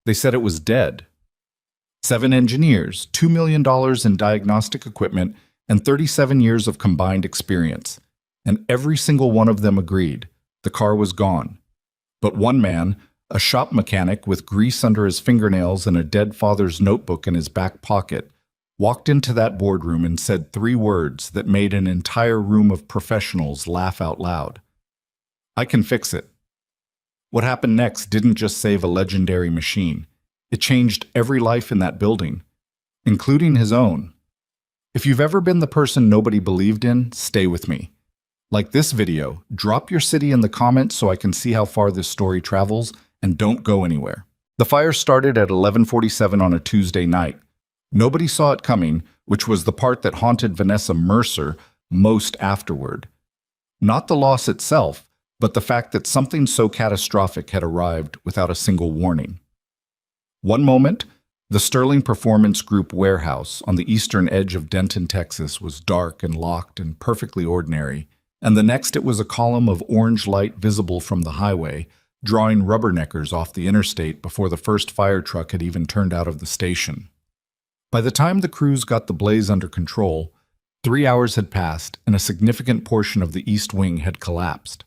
They said it was dead. 7 engineers, $2 million in diagnostic equipment, and 37 years of combined experience. And every single one of them agreed. The car was gone. But one man, a shop mechanic with grease under his fingernails and a dead father's notebook in his back pocket, walked into that boardroom and said 3 words that made an entire room of professionals laugh out loud. "I can fix it." What happened next didn't just save a legendary machine. It changed every life in that building, including his own. If you've ever been the person nobody believed in, stay with me. Like this video, drop your city in the comments so I can see how far this story travels, and don't go anywhere. The fire started at 11:47 on a Tuesday night. Nobody saw it coming, which was the part that haunted Vanessa Mercer most afterward. Not the loss itself, but the fact that something so catastrophic had arrived without a single warning. One moment, the Sterling Performance Group warehouse on the eastern edge of Denton, Texas, was dark and locked and perfectly ordinary, and the next it was a column of orange light visible from the highway, drawing rubberneckers off the interstate before the first fire truck had even turned out of the station. By the time the crews got the blaze under control, 3 hours had passed and a significant portion of the east wing had collapsed.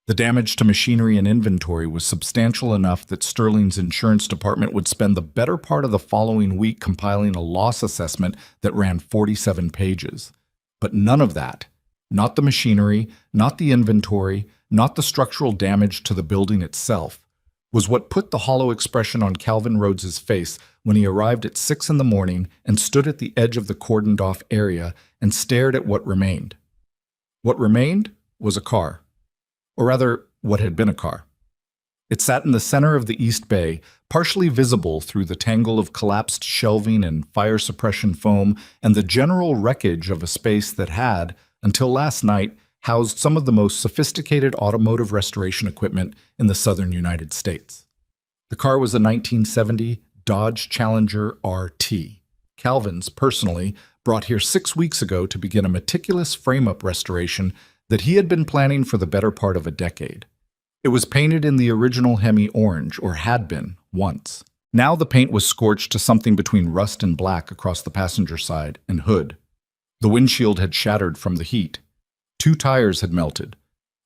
The damage to machinery and inventory was substantial enough that Sterling's insurance department would spend the better part of the following week compiling a loss assessment that ran 47 pages. But none of that, not the machinery, not the inventory, not the structural damage to the building itself, was what put the hollow expression on Calvin Rhodes's face when he arrived at 6 in the morning and stood at the edge of the cordoned-off area and stared at what remained. What remained was a car. Or rather, what had been a car. It sat in the center of the East Bay, partially visible through the tangle of collapsed shelving and fire suppression foam and the general wreckage of a space that had, until last night, housed some of the most sophisticated automotive restoration equipment in the southern United States. The car was a 1970 Dodge Challenger RT. Calvin's, personally, brought here 6 weeks ago to begin a meticulous frame-up restoration that he had been planning for the better part of a decade. It was painted in the original Hemi orange, or had been, once. Now the paint was scorched to something between rust and black across the passenger side and hood. The windshield had shattered from the heat. 2 tires had melted.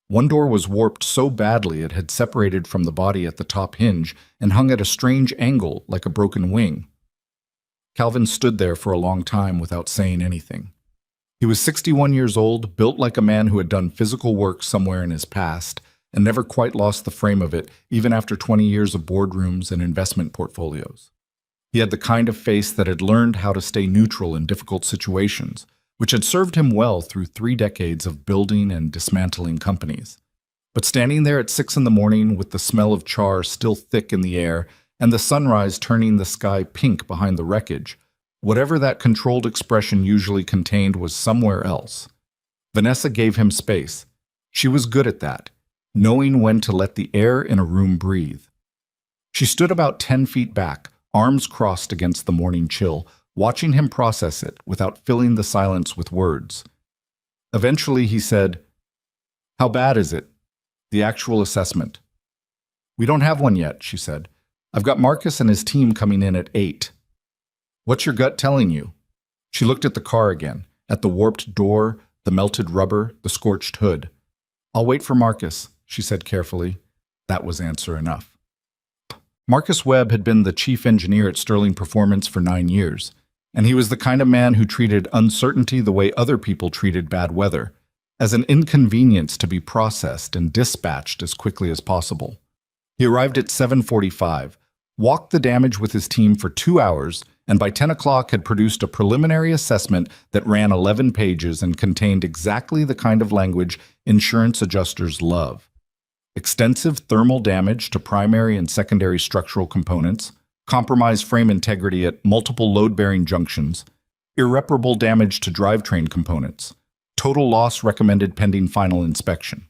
One door was warped so badly it had separated from the body at the top hinge and hung at a strange angle like a broken wing. Calvin stood there for a long time without saying anything. He was 61 years old, built like a man who had done physical work somewhere in his past, and never quite lost the frame of it, even after 20 years of boardrooms and investment portfolios. He had the kind of face that had learned how to stay neutral in difficult situations, which had served him well through 3 decades of building and dismantling companies. But standing there at 6 in the morning with the smell of char still thick in the air and the sunrise turning the sky pink behind the wreckage, whatever that controlled expression usually contained was somewhere else. Vanessa gave him space. She was good at that, knowing when to let the air in a room breathe. She stood about 10 feet back, arms crossed against the morning chill, watching him process it without filling the silence with words. Eventually he said, "How bad is it? The actual assessment." "We don't have one yet," she said. "I've got Marcus and his team coming in at 8. "What's your gut telling you?" She looked at the car again, at the warped door, the melted rubber, the scorched hood. "I'll wait for Marcus," she said carefully. That was answer enough. Marcus Webb had been the chief engineer at Sterling Performance for 9 years, and he was the kind of man who treated uncertainty the way other people treated bad weather, as an inconvenience to be processed and dispatched as quickly as possible. He arrived at 7:45, walked the damage with his team for 2 hours, and by 10 o'clock had produced a preliminary assessment that ran 11 pages and contained exactly the kind of language insurance adjusters love. Extensive thermal damage to primary and secondary structural components, compromised frame integrity at multiple load-bearing junctions, irreparable damage to drivetrain components, total loss recommended pending final inspection.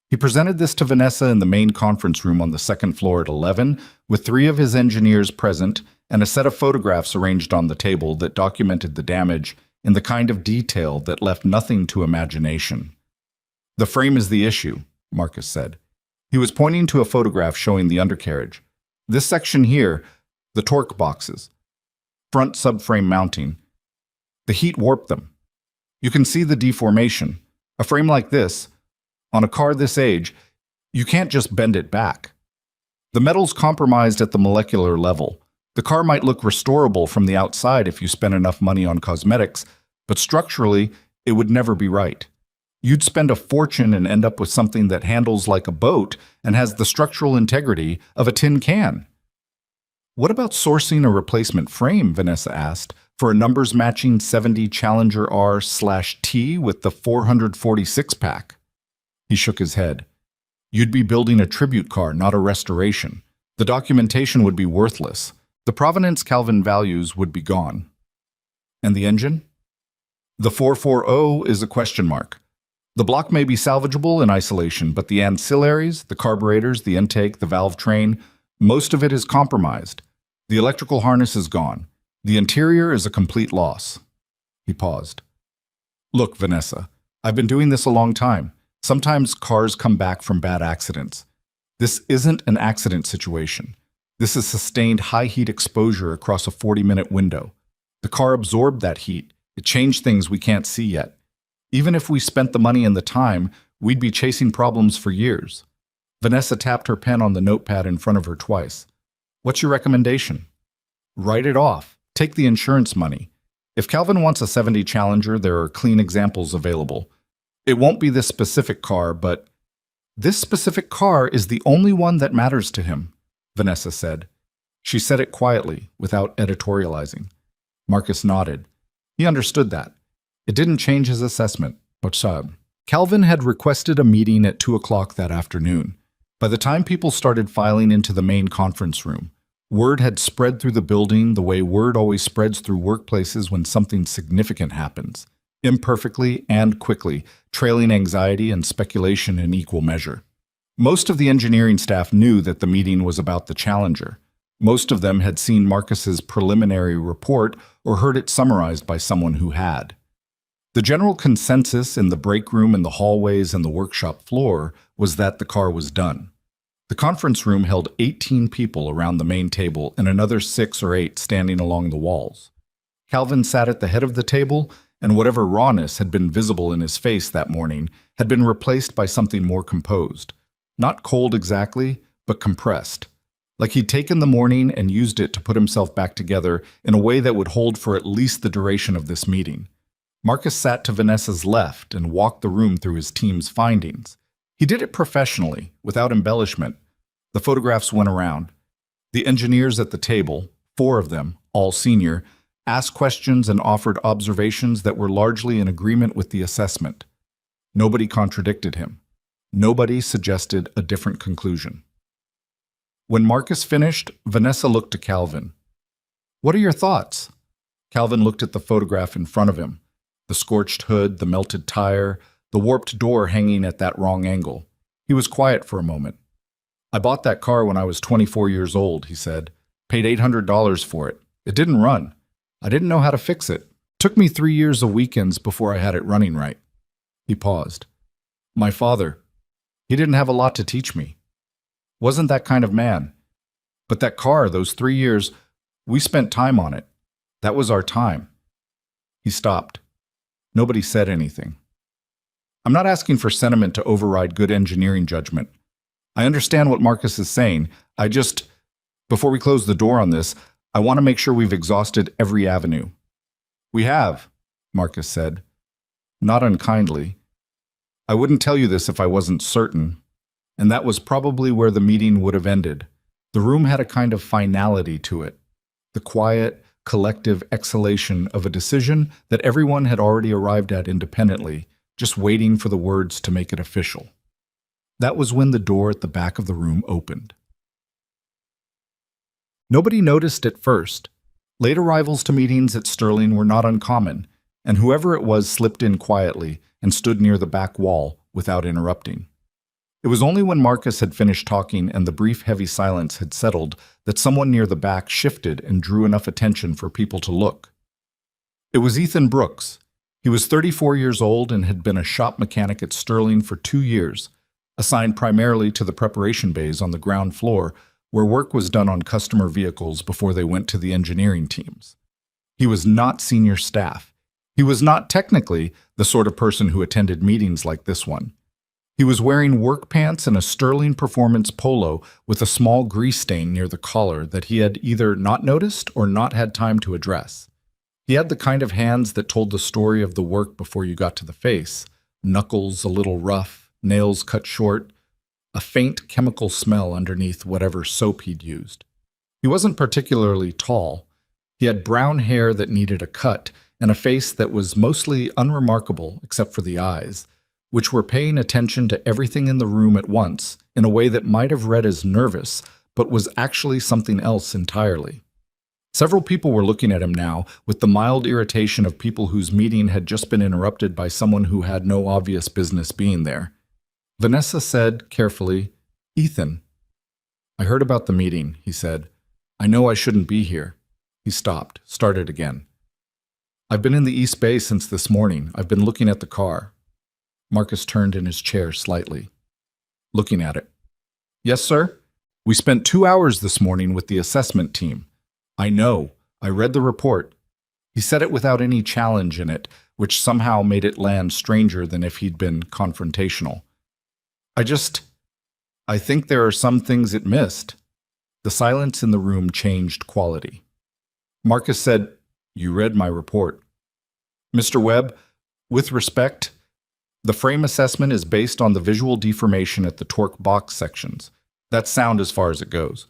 He presented this to Vanessa in the main conference room on the second floor at 11, with 3 of his engineers present and a set of photographs arranged on the table that documented the damage in the kind of detail that left nothing to imagination. "The frame is the issue," Marcus said. He was pointing to a photograph showing the undercarriage. "This section here, the torque boxes, front subframe mounting. The heat warped them. You can see the deformation. A frame like this, on a car this age, you can't just bend it back. The metal's compromised at the molecular level. The car might look restorable from the outside if you spend enough money on cosmetics, but structurally, it would never be right. You'd spend a fortune and end up with something that handles like a boat and has the structural integrity of a tin can. What about sourcing a replacement frame, Vanessa asked, for a numbers-matching 70 Challenger R/T with the 446 pack? He shook his head. You'd be building a tribute car, not a restoration. The documentation would be worthless. The provenance Calvin values would be gone. And the engine? The 440 is a question mark. The block may be salvageable in isolation, but the ancillaries, the carburetors, the intake, the valve train, most of it is compromised. The electrical harness is gone. The interior is a complete loss. He paused. Look, Vanessa, I've been doing this a long time. Sometimes cars come back from bad accidents. This isn't an accident situation. This is sustained high heat exposure across a 40-minute window. The car absorbed that heat. It changed things we can't see yet. Even if we spent the money and the time, we'd be chasing problems for years. Vanessa tapped her pen on the notepad in front of her twice. What's your recommendation? Write it off. Take the insurance money. If Calvin wants a 70 Challenger, there are clean examples available. It won't be this specific car, but this specific car is the only one that matters to him, Vanessa said. She said it quietly, without editorializing. Marcus nodded. He understood that. It didn't change his assessment, but Calvin had requested a meeting at 2 o'clock that afternoon. By the time people started filing into the main conference room, word had spread through the building the way word always spreads through workplaces when something significant happens, imperfectly and quickly, trailing anxiety and speculation in equal measure. Most of the engineering staff knew that the meeting was about the Challenger. Most of them had seen Marcus's preliminary report or heard it summarized by someone who had. The general consensus in the break room and the hallways and the workshop floor was that the car was done. The conference room held 18 people around the main table and another 6 or 8 standing along the walls. Calvin sat at the head of the table, and whatever rawness had been visible in his face that morning had been replaced by something more composed. Not cold exactly, but compressed. Like he'd taken the morning and used it to put himself back together in a way that would hold for at least the duration of this meeting. Marcus sat to Vanessa's left and walked the room through his team's findings. He did it professionally, without embellishment. The photographs went around. The engineers at the table, 4 of them, all senior, asked questions and offered observations that were largely in agreement with the assessment. Nobody contradicted him. Nobody suggested a different conclusion. When Marcus finished, Vanessa looked to Calvin. "What are your thoughts?" Calvin looked at the photograph in front of him. The scorched hood, the melted tire, the warped door hanging at that wrong angle. He was quiet for a moment. "I bought that car when I was 24 years old," he said. "Paid $800 for it. It didn't run. I didn't know how to fix it. Took me 3 years of weekends before I had it running right." He paused. "My father, he didn't have a lot to teach me. Wasn't that kind of man. But that car, those 3 years, we spent time on it. That was our time." He stopped. Nobody said anything. I'm not asking for sentiment to override good engineering judgment. I understand what Marcus is saying. Before we close the door on this, I want to make sure we've exhausted every avenue. "We have," Marcus said. Not unkindly. "I wouldn't tell you this if I wasn't certain." And that was probably where the meeting would have ended. The room had a kind of finality to it. The quiet, collective exhalation of a decision that everyone had already arrived at independently, just waiting for the words to make it official. That was when the door at the back of the room opened. Nobody noticed at first. Late arrivals to meetings at Sterling were not uncommon, and whoever it was slipped in quietly and stood near the back wall without interrupting. It was only when Marcus had finished talking and the brief heavy silence had settled that someone near the back shifted and drew enough attention for people to look. It was Ethan Brooks. He was 34 years old and had been a shop mechanic at Sterling for 2 years, assigned primarily to the preparation bays on the ground floor, where work was done on customer vehicles before they went to the engineering teams. He was not senior staff. He was not technically the sort of person who attended meetings like this one. He was wearing work pants and a Sterling Performance polo with a small grease stain near the collar that he had either not noticed or not had time to address. He had the kind of hands that told the story of the work before you got to the face, knuckles a little rough, nails cut short, a faint chemical smell underneath whatever soap he'd used. He wasn't particularly tall. He had brown hair that needed a cut and a face that was mostly unremarkable except for the eyes, which were paying attention to everything in the room at once in a way that might have read as nervous, but was actually something else entirely. Several people were looking at him now with the mild irritation of people whose meeting had just been interrupted by someone who had no obvious business being there. Vanessa said, carefully, "Ethan." "I heard about the meeting," he said. "I know I shouldn't be here." He stopped, started again. "I've been in the East Bay since this morning. I've been looking at the car." Marcus turned in his chair slightly, looking at it. "Yes, sir? We spent 2 hours this morning with the assessment team." "I know. I read the report." He said it without any challenge in it, which somehow made it land stranger than if he'd been confrontational. I think there are some things it missed." The silence in the room changed quality. Marcus said, "You read my report." "Mr. Webb, with respect, the frame assessment is based on the visual deformation at the torque box sections. That's sound as far as it goes.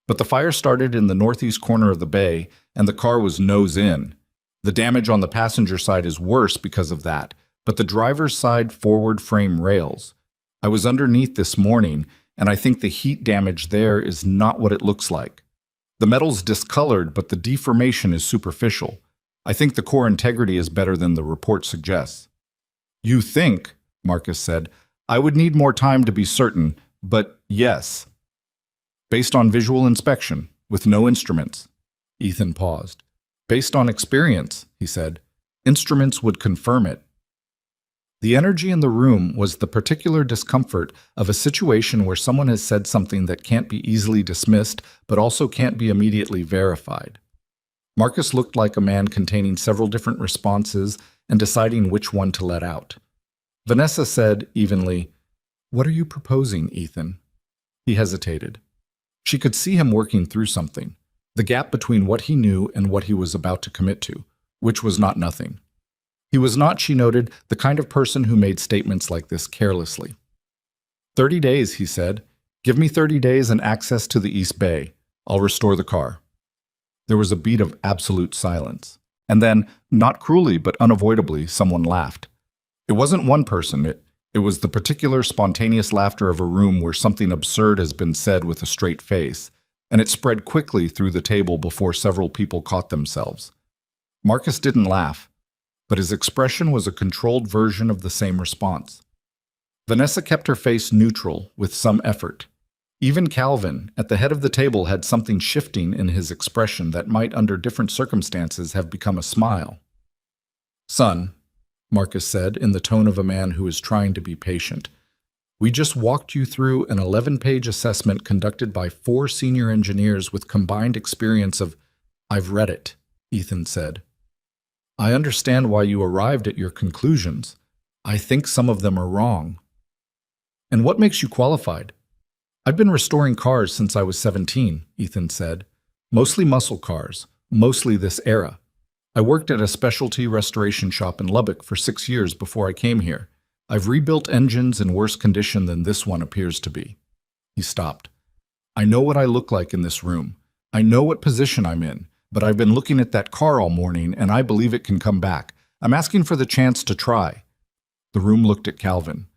But the fire started in the northeast corner of the bay, and the car was nose in. The damage on the passenger side is worse because of that, but the driver's side forward frame rails. I was underneath this morning, and I think the heat damage there is not what it looks like. The metal's discolored, but the deformation is superficial. I think the core integrity is better than the report suggests." "You think," Marcus said. "I would need more time to be certain, but yes." "Based on visual inspection, with no instruments." Ethan paused. "Based on experience," he said. "Instruments would confirm it." The energy in the room was the particular discomfort of a situation where someone has said something that can't be easily dismissed, but also can't be immediately verified. Marcus looked like a man containing several different responses and deciding which one to let out. Vanessa said evenly, "What are you proposing, Ethan?" He hesitated. She could see him working through something, the gap between what he knew and what he was about to commit to, which was not nothing. He was not, she noted, the kind of person who made statements like this carelessly. 30 days, he said. "Give me 30 days and access to the East Bay. I'll restore the car." There was a beat of absolute silence. And then, not cruelly but unavoidably, someone laughed. It wasn't one person, it was the particular spontaneous laughter of a room where something absurd has been said with a straight face, and it spread quickly through the table before several people caught themselves. Marcus didn't laugh, but his expression was a controlled version of the same response. Vanessa kept her face neutral with some effort. Even Calvin, at the head of the table, had something shifting in his expression that might, under different circumstances, have become a smile. "Son," Marcus said in the tone of a man who is trying to be patient, "we just walked you through an 11-page assessment conducted by 4 senior engineers with combined experience of—" "I've read it," Ethan said. "I understand why you arrived at your conclusions. I think some of them are wrong." "And what makes you qualified?" "I've been restoring cars since I was 17, Ethan said. "Mostly muscle cars, mostly this era. I worked at a specialty restoration shop in Lubbock for 6 years before I came here. I've rebuilt engines in worse condition than this one appears to be." He stopped. "I know what I look like in this room. I know what position I'm in. But I've been looking at that car all morning, and I believe it can come back. I'm asking for the chance to try." The room looked at Calvin.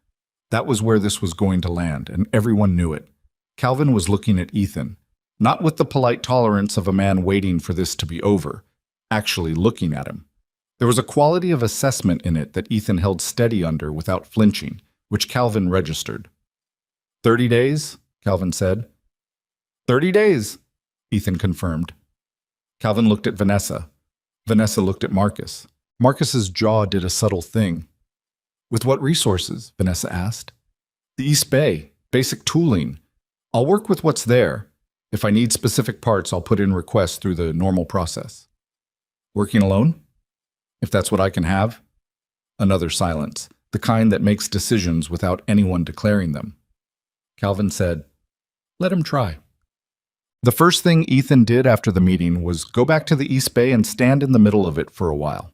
That was where this was going to land, and everyone knew it. Calvin was looking at Ethan, not with the polite tolerance of a man waiting for this to be over, actually looking at him. There was a quality of assessment in it that Ethan held steady under without flinching, which Calvin registered. 30 days, Calvin said. 30 days, Ethan confirmed. Calvin looked at Vanessa. Vanessa looked at Marcus. Marcus's jaw did a subtle thing. "With what resources?" Vanessa asked. "The East Bay, basic tooling. I'll work with what's there. If I need specific parts, I'll put in requests through the normal process. Working alone? If that's what I can have? Another silence, the kind that makes decisions without anyone declaring them. Calvin said, "Let him try." The first thing Ethan did after the meeting was go back to the East Bay and stand in the middle of it for a while.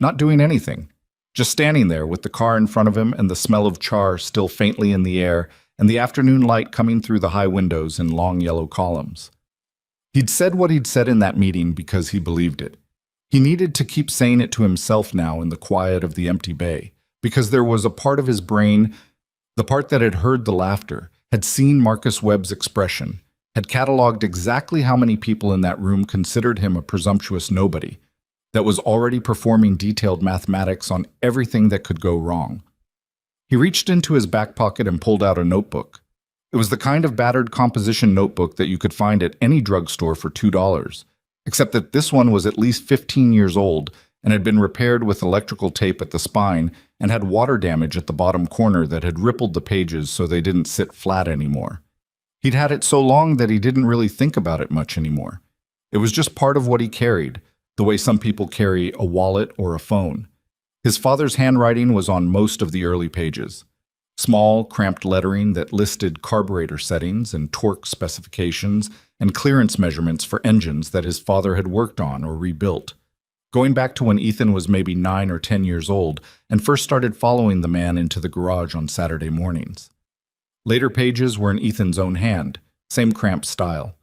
Not doing anything, just standing there with the car in front of him and the smell of char still faintly in the air and the afternoon light coming through the high windows in long yellow columns. He'd said what he'd said in that meeting because he believed it. He needed to keep saying it to himself now in the quiet of the empty bay, because there was a part of his brain, the part that had heard the laughter, had seen Marcus Webb's expression, had cataloged exactly how many people in that room considered him a presumptuous nobody, that was already performing detailed mathematics on everything that could go wrong. He reached into his back pocket and pulled out a notebook. It was the kind of battered composition notebook that you could find at any drugstore for $2, except that this one was at least 15 years old and had been repaired with electrical tape at the spine and had water damage at the bottom corner that had rippled the pages so they didn't sit flat anymore. He'd had it so long that he didn't really think about it much anymore. It was just part of what he carried, the way some people carry a wallet or a phone. His father's handwriting was on most of the early pages. Small, cramped lettering that listed carburetor settings and torque specifications and clearance measurements for engines that his father had worked on or rebuilt. Going back to when Ethan was maybe 9 or 10 years old and first started following the man into the garage on Saturday mornings. Later pages were in Ethan's own hand, same cramped style.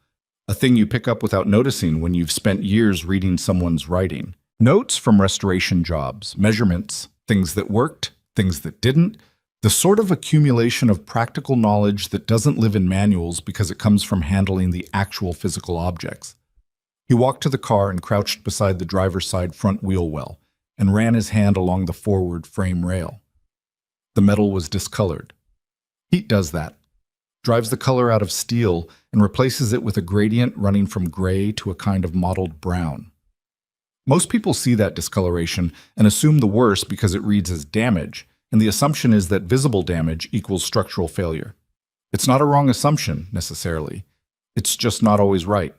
A thing you pick up without noticing when you've spent years reading someone's writing. Notes from restoration jobs, measurements, things that worked, things that didn't, the sort of accumulation of practical knowledge that doesn't live in manuals because it comes from handling the actual physical objects. He walked to the car and crouched beside the driver's side front wheel well and ran his hand along the forward frame rail. The metal was discolored. Heat does that. Drives the color out of steel and replaces it with a gradient running from gray to a kind of mottled brown. Most people see that discoloration and assume the worst because it reads as damage, and the assumption is that visible damage equals structural failure. It's not a wrong assumption, necessarily. It's just not always right.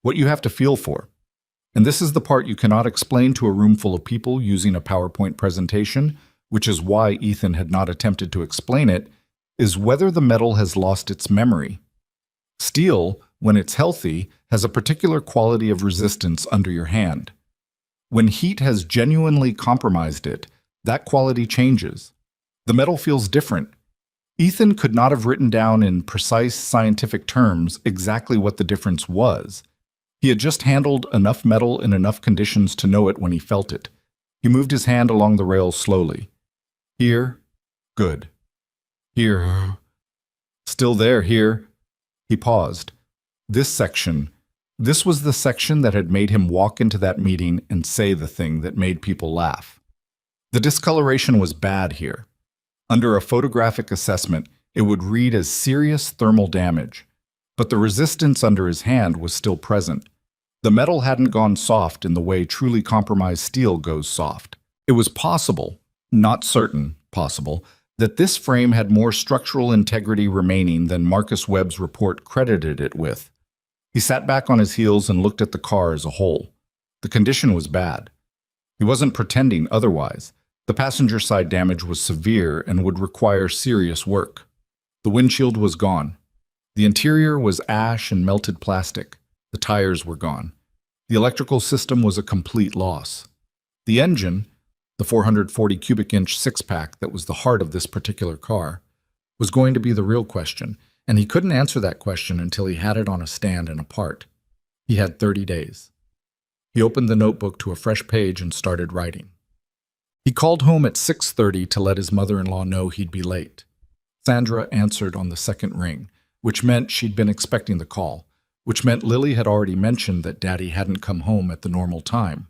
What you have to feel for, and this is the part you cannot explain to a room full of people using a PowerPoint presentation, which is why Ethan had not attempted to explain it, is whether the metal has lost its memory. Steel, when it's healthy, has a particular quality of resistance under your hand. When heat has genuinely compromised it, that quality changes. The metal feels different. Ethan could not have written down in precise scientific terms exactly what the difference was. He had just handled enough metal in enough conditions to know it when he felt it. He moved his hand along the rail slowly. Here, good. Here, still there, here. He paused. This was the section that had made him walk into that meeting and say the thing that made people laugh. The discoloration was bad here. Under a photographic assessment, it would read as serious thermal damage, but the resistance under his hand was still present. The metal hadn't gone soft in the way truly compromised steel goes soft. It was possible, not certain, possible, that this frame had more structural integrity remaining than Marcus Webb's report credited it with. He sat back on his heels and looked at the car as a whole. The condition was bad. He wasn't pretending otherwise. The passenger side damage was severe and would require serious work. The windshield was gone. The interior was ash and melted plastic. The tires were gone. The electrical system was a complete loss. The engine, the 440 cubic inch six-pack that was the heart of this particular car, was going to be the real question, and he couldn't answer that question until he had it on a stand and a part. He had 30 days. He opened the notebook to a fresh page and started writing. He called home at 6:30 to let his mother-in-law know he'd be late. Sandra answered on the second ring, which meant she'd been expecting the call, which meant Lily had already mentioned that Daddy hadn't come home at the normal time.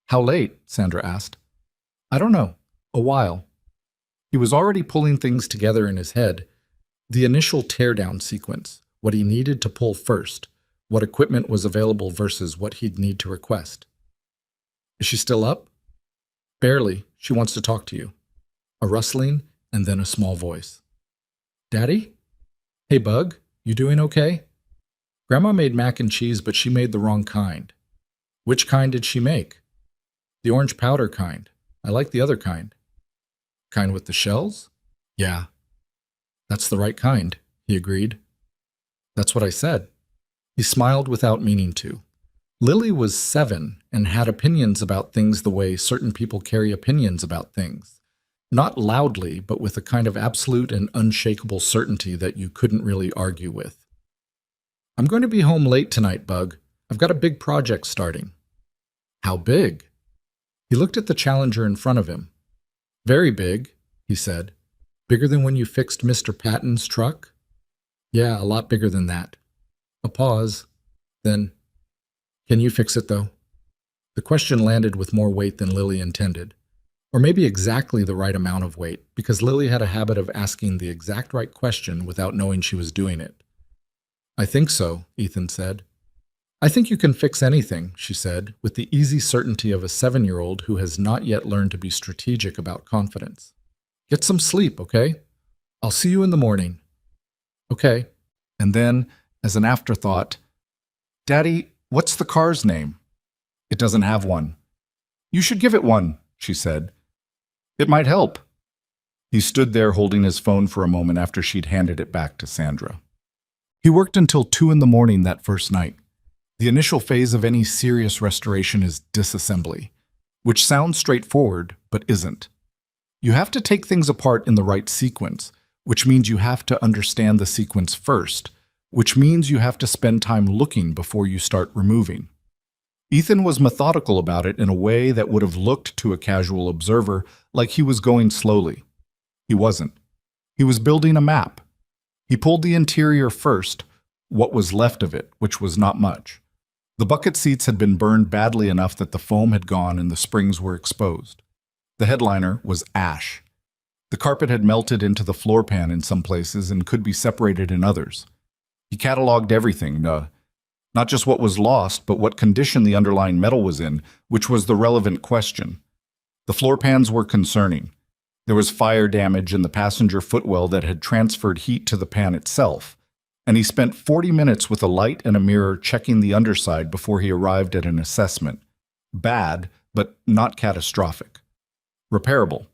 "How late?" Sandra asked. "I don't know. A while." He was already pulling things together in his head. The initial teardown sequence, what he needed to pull first, what equipment was available versus what he'd need to request. "Is she still up?" "Barely. She wants to talk to you." A rustling, and then a small voice. "Daddy? Hey, Bug, you doing okay?" Grandma made mac and cheese, but she made the wrong kind. Which kind did she make? The orange powder kind. I like the other kind. Kind with the shells? Yeah. That's the right kind, he agreed. That's what I said. He smiled without meaning to. Lily was 7 and had opinions about things the way certain people carry opinions about things. Not loudly, but with a kind of absolute and unshakable certainty that you couldn't really argue with. I'm going to be home late tonight, Bug. I've got a big project starting. How big? He looked at the Challenger in front of him. Very big, he said. Bigger than when you fixed Mr. Patton's truck? Yeah, a lot bigger than that. A pause. Then, can you fix it, though? The question landed with more weight than Lily intended. Or maybe exactly the right amount of weight, because Lily had a habit of asking the exact right question without knowing she was doing it. I think so, Ethan said. I think you can fix anything, she said, with the easy certainty of a 7-year-old who has not yet learned to be strategic about confidence. Get some sleep, okay? I'll see you in the morning. Okay. And then, as an afterthought, Daddy, what's the car's name? It doesn't have one. You should give it one, she said. It might help. He stood there holding his phone for a moment after she'd handed it back to Sandra. He worked until 2 in the morning that first night. The initial phase of any serious restoration is disassembly, which sounds straightforward, but isn't. You have to take things apart in the right sequence, which means you have to understand the sequence first, which means you have to spend time looking before you start removing. Ethan was methodical about it in a way that would have looked to a casual observer like he was going slowly. He wasn't. He was building a map. He pulled the interior first, what was left of it, which was not much. The bucket seats had been burned badly enough that the foam had gone and the springs were exposed. The headliner was ash. The carpet had melted into the floor pan in some places and could be separated in others. He cataloged everything, not just what was lost, but what condition the underlying metal was in, which was the relevant question. The floor pans were concerning. There was fire damage in the passenger footwell that had transferred heat to the pan itself, and he spent 40 minutes with a light and a mirror checking the underside before he arrived at an assessment. Bad, but not catastrophic. Repairable.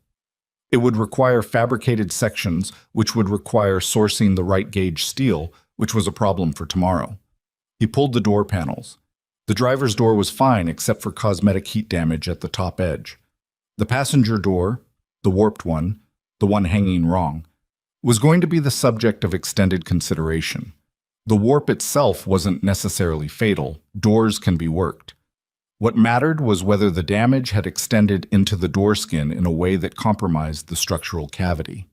It would require fabricated sections, which would require sourcing the right gauge steel, which was a problem for tomorrow. He pulled the door panels. The driver's door was fine except for cosmetic heat damage at the top edge. The passenger door, the warped one, the one hanging wrong, was going to be the subject of extended consideration. The warp itself wasn't necessarily fatal. Doors can be worked. What mattered was whether the damage had extended into the door skin in a way that compromised the structural cavity.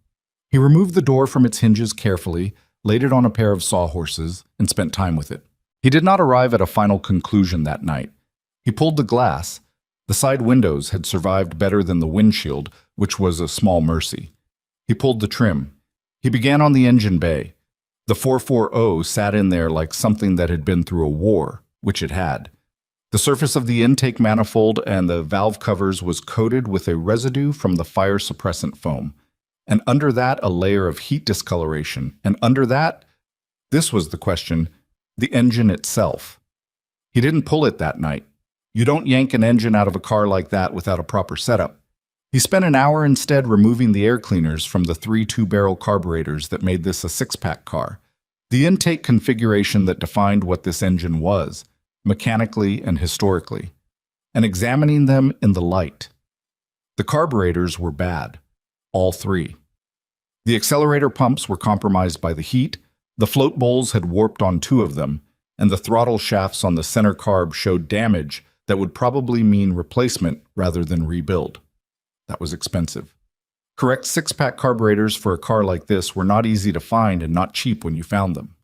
He removed the door from its hinges carefully, laid it on a pair of sawhorses, and spent time with it. He did not arrive at a final conclusion that night. He pulled the glass. The side windows had survived better than the windshield, which was a small mercy. He pulled the trim. He began on the engine bay. The 440 sat in there like something that had been through a war, which it had. The surface of the intake manifold and the valve covers was coated with a residue from the fire suppressant foam, and under that a layer of heat discoloration, and under that, this was the question, the engine itself. He didn't pull it that night. You don't yank an engine out of a car like that without a proper setup. He spent an hour instead removing the air cleaners from the 3 two-barrel carburetors that made this a 6-pack car, the intake configuration that defined what this engine was, mechanically and historically, and examining them in the light. The carburetors were bad, all 3. The accelerator pumps were compromised by the heat, the float bowls had warped on 2 of them, and the throttle shafts on the center carb showed damage that would probably mean replacement rather than rebuild. That was expensive. Correct 6-pack carburetors for a car like this were not easy to find and not cheap when you found them.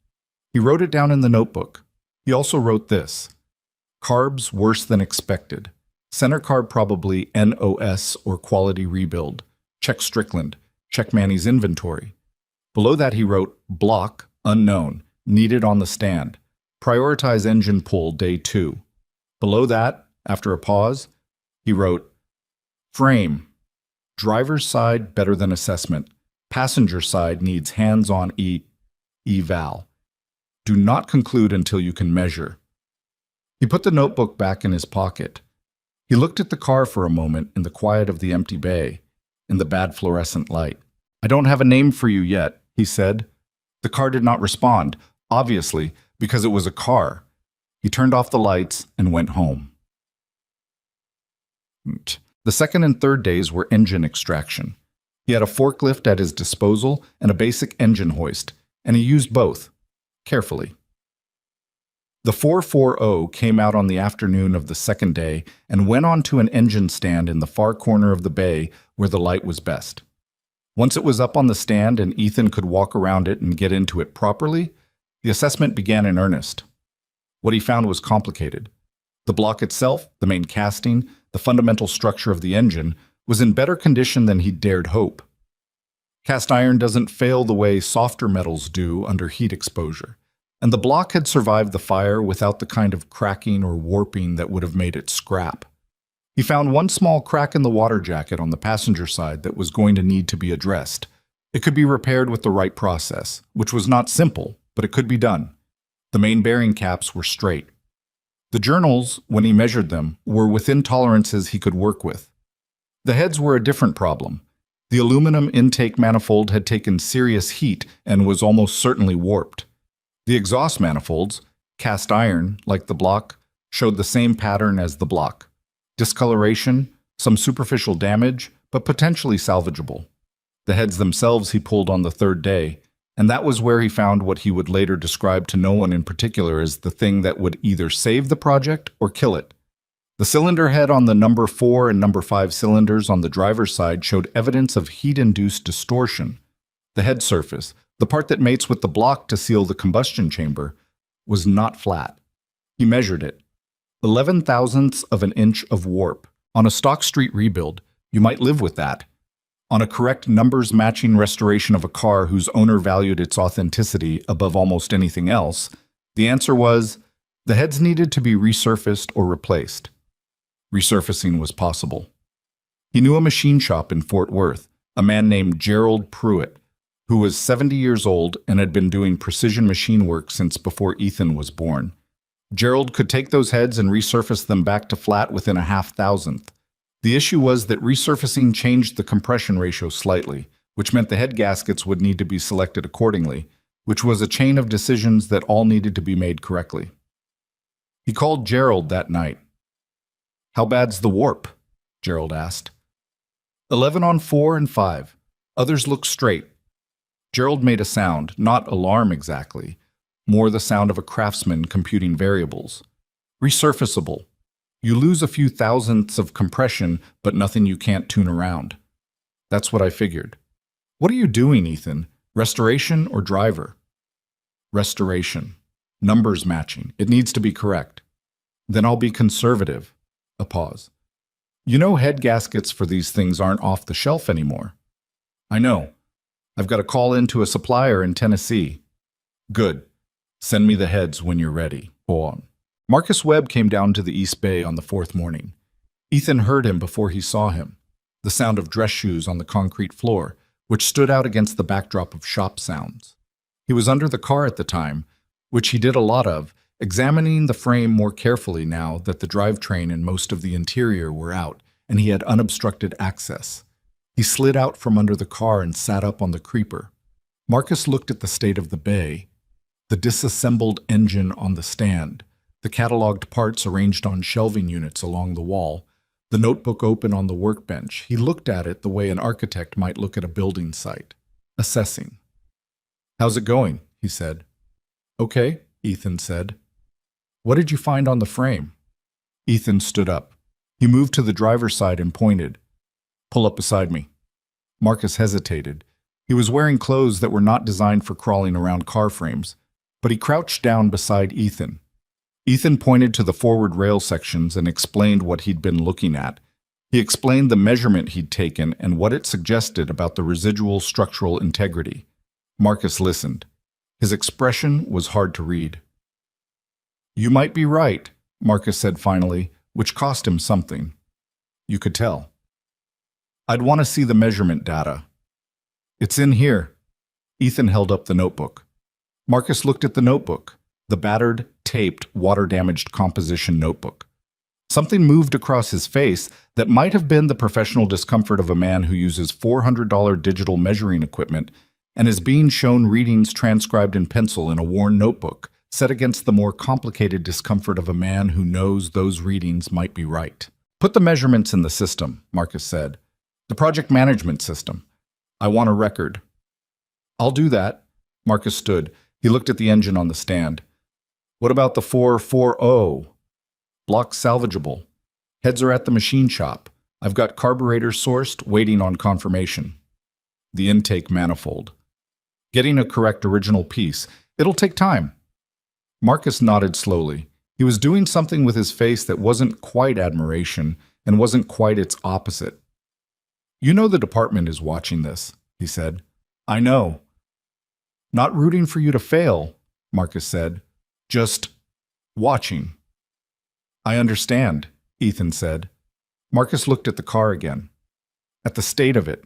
He wrote it down in the notebook. He also wrote this: carbs worse than expected. Center carb probably NOS or quality rebuild. Check Strickland. Check Manny's inventory. Below that he wrote block, unknown, needed on the stand. Prioritize engine pull day 2. Below that, after a pause, he wrote frame. Driver's side better than assessment. Passenger side needs hands-on eval. Do not conclude until you can measure. He put the notebook back in his pocket. He looked at the car for a moment in the quiet of the empty bay, in the bad fluorescent light. I don't have a name for you yet, he said. The car did not respond, obviously, because it was a car. He turned off the lights and went home. The second and third days were engine extraction. He had a forklift at his disposal and a basic engine hoist, and he used both, carefully. The 440 came out on the afternoon of the second day and went onto an engine stand in the far corner of the bay where the light was best. Once it was up on the stand and Ethan could walk around it and get into it properly, the assessment began in earnest. What he found was complicated. The block itself, the main casting, the fundamental structure of the engine, was in better condition than he'd dared hope. Cast iron doesn't fail the way softer metals do under heat exposure, and the block had survived the fire without the kind of cracking or warping that would have made it scrap. He found one small crack in the water jacket on the passenger side that was going to need to be addressed. It could be repaired with the right process, which was not simple, but it could be done. The main bearing caps were straight. The journals, when he measured them, were within tolerances he could work with. The heads were a different problem. The aluminum intake manifold had taken serious heat and was almost certainly warped. The exhaust manifolds, cast iron, like the block, showed the same pattern as the block. Discoloration, some superficial damage, but potentially salvageable. The heads themselves he pulled on the third day, and that was where he found what he would later describe to no one in particular as the thing that would either save the project or kill it. The cylinder head on the number 4 and number 5 cylinders on the driver's side showed evidence of heat-induced distortion. The head surface, the part that mates with the block to seal the combustion chamber, was not flat. He measured it. 11 thousandths of an inch of warp. On a stock street rebuild, you might live with that. On a correct numbers-matching restoration of a car whose owner valued its authenticity above almost anything else, the answer was, the heads needed to be resurfaced or replaced. Resurfacing was possible. He knew a machine shop in Fort Worth, a man named Gerald Pruitt, who was 70 years old and had been doing precision machine work since before Ethan was born. Gerald could take those heads and resurface them back to flat within a half-thousandth. The issue was that resurfacing changed the compression ratio slightly, which meant the head gaskets would need to be selected accordingly, which was a chain of decisions that all needed to be made correctly. He called Gerald that night. "How bad's the warp?" Gerald asked. 11 on 4 and 5. Others look straight. Gerald made a sound, not alarm exactly, more the sound of a craftsman computing variables. Resurfaceable. You lose a few thousandths of compression, but nothing you can't tune around. That's what I figured. What are you doing, Ethan? Restoration or driver? Restoration. Numbers matching. It needs to be correct. Then I'll be conservative. A pause. You know head gaskets for these things aren't off the shelf anymore. I know. I've got a call in to a supplier in Tennessee. Good. Send me the heads when you're ready. Go on. Marcus Webb came down to the East Bay on the fourth morning. Ethan heard him before he saw him, the sound of dress shoes on the concrete floor, which stood out against the backdrop of shop sounds. He was under the car at the time, which he did a lot of, examining the frame more carefully now that the drivetrain and most of the interior were out, and he had unobstructed access. He slid out from under the car and sat up on the creeper. Marcus looked at the state of the bay, the disassembled engine on the stand, the cataloged parts arranged on shelving units along the wall, the notebook open on the workbench. He looked at it the way an architect might look at a building site, assessing. "How's it going?" he said. "Okay," Ethan said. "What did you find on the frame?" Ethan stood up. He moved to the driver's side and pointed. "Pull up beside me." Marcus hesitated. He was wearing clothes that were not designed for crawling around car frames, but he crouched down beside Ethan. Ethan pointed to the forward rail sections and explained what he'd been looking at. He explained the measurement he'd taken and what it suggested about the residual structural integrity. Marcus listened. His expression was hard to read. "You might be right," Marcus said finally, which cost him something. You could tell. "I'd want to see the measurement data." "It's in here." Ethan held up the notebook. Marcus looked at the notebook. the battered, taped, water-damaged composition notebook. Something moved across his face that might have been the professional discomfort of a man who uses $400 digital measuring equipment and is being shown readings transcribed in pencil in a worn notebook, set against the more complicated discomfort of a man who knows those readings might be right. "Put the measurements in the system," Marcus said. "The project management system. I want a record." "I'll do that." Marcus stood. He looked at the engine on the stand. "What about the 440? Block salvageable. Heads are at the machine shop. I've got carburetors sourced, waiting on confirmation. The intake manifold. Getting a correct original piece. It'll take time." Marcus nodded slowly. He was doing something with his face that wasn't quite admiration and wasn't quite its opposite. "You know the department is watching this," he said. "I know." "Not rooting for you to fail," Marcus said. "Just watching." "I understand," Ethan said. Marcus looked at the car again. At the state of it.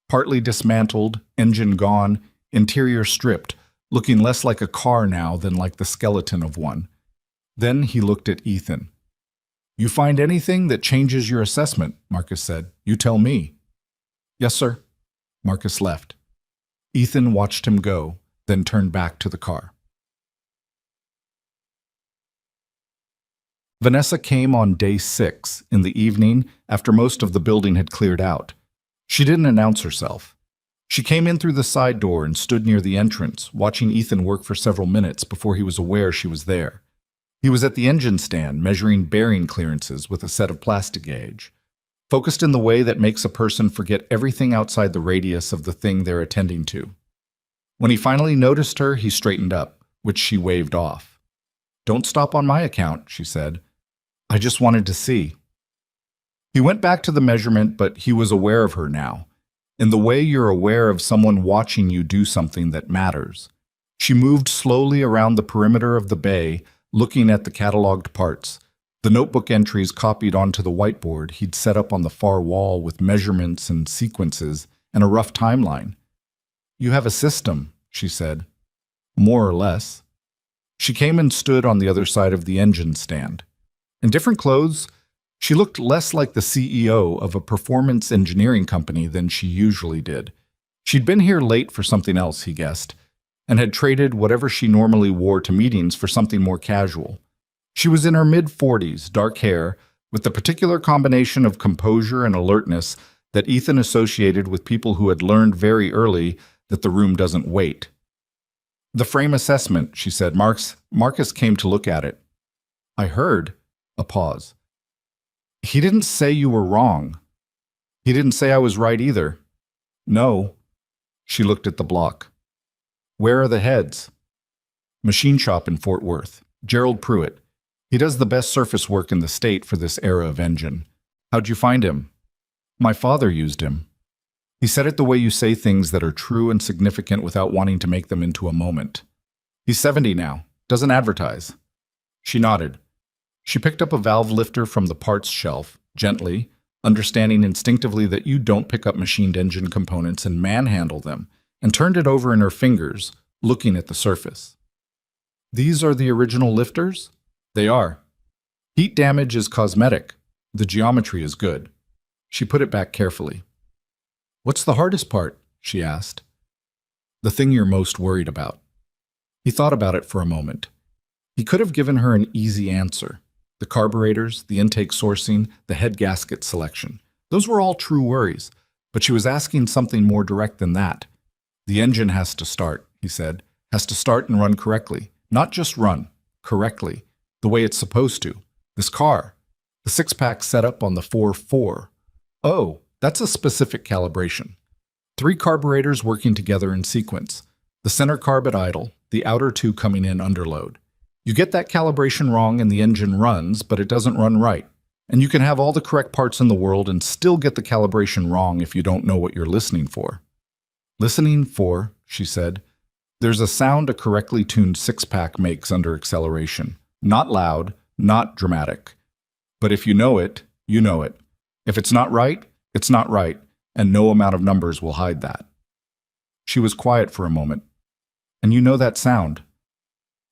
Partly dismantled, engine gone, interior stripped, looking less like a car now than like the skeleton of one. Then he looked at Ethan. "You find anything that changes your assessment?" Marcus said. "You tell me." "Yes, sir." Marcus left. Ethan watched him go, then turned back to the car. Vanessa came on day 6, in the evening, after most of the building had cleared out. She didn't announce herself. She came in through the side door and stood near the entrance, watching Ethan work for several minutes before he was aware she was there. He was at the engine stand, measuring bearing clearances with a set of plastic gauge, focused in the way that makes a person forget everything outside the radius of the thing they're attending to. When he finally noticed her, he straightened up, which she waved off. "Don't stop on my account," she said. "I just wanted to see." He went back to the measurement, but he was aware of her now, in the way you're aware of someone watching you do something that matters. She moved slowly around the perimeter of the bay, looking at the cataloged parts, the notebook entries copied onto the whiteboard he'd set up on the far wall with measurements and sequences and a rough timeline. "You have a system," she said. "More or less." She came and stood on the other side of the engine stand. In different clothes, she looked less like the CEO of a performance engineering company than she usually did. She'd been here late for something else, he guessed, and had traded whatever she normally wore to meetings for something more casual. She was in her mid-40s, dark hair, with the particular combination of composure and alertness that Ethan associated with people who had learned very early that the room doesn't wait. "The frame assessment," she said. Marcus came to look at it. "I heard." A pause. "He didn't say you were wrong. He didn't say I was right either." "No." She looked at the block. "Where are the heads?" "Machine shop in Fort Worth. Gerald Pruitt. He does the best surface work in the state for this era of engine." "How'd you find him?" "My father used him." He said it the way you say things that are true and significant without wanting to make them into a moment. "He's 70 now. Doesn't advertise." She nodded. She picked up a valve lifter from the parts shelf, gently, understanding instinctively that you don't pick up machined engine components and manhandle them, and turned it over in her fingers, looking at the surface. "These are the original lifters?" "They are. Heat damage is cosmetic. The geometry is good." She put it back carefully. "What's the hardest part?" she asked. "The thing you're most worried about." He thought about it for a moment. He could have given her an easy answer. The carburetors, the intake sourcing, the head gasket selection. Those were all true worries, but she was asking something more direct than that. "The engine has to start," he said. "Has to start and run correctly. Not just run, correctly, the way it's supposed to. This car, the six-pack set up on the 4.4. Oh, that's a specific calibration. 3 carburetors working together in sequence. The center carb at idle, the outer 2 coming in under load. You get that calibration wrong and the engine runs, but it doesn't run right. And you can have all the correct parts in the world and still get the calibration wrong if you don't know what you're listening for." "Listening for," she said. "There's a sound a correctly tuned six-pack makes under acceleration. Not loud, not dramatic. But if you know it, you know it. If it's not right, it's not right, and no amount of numbers will hide that." She was quiet for a moment. "And you know that sound?"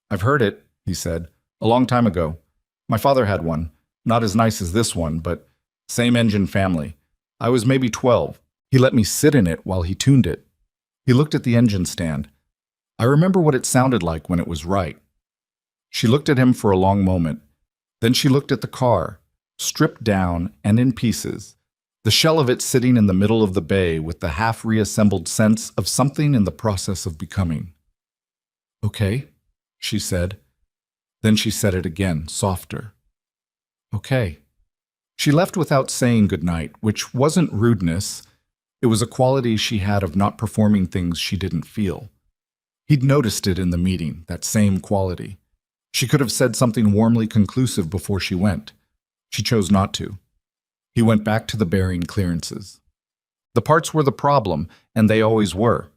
"I've heard it," he said. "A long time ago. My father had one. Not as nice as this one, but same engine family. I was maybe 12. He let me sit in it while he tuned it." He looked at the engine stand. "I remember what it sounded like when it was right." She looked at him for a long moment. Then she looked at the car, stripped down and in pieces, the shell of it sitting in the middle of the bay with the half-reassembled sense of something in the process of becoming. "Okay," she said. Then she said it again, softer. "Okay." She left without saying goodnight, which wasn't rudeness. It was a quality she had of not performing things she didn't feel. He'd noticed it in the meeting, that same quality. She could have said something warmly conclusive before she went. She chose not to. He went back to the bearing clearances. The parts were the problem, and they always were.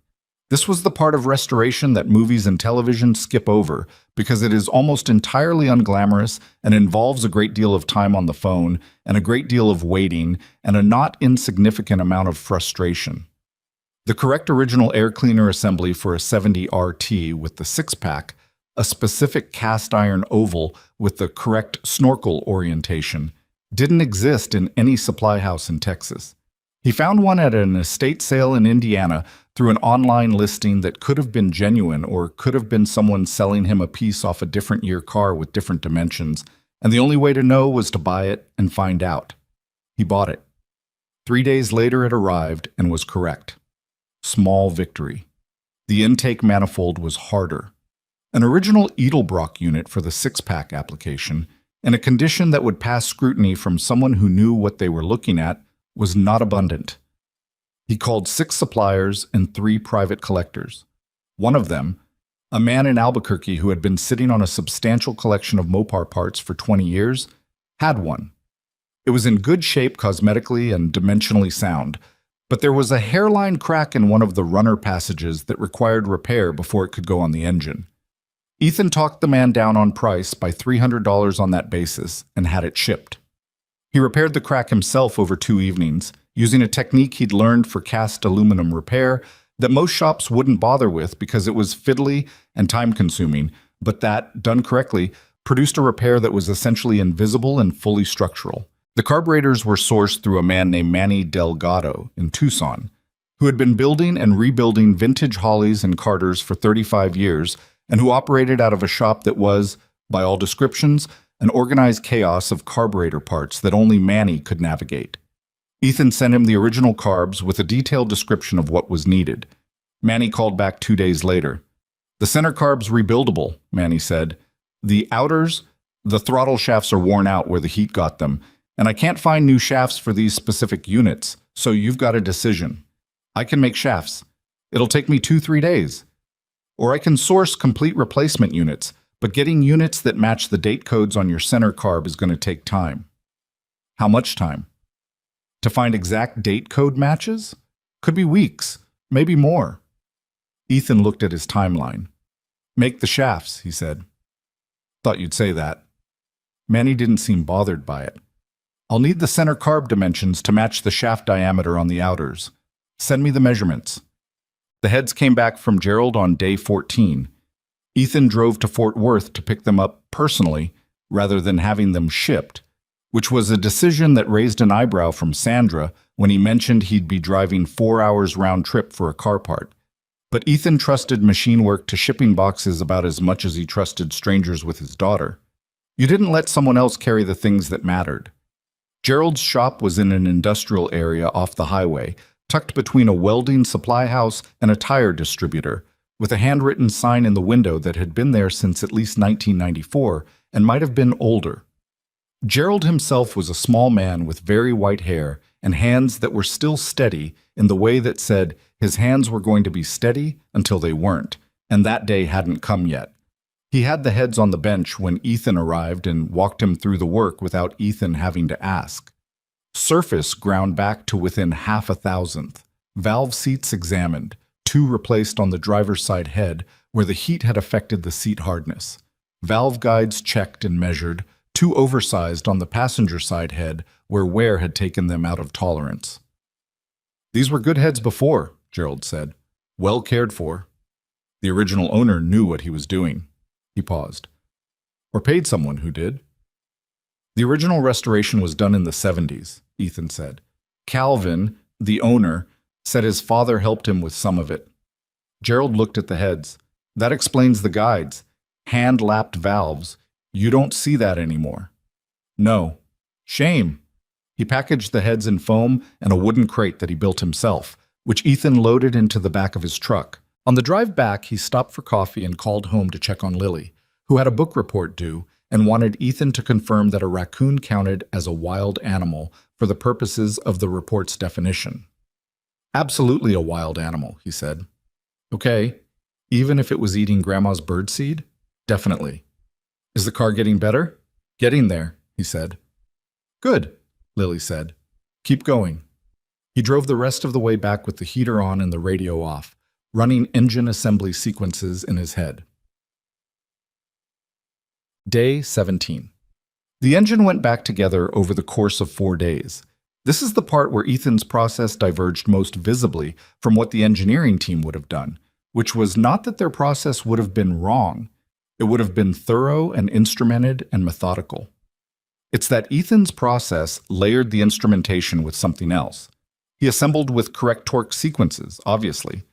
This was the part of restoration that movies and television skip over because it is almost entirely unglamorous and involves a great deal of time on the phone and a great deal of waiting and a not insignificant amount of frustration. The correct original air cleaner assembly for a 70 RT with the six-pack, a specific cast iron oval with the correct snorkel orientation, didn't exist in any supply house in Texas. He found one at an estate sale in Indiana through an online listing that could have been genuine or could have been someone selling him a piece off a different year car with different dimensions, and the only way to know was to buy it and find out. He bought it. 3 days later it arrived and was correct. Small victory. The intake manifold was harder. An original Edelbrock unit for the six-pack application, and a condition that would pass scrutiny from someone who knew what they were looking at, was not abundant. He called 6 suppliers and 3 private collectors. One of them, a man in Albuquerque who had been sitting on a substantial collection of Mopar parts for 20 years, had one. It was in good shape cosmetically and dimensionally sound, but there was a hairline crack in one of the runner passages that required repair before it could go on the engine. Ethan talked the man down on price by $300 on that basis and had it shipped. He repaired the crack himself over 2 evenings, using a technique he'd learned for cast aluminum repair that most shops wouldn't bother with because it was fiddly and time-consuming, but that, done correctly, produced a repair that was essentially invisible and fully structural. The carburetors were sourced through a man named Manny Delgado in Tucson, who had been building and rebuilding vintage Holleys and Carters for 35 years and who operated out of a shop that was, by all descriptions, an organized chaos of carburetor parts that only Manny could navigate. Ethan sent him the original carbs with a detailed description of what was needed. Manny called back 2 days later. "The center carb's rebuildable," Manny said. "The outers, the throttle shafts are worn out where the heat got them, and I can't find new shafts for these specific units, so you've got a decision. I can make shafts. It'll take me 2-3 days. Or I can source complete replacement units, but getting units that match the date codes on your center carb is going to take time." "How much time?" "To find exact date code matches? Could be weeks, maybe more." Ethan looked at his timeline. "Make the shafts," he said. "Thought you'd say that." Manny didn't seem bothered by it. "I'll need the center carb dimensions to match the shaft diameter on the outers. Send me the measurements." The heads came back from Gerald on day 14. Ethan drove to Fort Worth to pick them up personally rather than having them shipped, which was a decision that raised an eyebrow from Sandra when he mentioned he'd be driving 4 hours round trip for a car part. But Ethan trusted machine work to shipping boxes about as much as he trusted strangers with his daughter. You didn't let someone else carry the things that mattered. Gerald's shop was in an industrial area off the highway, tucked between a welding supply house and a tire distributor, with a handwritten sign in the window that had been there since at least 1994 and might have been older. Gerald himself was a small man with very white hair and hands that were still steady in the way that said his hands were going to be steady until they weren't, and that day hadn't come yet. He had the heads on the bench when Ethan arrived and walked him through the work without Ethan having to ask. Surface ground back to within 0.005. Valve seats examined, 2 replaced on the driver's side head where the heat had affected the seat hardness. Valve guides checked and measured, 2 oversized on the passenger side head where wear had taken them out of tolerance. "These were good heads before," Gerald said. "Well cared for." The original owner knew what he was doing. He paused. Or paid someone who did. The original restoration was done in the 70s, Ethan said. Calvin, the owner, said his father helped him with some of it. Gerald looked at the heads. That explains the guides. Hand-lapped valves. You don't see that anymore. No. Shame. He packaged the heads in foam and a wooden crate that he built himself, which Ethan loaded into the back of his truck. On the drive back, he stopped for coffee and called home to check on Lily, who had a book report due and wanted Ethan to confirm that a raccoon counted as a wild animal for the purposes of the report's definition. Absolutely a wild animal, he said. Okay, even if it was eating Grandma's birdseed? Definitely. Is the car getting better? Getting there, he said. Good, Lily said. Keep going. He drove the rest of the way back with the heater on and the radio off, running engine assembly sequences in his head. Day 17. The engine went back together over the course of 4 days. This is the part where Ethan's process diverged most visibly from what the engineering team would have done, which was not that their process would have been wrong. It would have been thorough and instrumented and methodical. It's that Ethan's process layered the instrumentation with something else. He assembled with correct torque sequences, obviously.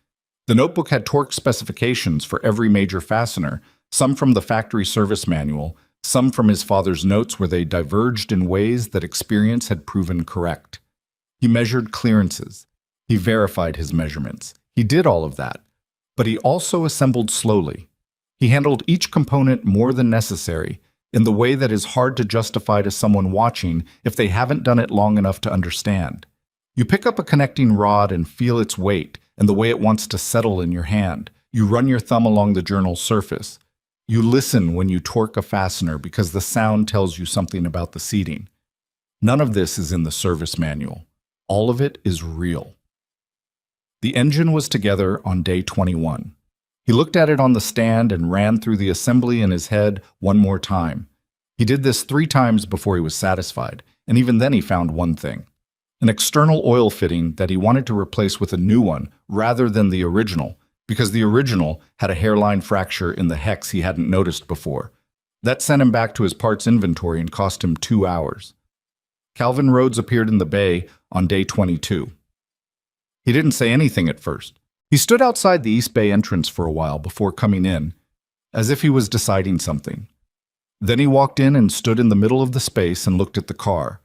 The notebook had torque specifications for every major fastener, some from the factory service manual, some from his father's notes where they diverged in ways that experience had proven correct. He measured clearances. He verified his measurements. He did all of that. But he also assembled slowly. He handled each component more than necessary, in the way that is hard to justify to someone watching if they haven't done it long enough to understand. You pick up a connecting rod and feel its weight and the way it wants to settle in your hand. You run your thumb along the journal's surface. You listen when you torque a fastener because the sound tells you something about the seating. None of this is in the service manual. All of it is real. The engine was together on day 21. He looked at it on the stand and ran through the assembly in his head one more time. He did this 3 times before he was satisfied, and even then he found one thing. An external oil fitting that he wanted to replace with a new one rather than the original, because the original had a hairline fracture in the hex he hadn't noticed before. That sent him back to his parts inventory and cost him 2 hours. Calvin Rhodes appeared in the bay on day 22. He didn't say anything at first. He stood outside the East Bay entrance for a while before coming in, as if he was deciding something. Then he walked in and stood in the middle of the space and looked at the car.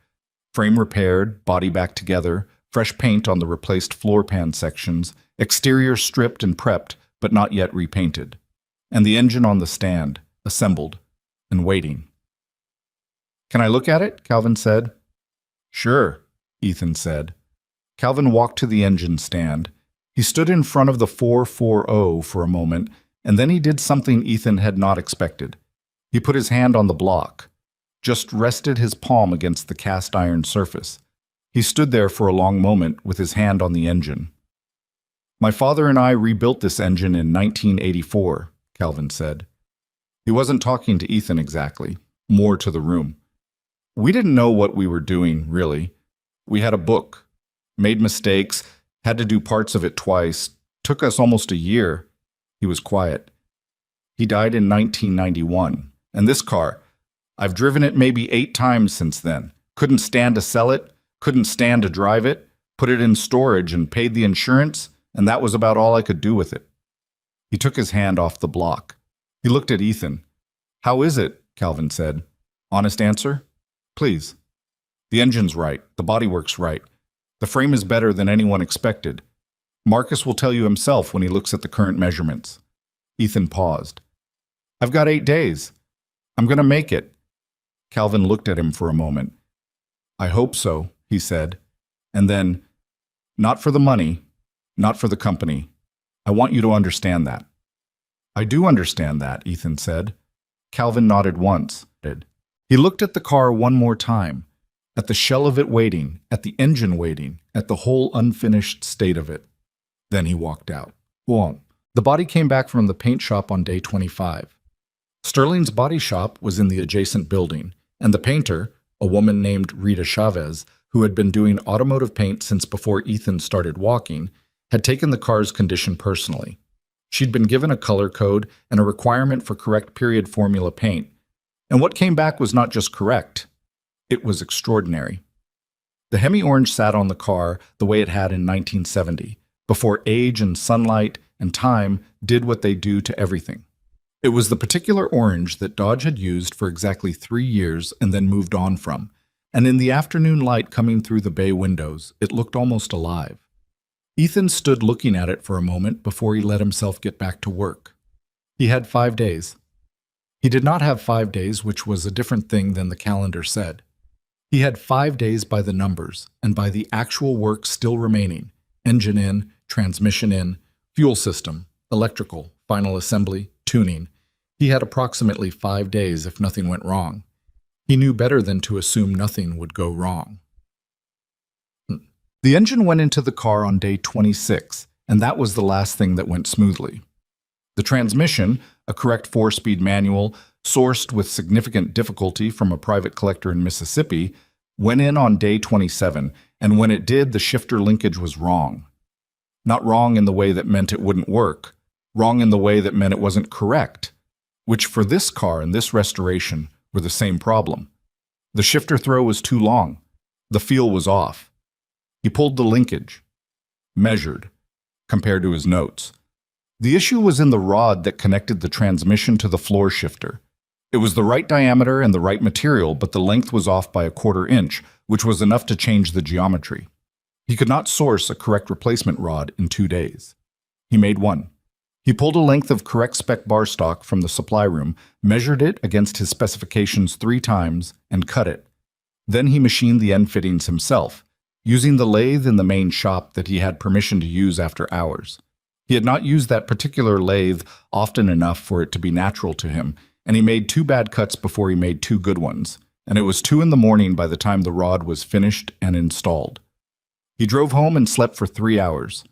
Frame repaired, body back together, fresh paint on the replaced floor pan sections, exterior stripped and prepped, but not yet repainted. And the engine on the stand, assembled, and waiting. "Can I look at it?" Calvin said. "Sure," Ethan said. Calvin walked to the engine stand. He stood in front of the 440 for a moment, and then he did something Ethan had not expected. He put his hand on the block, just rested his palm against the cast iron surface. He stood there for a long moment with his hand on the engine. "My father and I rebuilt this engine in 1984, Calvin said. He wasn't talking to Ethan exactly, more to the room. We didn't know what we were doing, really. We had a book, made mistakes, had to do parts of it twice, took us almost a year." He was quiet. "He died in 1991, and this car, I've driven it maybe 8 times since then. Couldn't stand to sell it, couldn't stand to drive it, put it in storage and paid the insurance, and that was about all I could do with it." He took his hand off the block. He looked at Ethan. "How is it?" Calvin said. "Honest answer? Please." "The engine's right. The bodywork's right. The frame is better than anyone expected. Marcus will tell you himself when he looks at the current measurements." Ethan paused. "I've got 8 days. I'm going to make it." Calvin looked at him for a moment. "I hope so," he said. And then, "Not for the money, not for the company. I want you to understand that." "I do understand that," Ethan said. Calvin nodded once. He looked at the car one more time, at the shell of it waiting, at the engine waiting, at the whole unfinished state of it. Then he walked out. Well, the body came back from the paint shop on day 25. Sterling's body shop was in the adjacent building, and the painter, a woman named Rita Chavez, who had been doing automotive paint since before Ethan started walking, had taken the car's condition personally. She'd been given a color code and a requirement for correct period formula paint. And what came back was not just correct, it was extraordinary. The Hemi Orange sat on the car the way it had in 1970, before age and sunlight and time did what they do to everything. It was the particular orange that Dodge had used for exactly 3 years and then moved on from, and in the afternoon light coming through the bay windows, it looked almost alive. Ethan stood looking at it for a moment before he let himself get back to work. He had 5 days. He did not have 5 days, which was a different thing than the calendar said. He had 5 days by the numbers and by the actual work still remaining: engine in, transmission in, fuel system, electrical, final assembly, tuning. He had approximately 5 days if nothing went wrong. He knew better than to assume nothing would go wrong. The engine went into the car on day 26, and that was the last thing that went smoothly. The transmission, a correct 4-speed manual, sourced with significant difficulty from a private collector in Mississippi, went in on day 27, and when it did, the shifter linkage was wrong. Not wrong in the way that meant it wouldn't work, wrong in the way that meant it wasn't correct, which for this car and this restoration were the same problem. The shifter throw was too long. The feel was off. He pulled the linkage, measured, compared to his notes. The issue was in the rod that connected the transmission to the floor shifter. It was the right diameter and the right material, but the length was off by 1/4 inch, which was enough to change the geometry. He could not source a correct replacement rod in 2 days. He made one. He pulled a length of correct spec bar stock from the supply room, measured it against his specifications 3 times, and cut it. Then he machined the end fittings himself, using the lathe in the main shop that he had permission to use after hours. He had not used that particular lathe often enough for it to be natural to him, and he made 2 bad cuts before he made 2 good ones, and it was 2 in the morning by the time the rod was finished and installed. He drove home and slept for 3 hours.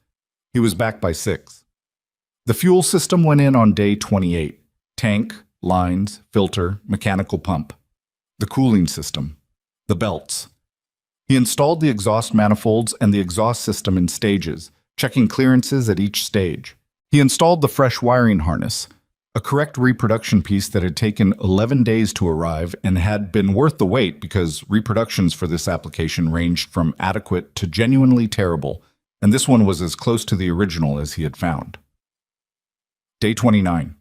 He was back by 6. The fuel system went in on day 28. Tank, lines, filter, mechanical pump. The cooling system. The belts. He installed the exhaust manifolds and the exhaust system in stages, checking clearances at each stage. He installed the fresh wiring harness, a correct reproduction piece that had taken 11 days to arrive and had been worth the wait because reproductions for this application ranged from adequate to genuinely terrible, and this one was as close to the original as he had found. Day 29.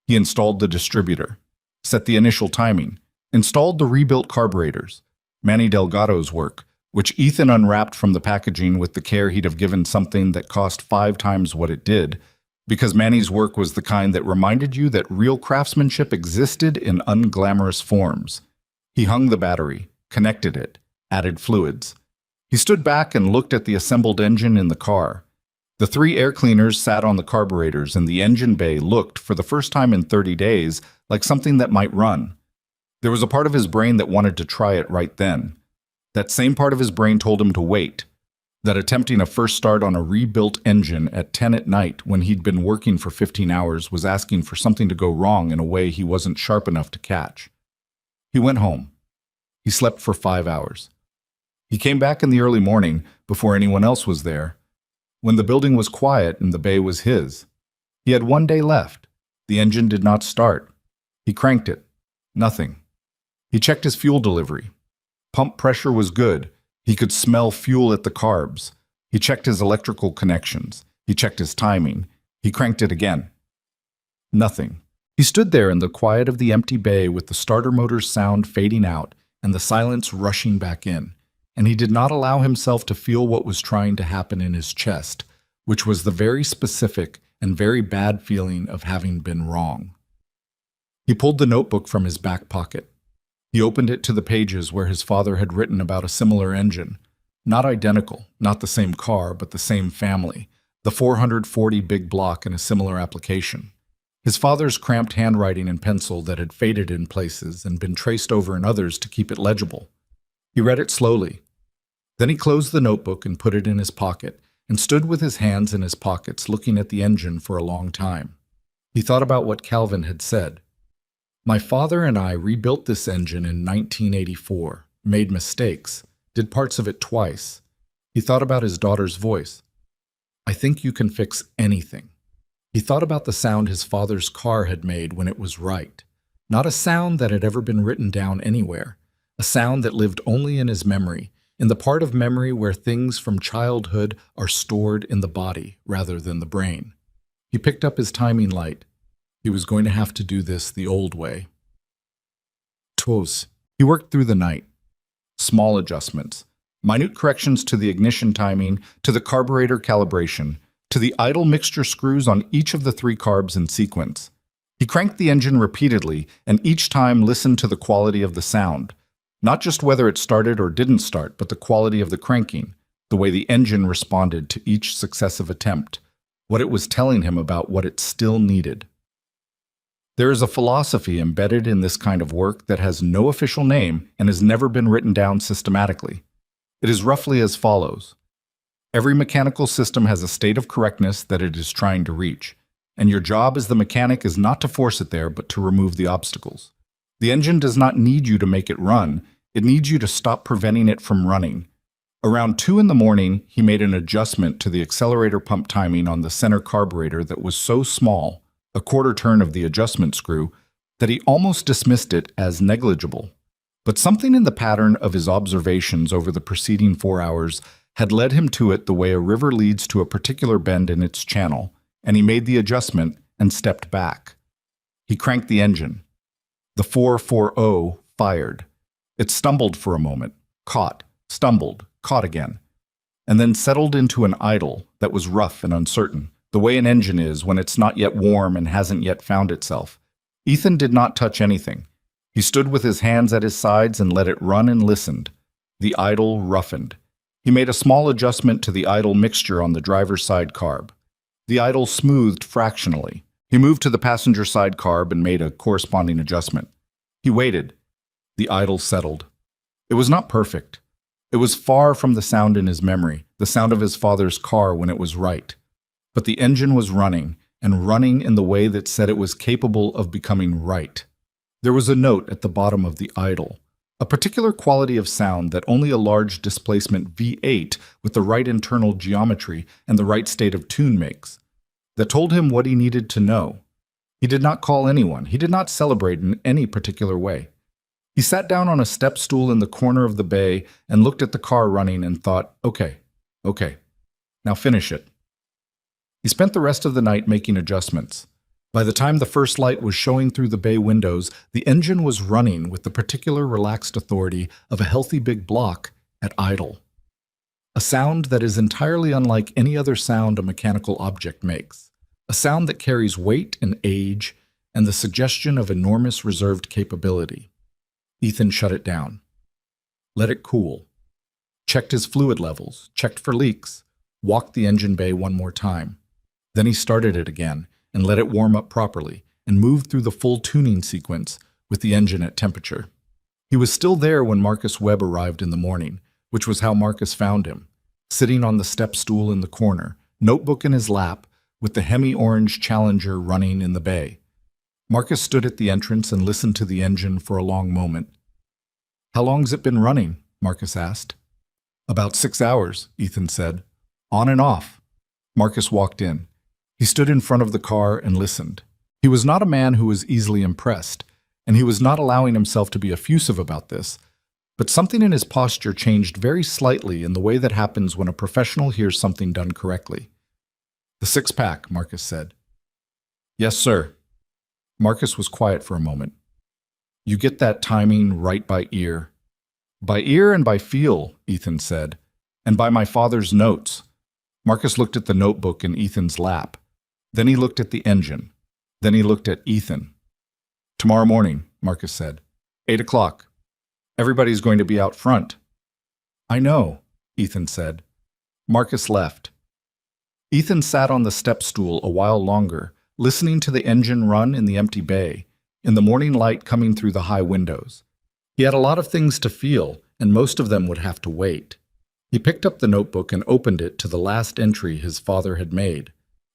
He installed the distributor, set the initial timing, installed the rebuilt carburetors, Manny Delgado's work, which Ethan unwrapped from the packaging with the care he'd have given something that cost 5 times what it did, because Manny's work was the kind that reminded you that real craftsmanship existed in unglamorous forms. He hung the battery, connected it, added fluids. He stood back and looked at the assembled engine in the car. The 3 air cleaners sat on the carburetors, and the engine bay looked, for the first time in 30 days, like something that might run. There was a part of his brain that wanted to try it right then. That same part of his brain told him to wait, that attempting a first start on a rebuilt engine at 10 at night when he'd been working for 15 hours was asking for something to go wrong in a way he wasn't sharp enough to catch. He went home. He slept for 5 hours. He came back in the early morning, before anyone else was there, when the building was quiet and the bay was his. He had 1 day left. The engine did not start. He cranked it. Nothing. He checked his fuel delivery. Pump pressure was good. He could smell fuel at the carbs. He checked his electrical connections. He checked his timing. He cranked it again. Nothing. He stood there in the quiet of the empty bay with the starter motor's sound fading out and the silence rushing back in, and he did not allow himself to feel what was trying to happen in his chest, which was the very specific and very bad feeling of having been wrong. He pulled the notebook from his back pocket. He opened it to the pages where his father had written about a similar engine. Not identical, not the same car, but the same family. The 440 big block in a similar application. His father's cramped handwriting in pencil that had faded in places and been traced over in others to keep it legible. He read it slowly. Then he closed the notebook and put it in his pocket and stood with his hands in his pockets looking at the engine for a long time. He thought about what Calvin had said. My father and I rebuilt this engine in 1984, made mistakes, did parts of it twice. He thought about his daughter's voice. I think you can fix anything. He thought about the sound his father's car had made when it was right. Not a sound that had ever been written down anywhere. A sound that lived only in his memory, in the part of memory where things from childhood are stored in the body rather than the brain. He picked up his timing light. He was going to have to do this the old way. Twas. He worked through the night. Small adjustments. Minute corrections to the ignition timing, to the carburetor calibration, to the idle mixture screws on each of the 3 carbs in sequence. He cranked the engine repeatedly and each time listened to the quality of the sound. Not just whether it started or didn't start, but the quality of the cranking, the way the engine responded to each successive attempt, what it was telling him about what it still needed. There is a philosophy embedded in this kind of work that has no official name and has never been written down systematically. It is roughly as follows. Every mechanical system has a state of correctness that it is trying to reach, and your job as the mechanic is not to force it there, but to remove the obstacles. The engine does not need you to make it run, it needs you to stop preventing it from running. Around 2 in the morning, he made an adjustment to the accelerator pump timing on the center carburetor that was so small, a quarter turn of the adjustment screw, that he almost dismissed it as negligible. But something in the pattern of his observations over the preceding 4 hours had led him to it the way a river leads to a particular bend in its channel, and he made the adjustment and stepped back. He cranked the engine. The 440 fired. It stumbled for a moment, caught, stumbled, caught again, and then settled into an idle that was rough and uncertain, the way an engine is when it's not yet warm and hasn't yet found itself. Ethan did not touch anything. He stood with his hands at his sides and let it run and listened. The idle roughened. He made a small adjustment to the idle mixture on the driver's side carb. The idle smoothed fractionally. He moved to the passenger side carb and made a corresponding adjustment. He waited. The idle settled. It was not perfect. It was far from the sound in his memory, the sound of his father's car when it was right. But the engine was running, and running in the way that said it was capable of becoming right. There was a note at the bottom of the idle, a particular quality of sound that only a large displacement V8 with the right internal geometry and the right state of tune makes, that told him what he needed to know. He did not call anyone. He did not celebrate in any particular way. He sat down on a step stool in the corner of the bay and looked at the car running and thought, okay, now finish it. He spent the rest of the night making adjustments. By the time the first light was showing through the bay windows, the engine was running with the particular relaxed authority of a healthy big block at idle. A sound that is entirely unlike any other sound a mechanical object makes. A sound that carries weight and age and the suggestion of enormous reserved capability. Ethan shut it down. Let it cool. Checked his fluid levels, checked for leaks, walked the engine bay one more time. Then he started it again and let it warm up properly and moved through the full tuning sequence with the engine at temperature. He was still there when Marcus Webb arrived in the morning, which was how Marcus found him, sitting on the step stool in the corner, notebook in his lap, with the hemi-orange Challenger running in the bay. Marcus stood at the entrance and listened to the engine for a long moment. "How long's it been running?" Marcus asked. "About 6 hours," Ethan said. "On and off." Marcus walked in. He stood in front of the car and listened. He was not a man who was easily impressed, and he was not allowing himself to be effusive about this, but something in his posture changed very slightly in the way that happens when a professional hears something done correctly. "The six-pack," Marcus said. "Yes, sir." Marcus was quiet for a moment. "You get that timing right by ear." "By ear and by feel," Ethan said, "and by my father's notes." Marcus looked at the notebook in Ethan's lap. Then he looked at the engine. Then he looked at Ethan. "Tomorrow morning," Marcus said. 8 o'clock. Everybody's going to be out front." "I know," Ethan said. Marcus left. Ethan sat on the step stool a while longer, listening to the engine run in the empty bay, in the morning light coming through the high windows. He had a lot of things to feel, and most of them would have to wait. He picked up the notebook and opened it to the last entry his father had made,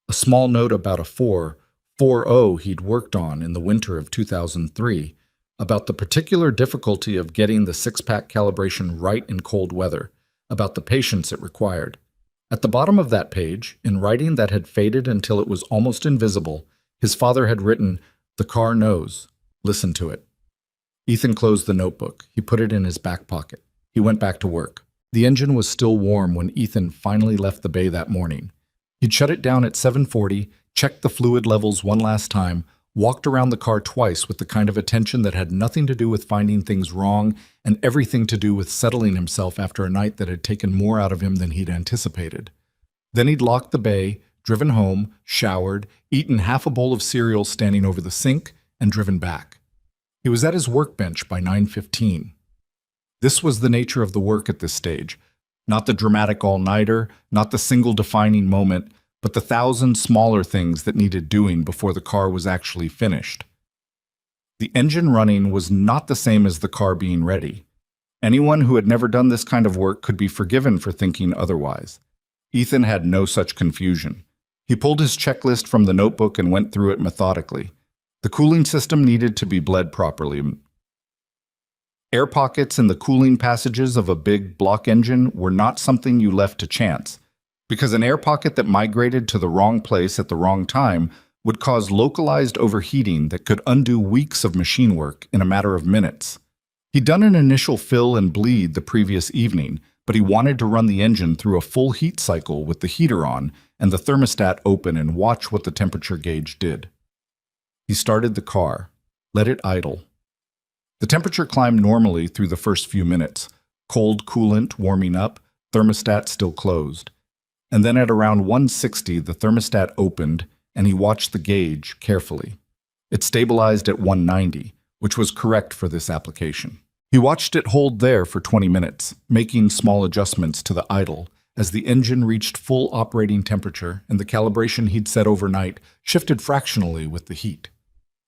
a small note about a 440 he'd worked on in the winter of 2003, about the particular difficulty of getting the six-pack calibration right in cold weather, about the patience it required. At the bottom of that page, in writing that had faded until it was almost invisible, his father had written, "The car knows. Listen to it. Ethan closed the notebook. He put it in his back pocket. He went back to work. The engine was still warm when Ethan finally left the bay that morning. He'd shut it down at 7:40, checked the fluid levels one last time, walked around the car twice with the kind of attention that had nothing to do with finding things wrong and everything to do with settling himself after a night that had taken more out of him than he'd anticipated. Then he'd locked the bay, driven home, showered, eaten half a bowl of cereal standing over the sink, and driven back. He was at his workbench by 9:15. This was the nature of the work at this stage. Not the dramatic all-nighter, not the single defining moment, but the 1,000 smaller things that needed doing before the car was actually finished. The engine running was not the same as the car being ready. Anyone who had never done this kind of work could be forgiven for thinking otherwise. Ethan had no such confusion. He pulled his checklist from the notebook and went through it methodically. The cooling system needed to be bled properly. Air pockets in the cooling passages of a big block engine were not something you left to chance, because an air pocket that migrated to the wrong place at the wrong time would cause localized overheating that could undo weeks of machine work in a matter of minutes. He'd done an initial fill and bleed the previous evening, but he wanted to run the engine through a full heat cycle with the heater on and the thermostat open and watch what the temperature gauge did. He started the car, let it idle. The temperature climbed normally through the first few minutes, cold coolant warming up, thermostat still closed. And then at around 160, the thermostat opened, and he watched the gauge carefully. It stabilized at 190, which was correct for this application. He watched it hold there for 20 minutes, making small adjustments to the idle as the engine reached full operating temperature and the calibration he'd set overnight shifted fractionally with the heat.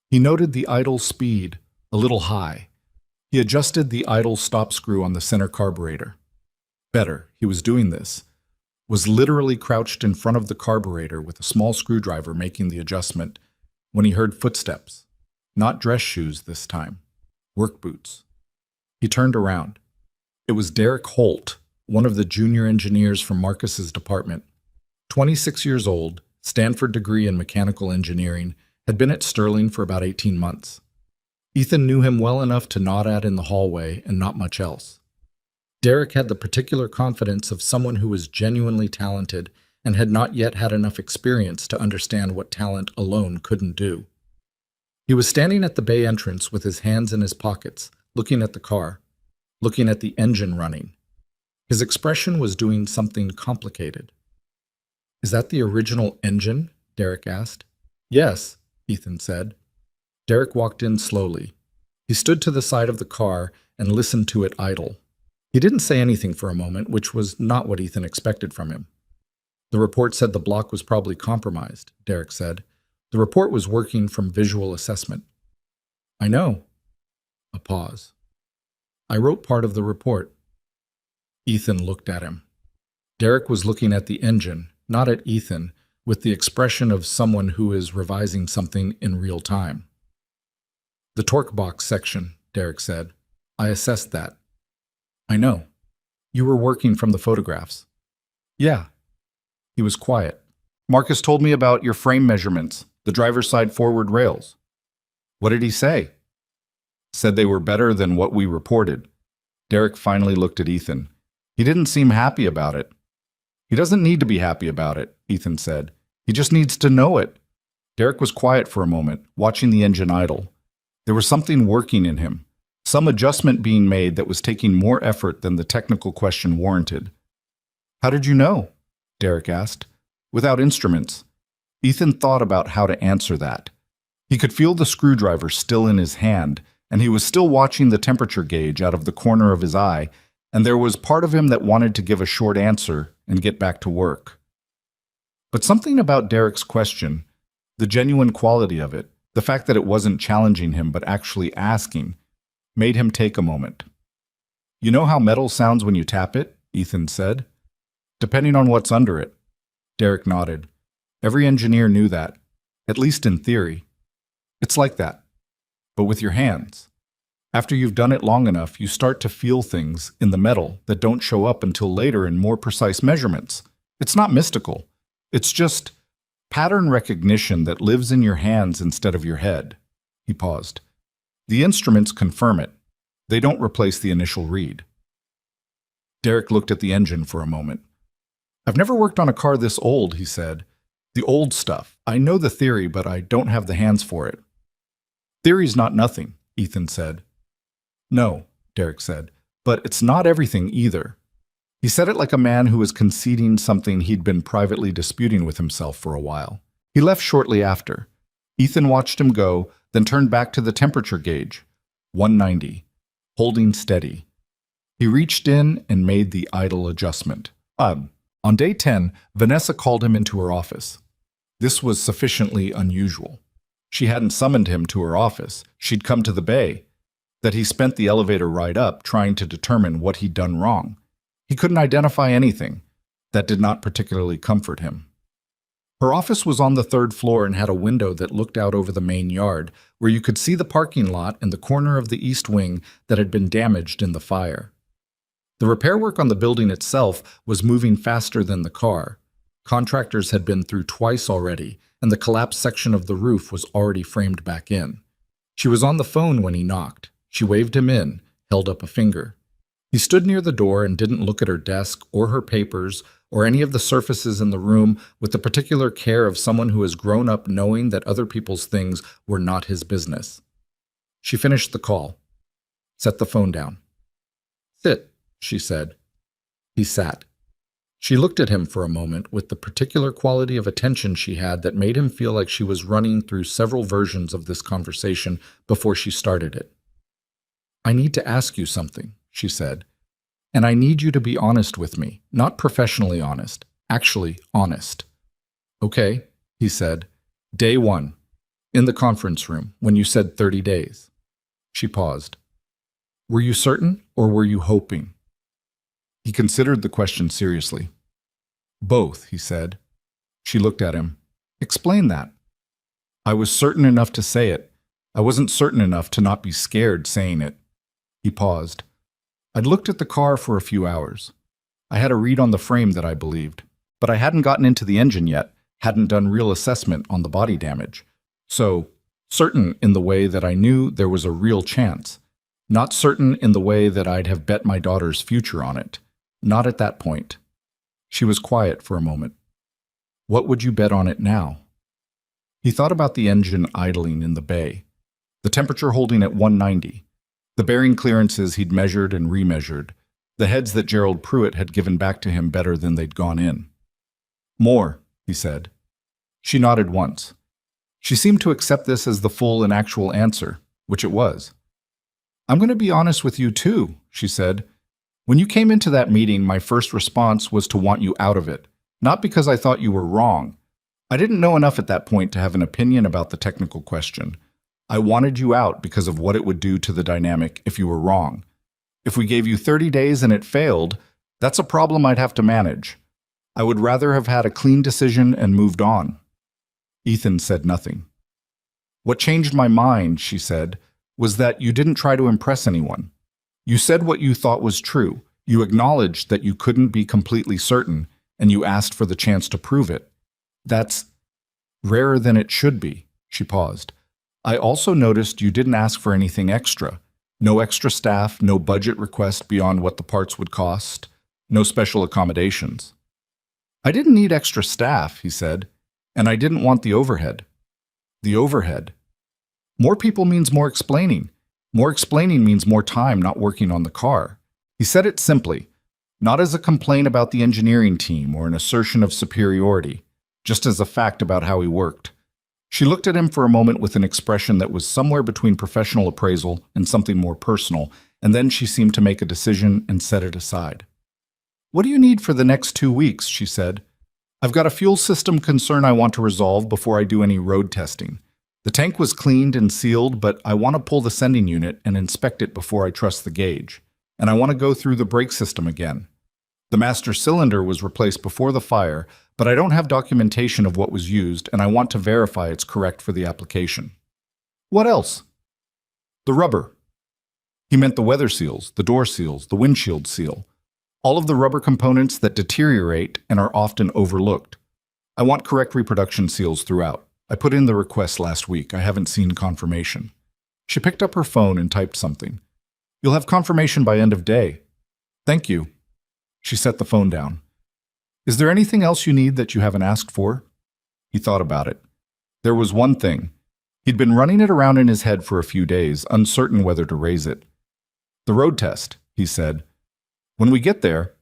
He noted the idle speed a little high. He adjusted the idle stop screw on the center carburetor. Better, he was doing this. Was literally crouched in front of the carburetor with a small screwdriver making the adjustment when he heard footsteps. Not dress shoes this time. Work boots. He turned around. It was Derek Holt, one of the junior engineers from Marcus's department. 26 years old, Stanford degree in mechanical engineering, had been at Sterling for about 18 months. Ethan knew him well enough to nod at in the hallway and not much else. Derek had the particular confidence of someone who was genuinely talented and had not yet had enough experience to understand what talent alone couldn't do. He was standing at the bay entrance with his hands in his pockets, looking at the car, looking at the engine running. His expression was doing something complicated. "Is that the original engine?" Derek asked. "Yes," Ethan said. Derek walked in slowly. He stood to the side of the car and listened to it idle. He didn't say anything for a moment, which was not what Ethan expected from him. "The report said the block was probably compromised," Derek said. "The report was working from visual assessment." "I know." A pause. "I wrote part of the report." Ethan looked at him. Derek was looking at the engine, not at Ethan, with the expression of someone who is revising something in real time. "The torque box section," Derek said. "I assessed that." "I know. You were working from the photographs." "Yeah." He was quiet. "Marcus told me about your frame measurements, the driver's side forward rails." "What did he say?" "Said they were better than what we reported." Derek finally looked at Ethan. He didn't seem happy about it. "He doesn't need to be happy about it," Ethan said. "He just needs to know it." Derek was quiet for a moment, watching the engine idle. There was something working in him, some adjustment being made that was taking more effort than the technical question warranted. "How did you know?" Derek asked. "Without instruments." Ethan thought about how to answer that. He could feel the screwdriver still in his hand, and he was still watching the temperature gauge out of the corner of his eye, and there was part of him that wanted to give a short answer and get back to work. But something about Derek's question, the genuine quality of it, the fact that it wasn't challenging him but actually asking, made him take a moment. "You know how metal sounds when you tap it?" Ethan said. "Depending on what's under it." Derek nodded. Every engineer knew that, at least in theory. It's like that, but with your hands. After you've done it long enough, you start to feel things in the metal that don't show up until later in more precise measurements. It's not mystical. It's just pattern recognition that lives in your hands instead of your head. He paused. The instruments confirm it. They don't replace the initial read. Derek looked at the engine for a moment. I've never worked on a car this old, he said. The old stuff. I know the theory, but I don't have the hands for it. Theory's not nothing, Ethan said. No, Derek said, but it's not everything either. He said it like a man who was conceding something he'd been privately disputing with himself for a while. He left shortly after. Ethan watched him go, then turned back to the temperature gauge. 190. Holding steady. He reached in and made the idle adjustment. On day 10, Vanessa called him into her office. This was sufficiently unusual. She hadn't summoned him to her office. She'd come to the bay. That he spent the elevator ride up trying to determine what he'd done wrong. He couldn't identify anything. That did not particularly comfort him. Her office was on the 3rd floor and had a window that looked out over the main yard, where you could see the parking lot and the corner of the east wing that had been damaged in the fire. The repair work on the building itself was moving faster than the car. Contractors had been through twice already, and the collapsed section of the roof was already framed back in. She was on the phone when he knocked. She waved him in, held up a finger. He stood near the door and didn't look at her desk or her papers or any of the surfaces in the room with the particular care of someone who has grown up knowing that other people's things were not his business. She finished the call. Set the phone down. Sit, she said. He sat. She looked at him for a moment with the particular quality of attention she had that made him feel like she was running through several versions of this conversation before she started it. I need to ask you something, she said. And I need you to be honest with me, not professionally honest, actually honest. Okay, he said. Day 1, in the conference room, when you said 30 days. She paused. Were you certain or were you hoping? He considered the question seriously. Both, he said. She looked at him. Explain that. I was certain enough to say it. I wasn't certain enough to not be scared saying it. He paused. I'd looked at the car for a few hours. I had a read on the frame that I believed, but I hadn't gotten into the engine yet, hadn't done real assessment on the body damage. So, certain in the way that I knew there was a real chance. Not certain in the way that I'd have bet my daughter's future on it. Not at that point. She was quiet for a moment. What would you bet on it now? He thought about the engine idling in the bay, the temperature holding at 190, the bearing clearances he'd measured and remeasured, the heads that Gerald Pruitt had given back to him better than they'd gone in. More, he said. She nodded once. She seemed to accept this as the full and actual answer, which it was. I'm going to be honest with you too, she said. When you came into that meeting, my first response was to want you out of it, not because I thought you were wrong. I didn't know enough at that point to have an opinion about the technical question. I wanted you out because of what it would do to the dynamic if you were wrong. If we gave you 30 days and it failed, that's a problem I'd have to manage. I would rather have had a clean decision and moved on. Ethan said nothing. What changed my mind, she said, was that you didn't try to impress anyone. You said what you thought was true. You acknowledged that you couldn't be completely certain, and you asked for the chance to prove it. That's rarer than it should be, she paused. I also noticed you didn't ask for anything extra. No extra staff, no budget request beyond what the parts would cost, no special accommodations. I didn't need extra staff, he said, and I didn't want the overhead. The overhead. More people means more explaining. More explaining means more time not working on the car. He said it simply, not as a complaint about the engineering team or an assertion of superiority, just as a fact about how he worked. She looked at him for a moment with an expression that was somewhere between professional appraisal and something more personal, and then she seemed to make a decision and set it aside. What do you need for the next 2 weeks, she said. I've got a fuel system concern I want to resolve before I do any road testing. The tank was cleaned and sealed, but I want to pull the sending unit and inspect it before I trust the gauge. And I want to go through the brake system again. The master cylinder was replaced before the fire, but I don't have documentation of what was used, and I want to verify it's correct for the application. What else? The rubber. He meant the weather seals, the door seals, the windshield seal. All of the rubber components that deteriorate and are often overlooked. I want correct reproduction seals throughout. I put in the request last week. I haven't seen confirmation. She picked up her phone and typed something. "You'll have confirmation by end of day." "Thank you." She set the phone down. "Is there anything else you need that you haven't asked for?" He thought about it. There was one thing. He'd been running it around in his head for a few days, uncertain whether to raise it. "The road test," he said. "When we get there,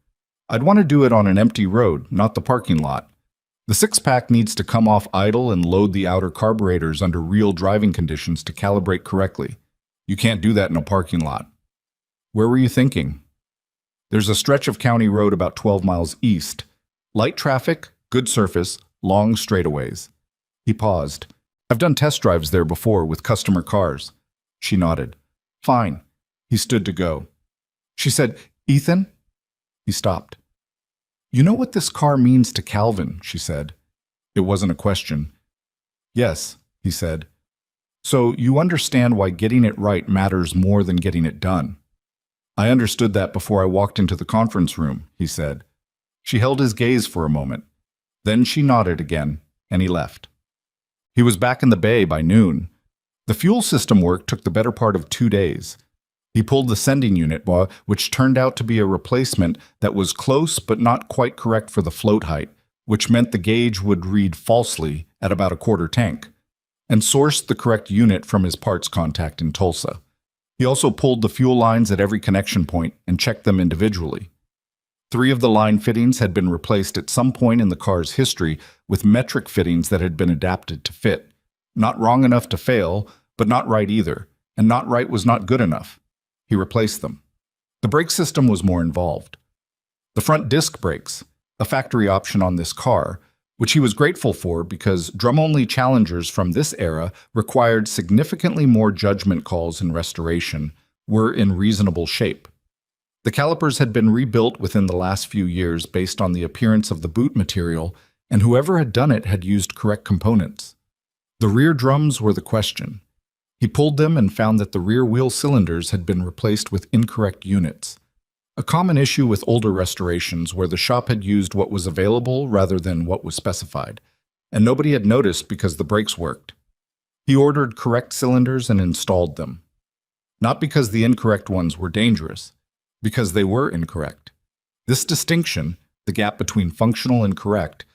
I'd want to do it on an empty road, not the parking lot. The six-pack needs to come off idle and load the outer carburetors under real driving conditions to calibrate correctly. You can't do that in a parking lot." "Where were you thinking?" "There's a stretch of county road about 12 miles east. Light traffic, good surface, long straightaways." He paused. "I've done test drives there before with customer cars." She nodded. "Fine." He stood to go. She said, "Ethan?" He stopped. "You know what this car means to Calvin," she said. It wasn't a question. "Yes," he said. "So you understand why getting it right matters more than getting it done." "I understood that before I walked into the conference room," he said. She held his gaze for a moment. Then she nodded again, and he left. He was back in the bay by noon. The fuel system work took the better part of 2 days. He pulled the sending unit, which turned out to be a replacement that was close but not quite correct for the float height, which meant the gauge would read falsely at about a quarter tank, and sourced the correct unit from his parts contact in Tulsa. He also pulled the fuel lines at every connection point and checked them individually. 3 of the line fittings had been replaced at some point in the car's history with metric fittings that had been adapted to fit. Not wrong enough to fail, but not right either, and not right was not good enough. He replaced them. The brake system was more involved. The front disc brakes, a factory option on this car, which he was grateful for because drum-only Challengers from this era required significantly more judgment calls and restoration, were in reasonable shape. The calipers had been rebuilt within the last few years based on the appearance of the boot material, and whoever had done it had used correct components. The rear drums were the question. He pulled them and found that the rear wheel cylinders had been replaced with incorrect units. A common issue with older restorations where the shop had used what was available rather than what was specified, and nobody had noticed because the brakes worked. He ordered correct cylinders and installed them. Not because the incorrect ones were dangerous, because they were incorrect. This distinction, the gap between functional and correct,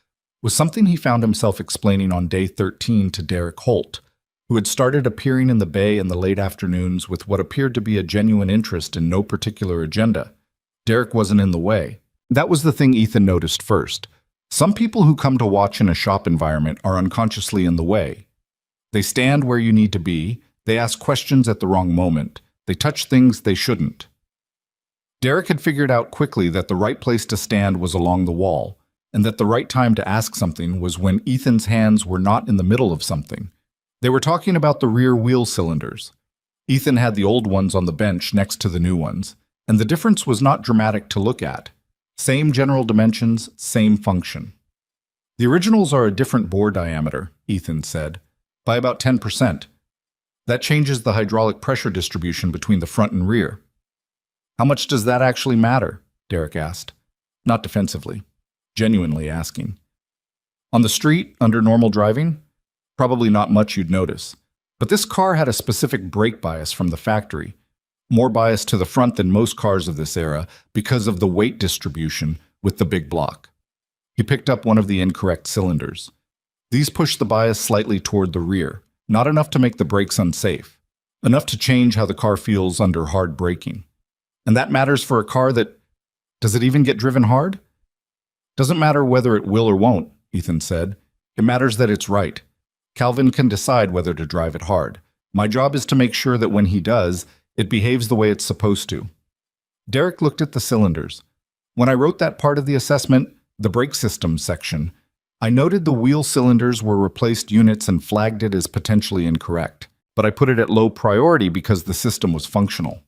was something he found himself explaining on day 13 to Derek Holt, who had started appearing in the bay in the late afternoons with what appeared to be a genuine interest in no particular agenda. Derek wasn't in the way. That was the thing Ethan noticed first. Some people who come to watch in a shop environment are unconsciously in the way. They stand where you need to be, they ask questions at the wrong moment, they touch things they shouldn't. Derek had figured out quickly that the right place to stand was along the wall, and that the right time to ask something was when Ethan's hands were not in the middle of something. They were talking about the rear wheel cylinders. Ethan had the old ones on the bench next to the new ones, and the difference was not dramatic to look at. Same general dimensions, same function. "The originals are a different bore diameter," Ethan said, "by about 10%. That changes the hydraulic pressure distribution between the front and rear." "How much does that actually matter?" Derek asked, not defensively, genuinely asking. "On the street, under normal driving? Probably not much you'd notice. But this car had a specific brake bias from the factory, more bias to the front than most cars of this era because of the weight distribution with the big block." He picked up one of the incorrect cylinders. These pushed the bias slightly toward the rear, not enough to make the brakes unsafe, enough to change how the car feels under hard braking. And that matters for a car that... Does it even get driven hard? "Doesn't matter whether it will or won't," Ethan said. "It matters that it's right. Calvin can decide whether to drive it hard. My job is to make sure that when he does, it behaves the way it's supposed to." Derek looked at the cylinders. "When I wrote that part of the assessment, the brake systems section, I noted the wheel cylinders were replaced units and flagged it as potentially incorrect, but I put it at low priority because the system was functional."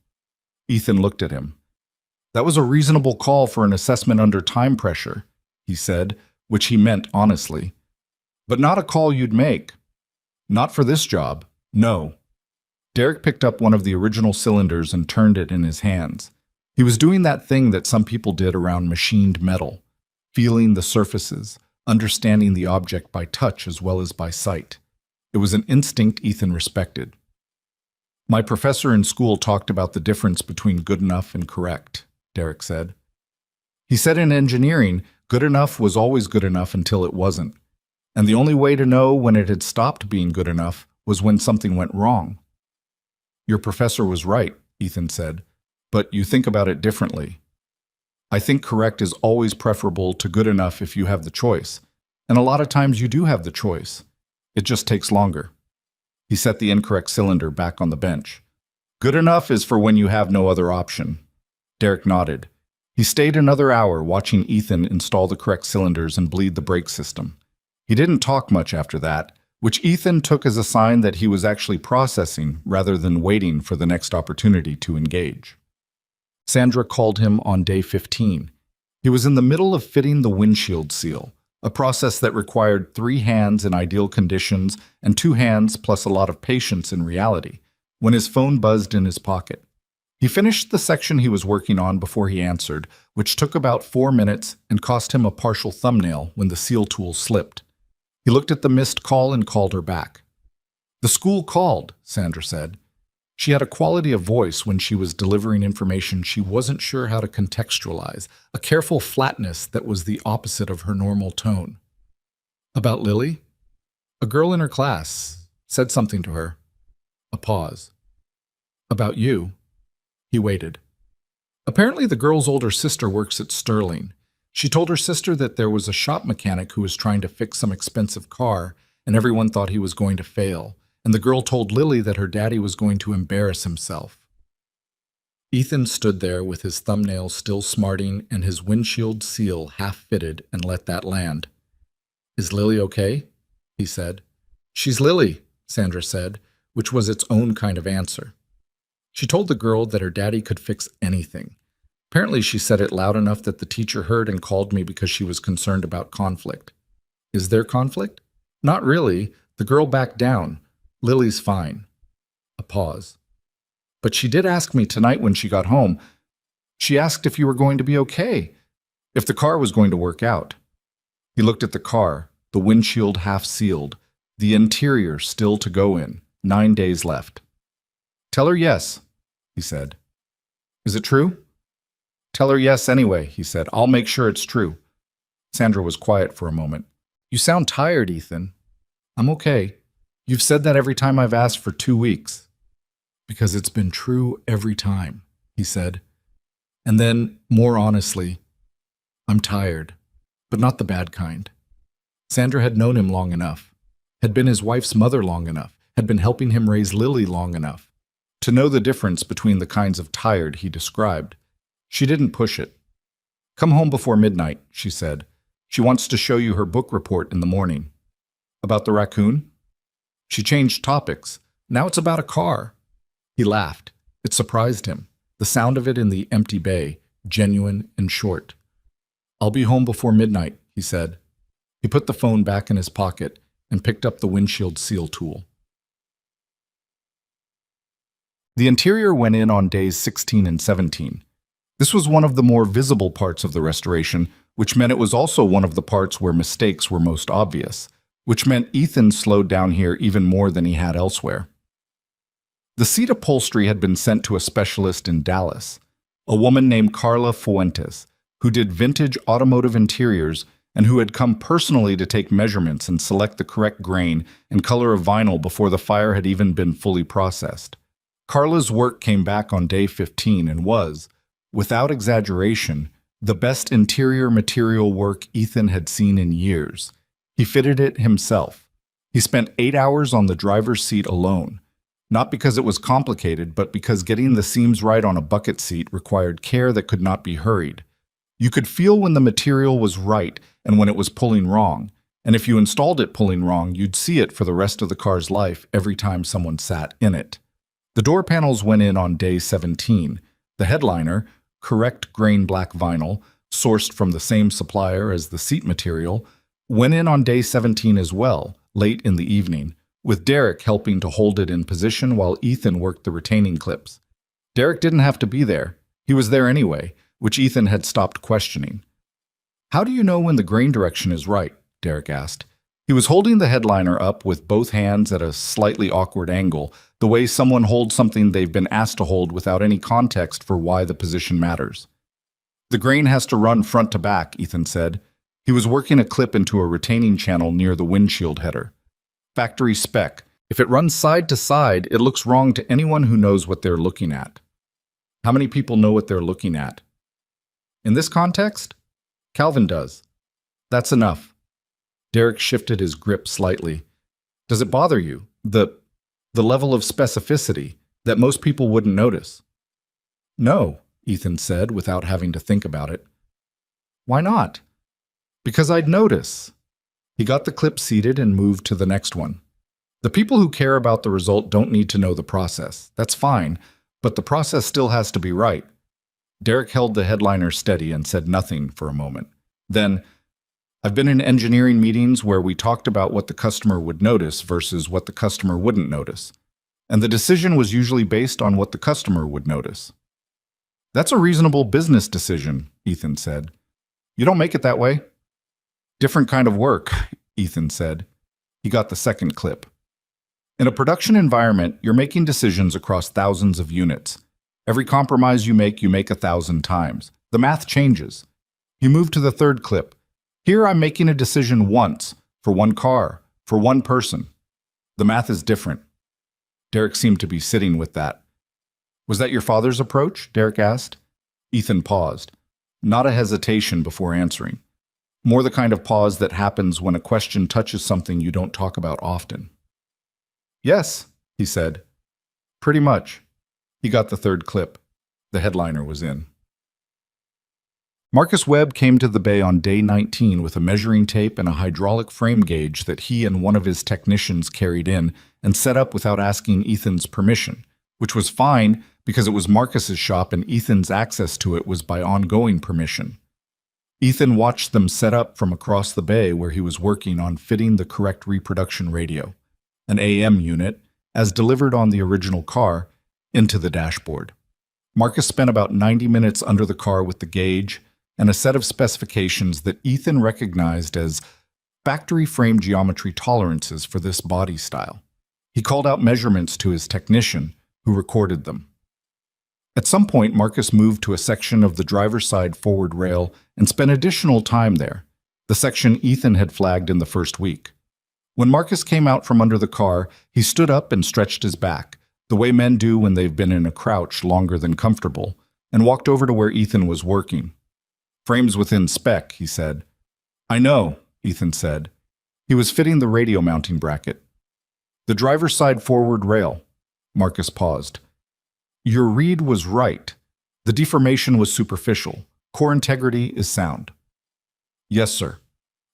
Ethan looked at him. "That was a reasonable call for an assessment under time pressure," he said, which he meant honestly. "But not a call you'd make. Not for this job. No." Derek picked up one of the original cylinders and turned it in his hands. He was doing that thing that some people did around machined metal, feeling the surfaces, understanding the object by touch as well as by sight. It was an instinct Ethan respected. My professor in school talked about the difference between good enough and correct, Derek said. He said in engineering, good enough was always good enough until it wasn't. And the only way to know when it had stopped being good enough was when something went wrong. Your professor was right, Ethan said, but you think about it differently. I think correct is always preferable to good enough if you have the choice. And a lot of times you do have the choice. It just takes longer. He set the incorrect cylinder back on the bench. Good enough is for when you have no other option. Derek nodded. He stayed another hour watching Ethan install the correct cylinders and bleed the brake system. He didn't talk much after that, which Ethan took as a sign that he was actually processing rather than waiting for the next opportunity to engage. Sandra called him on day 15. He was in the middle of fitting the windshield seal, a process that required 3 hands in ideal conditions and 2 hands plus a lot of patience in reality, when his phone buzzed in his pocket. He finished the section he was working on before he answered, which took about 4 minutes and cost him a partial thumbnail when the seal tool slipped. He looked at the missed call and called her back. The school called, Sandra said. She had a quality of voice when she was delivering information she wasn't sure how to contextualize, a careful flatness that was the opposite of her normal tone. About Lily? A girl in her class said something to her. A pause. About you? He waited. Apparently the girl's older sister works at Sterling. She told her sister that there was a shop mechanic who was trying to fix some expensive car, and everyone thought he was going to fail. And the girl told Lily that her daddy was going to embarrass himself. Ethan stood there with his thumbnail still smarting and his windshield seal half-fitted and let that land. Is Lily okay? He said. She's Lily, Sandra said, which was its own kind of answer. She told the girl that her daddy could fix anything. Apparently she said it loud enough that the teacher heard and called me because she was concerned about conflict. Is there conflict? Not really. The girl backed down. Lily's fine. A pause. But she did ask me tonight when she got home. She asked if you were going to be okay, if the car was going to work out. He looked at the car, the windshield half sealed, the interior still to go in, 9 days left. Tell her yes, he said. Is it true? Tell her yes anyway, he said. I'll make sure it's true. Sandra was quiet for a moment. You sound tired, Ethan. I'm okay. You've said that every time I've asked for 2 weeks. Because it's been true every time, he said. And then, more honestly, I'm tired, but not the bad kind. Sandra had known him long enough, had been his wife's mother long enough, had been helping him raise Lily long enough, to know the difference between the kinds of tired he described. She didn't push it. Come home before midnight, she said. She wants to show you her book report in the morning. About the raccoon? She changed topics. Now it's about a car. He laughed. It surprised him. The sound of it in the empty bay, genuine and short. I'll be home before midnight, he said. He put the phone back in his pocket and picked up the windshield seal tool. The interior went in on days 16 and 17. This was one of the more visible parts of the restoration, which meant it was also one of the parts where mistakes were most obvious, which meant Ethan slowed down here even more than he had elsewhere. The seat upholstery had been sent to a specialist in Dallas, a woman named Carla Fuentes, who did vintage automotive interiors and who had come personally to take measurements and select the correct grain and color of vinyl before the fire had even been fully processed. Carla's work came back on day 15 and was, without exaggeration, the best interior material work Ethan had seen in years. He fitted it himself. He spent 8 hours on the driver's seat alone, not because it was complicated, but because getting the seams right on a bucket seat required care that could not be hurried. You could feel when the material was right and when it was pulling wrong, and if you installed it pulling wrong, you'd see it for the rest of the car's life every time someone sat in it. The door panels went in on day 17. The headliner, correct grain black vinyl, sourced from the same supplier as the seat material, went in on day 17 as well, late in the evening, with Derek helping to hold it in position while Ethan worked the retaining clips. Derek didn't have to be there. He was there anyway, which Ethan had stopped questioning. How do you know when the grain direction is right? Derek asked. He was holding the headliner up with both hands at a slightly awkward angle, the way someone holds something they've been asked to hold without any context for why the position matters. The grain has to run front to back, Ethan said. He was working a clip into a retaining channel near the windshield header. Factory spec. If it runs side to side, it looks wrong to anyone who knows what they're looking at. How many people know what they're looking at? In this context, Calvin does. That's enough. Derek shifted his grip slightly. Does it bother you? The level of specificity that most people wouldn't notice? No, Ethan said without having to think about it. Why not? Because I'd notice. He got the clip seated and moved to the next one. The people who care about the result don't need to know the process. That's fine, but the process still has to be right. Derek held the headliner steady and said nothing for a moment. Then, I've been in engineering meetings where we talked about what the customer would notice versus what the customer wouldn't notice. And the decision was usually based on what the customer would notice. That's a reasonable business decision, Ethan said. You don't make it that way. Different kind of work, Ethan said. He got the second clip. In a production environment, you're making decisions across thousands of units. Every compromise you make 1,000 times. The math changes. He moved to the third clip. Here I'm making a decision once, for one car, for one person. The math is different. Derek seemed to be sitting with that. Was that your father's approach? Derek asked. Ethan paused. Not a hesitation before answering. More the kind of pause that happens when a question touches something you don't talk about often. Yes, he said. Pretty much. He got the third clip. The headliner was in. Marcus Webb came to the bay on day 19 with a measuring tape and a hydraulic frame gauge that he and one of his technicians carried in and set up without asking Ethan's permission, which was fine because it was Marcus's shop and Ethan's access to it was by ongoing permission. Ethan watched them set up from across the bay where he was working on fitting the correct reproduction radio, an AM unit, as delivered on the original car, into the dashboard. Marcus spent about 90 minutes under the car with the gauge and a set of specifications that Ethan recognized as factory frame geometry tolerances for this body style. He called out measurements to his technician, who recorded them. At some point, Marcus moved to a section of the driver's side forward rail and spent additional time there, the section Ethan had flagged in the first week. When Marcus came out from under the car, he stood up and stretched his back, the way men do when they've been in a crouch longer than comfortable, and walked over to where Ethan was working. Frames within spec, he said. I know, Ethan said. He was fitting the radio mounting bracket. The driver's side forward rail. Marcus paused. Your read was right. The deformation was superficial. Core integrity is sound. Yes, sir.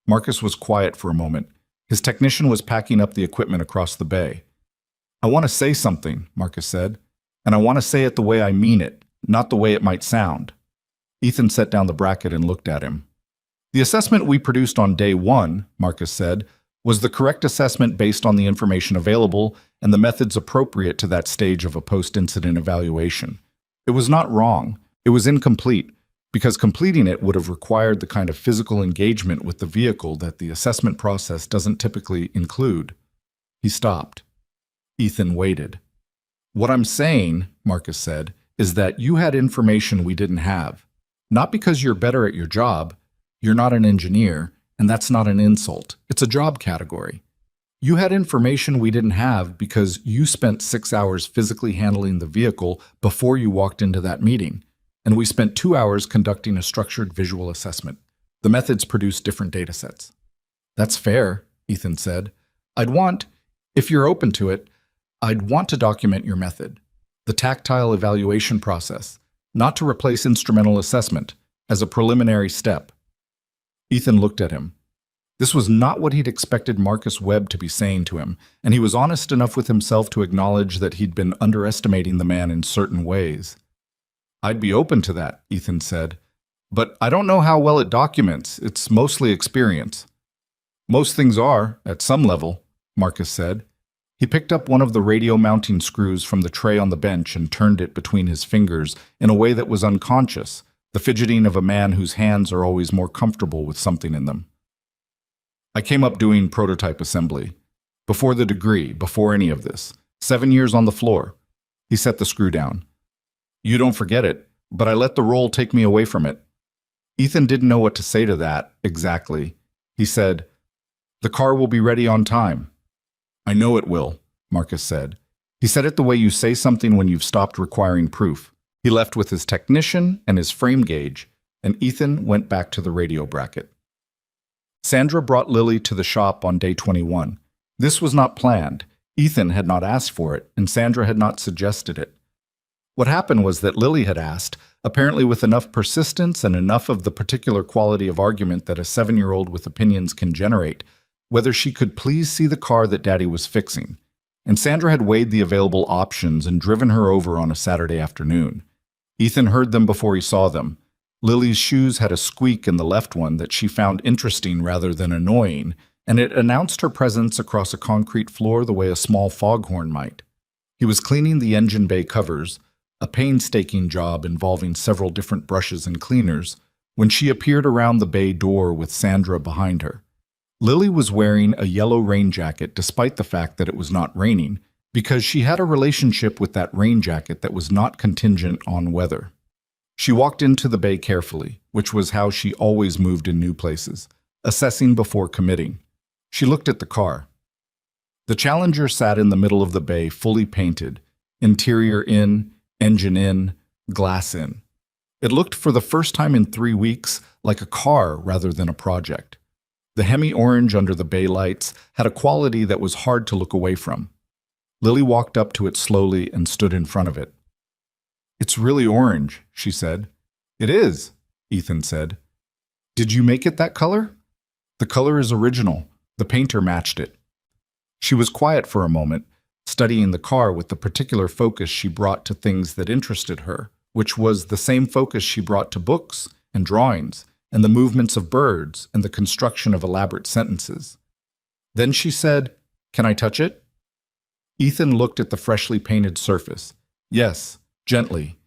Marcus was quiet for a moment. His technician was packing up the equipment across the bay. I want to say something, Marcus said, and I want to say it the way I mean it, not the way it might sound. Ethan set down the bracket and looked at him. The assessment we produced on day 1, Marcus said, was the correct assessment based on the information available and the methods appropriate to that stage of a post-incident evaluation. It was not wrong. It was incomplete, because completing it would have required the kind of physical engagement with the vehicle that the assessment process doesn't typically include. He stopped. Ethan waited. What I'm saying, Marcus said, is that you had information we didn't have. Not because you're better at your job. You're not an engineer, and that's not an insult. It's a job category. You had information we didn't have because you spent 6 hours physically handling the vehicle before you walked into that meeting, and we spent 2 hours conducting a structured visual assessment. The methods produced different data sets. That's fair, Ethan said. If you're open to it, I'd want to document your method, the tactile evaluation process, not to replace instrumental assessment, as a preliminary step. Ethan looked at him. This was not what he'd expected Marcus Webb to be saying to him, and he was honest enough with himself to acknowledge that he'd been underestimating the man in certain ways. I'd be open to that, Ethan said, but I don't know how well it documents. It's mostly experience. Most things are, at some level, Marcus said. He picked up one of the radio mounting screws from the tray on the bench and turned it between his fingers in a way that was unconscious, the fidgeting of a man whose hands are always more comfortable with something in them. I came up doing prototype assembly. Before the degree, before any of this. 7 years on the floor. He set the screw down. You don't forget it, but I let the role take me away from it. Ethan didn't know what to say to that, exactly. He said, "The car will be ready on time." "I know it will," Marcus said. He said it the way you say something when you've stopped requiring proof. He left with his technician and his frame gauge, and Ethan went back to the radio bracket. Sandra brought Lily to the shop on day 21. This was not planned. Ethan had not asked for it, and Sandra had not suggested it. What happened was that Lily had asked, apparently with enough persistence and enough of the particular quality of argument that a 7-year-old with opinions can generate, whether she could please see the car that Daddy was fixing. And Sandra had weighed the available options and driven her over on a Saturday afternoon. Ethan heard them before he saw them. Lily's shoes had a squeak in the left one that she found interesting rather than annoying, and it announced her presence across a concrete floor the way a small foghorn might. He was cleaning the engine bay covers, a painstaking job involving several different brushes and cleaners, when she appeared around the bay door with Sandra behind her. Lily was wearing a yellow rain jacket despite the fact that it was not raining, because she had a relationship with that rain jacket that was not contingent on weather. She walked into the bay carefully, which was how she always moved in new places, assessing before committing. She looked at the car. The Challenger sat in the middle of the bay, fully painted, interior in, engine in, glass in. It looked for the first time in 3 weeks like a car rather than a project. The hemi-orange under the bay lights had a quality that was hard to look away from. Lily walked up to it slowly and stood in front of it. "It's really orange," she said. "It is," Ethan said. "Did you make it that color?" "The color is original. The painter matched it." She was quiet for a moment, studying the car with the particular focus she brought to things that interested her, which was the same focus she brought to books and drawings and the movements of birds and the construction of elaborate sentences. Then she said, "Can I touch it?" Ethan looked at the freshly painted surface. "Yes, gently."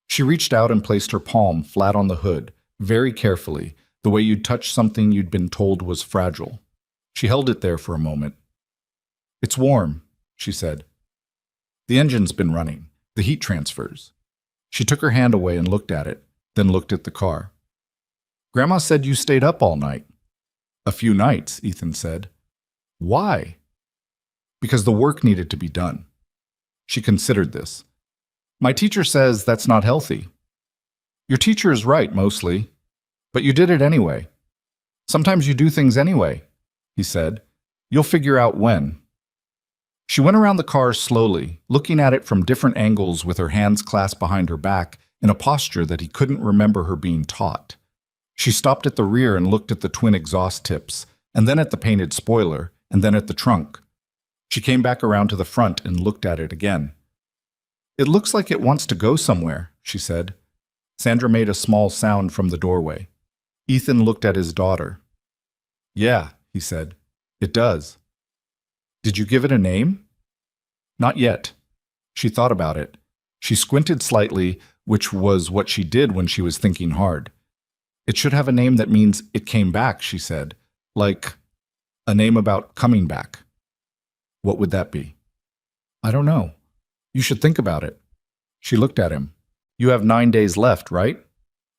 She reached out and placed her palm flat on the hood, very carefully, the way you'd touch something you'd been told was fragile. She held it there for a moment. "It's warm," she said. "The engine's been running, the heat transfers." She took her hand away and looked at it, then looked at the car. "Grandma said you stayed up all night." "A few nights," Ethan said. "Why?" "Because the work needed to be done." She considered this. "My teacher says that's not healthy." "Your teacher is right, mostly. But you did it anyway." "Sometimes you do things anyway," he said. "You'll figure out when." She went around the car slowly, looking at it from different angles with her hands clasped behind her back in a posture that he couldn't remember her being taught. She stopped at the rear and looked at the twin exhaust tips, and then at the painted spoiler, and then at the trunk. She came back around to the front and looked at it again. "It looks like it wants to go somewhere," she said. Sandra made a small sound from the doorway. Ethan looked at his daughter. "Yeah," he said. "It does." "Did you give it a name?" "Not yet." She thought about it. She squinted slightly, which was what she did when she was thinking hard. "It should have a name that means it came back," she said. "Like a name about coming back." "What would that be?" "I don't know. You should think about it." She looked at him. "You have 9 days left, right?"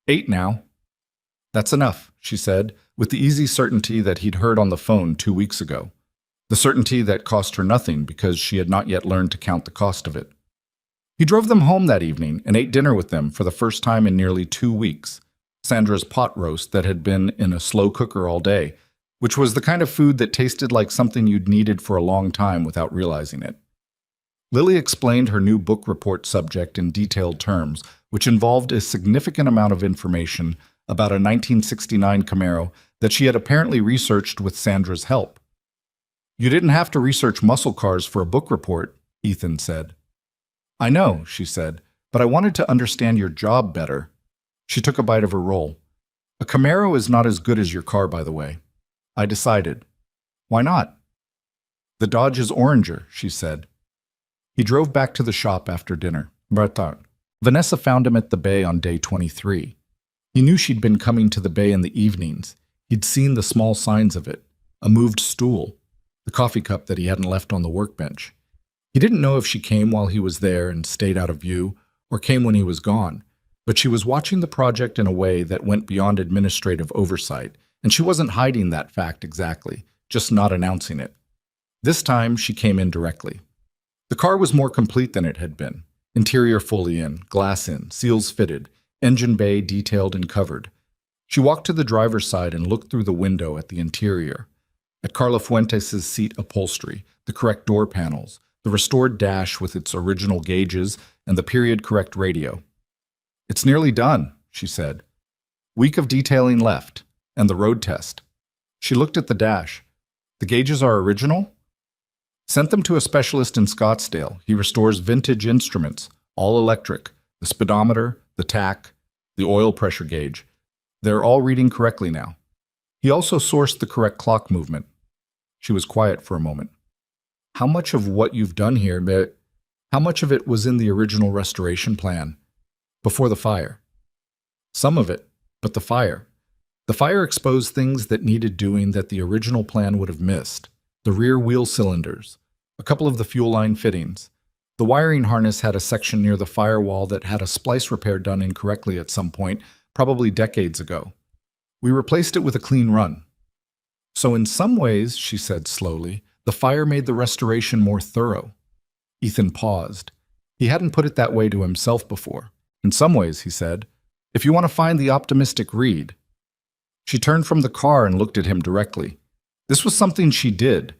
"8 now." "That's enough," she said, with the easy certainty that he'd heard on the phone 2 weeks ago. The certainty that cost her nothing because she had not yet learned to count the cost of it. He drove them home that evening and ate dinner with them for the first time in nearly 2 weeks. Sandra's pot roast that had been in a slow cooker all day, which was the kind of food that tasted like something you'd needed for a long time without realizing it. Lily explained her new book report subject in detailed terms, which involved a significant amount of information about a 1969 Camaro that she had apparently researched with Sandra's help. "You didn't have to research muscle cars for a book report," Ethan said. "I know," she said, "but I wanted to understand your job better." She took a bite of her roll. "A Camaro is not as good as your car, by the way." I decided. "Why not?" "The Dodge is oranger," she said. He drove back to the shop after dinner. Vanessa found him at the bay on day 23. He knew she'd been coming to the bay in the evenings. He'd seen the small signs of it. a moved stool, the coffee cup that he hadn't left on the workbench. He didn't know if she came while he was there and stayed out of view, or came when he was gone, but she was watching the project in a way that went beyond administrative oversight, and she wasn't hiding that fact exactly, just not announcing it. This time, she came in directly. The car was more complete than it had been. Interior fully in, glass in, seals fitted, engine bay detailed and covered. She walked to the driver's side and looked through the window at the interior, at Carla Fuentes' seat upholstery, the correct door panels, the restored dash with its original gauges, and the period-correct radio. "It's nearly done," she said. "Week of detailing left, and the road test." She looked at the dash. "The gauges are original?" "Sent them to a specialist in Scottsdale. He restores vintage instruments, all electric, the speedometer, the tach, the oil pressure gauge. They're all reading correctly now. He also sourced the correct clock movement." She was quiet for a moment. "How much of what you've done here, how much of it was in the original restoration plan, before the fire?" "Some of it, but the fire. The fire exposed things that needed doing that the original plan would have missed. The rear wheel cylinders, a couple of the fuel line fittings. The wiring harness had a section near the firewall that had a splice repair done incorrectly at some point, probably decades ago. We replaced it with a clean run." "So in some ways," she said slowly, "the fire made the restoration more thorough." Ethan paused. He hadn't put it that way to himself before. "In some ways," he said, "if you want to find the optimistic read." She turned from the car and looked at him directly. This was something she did,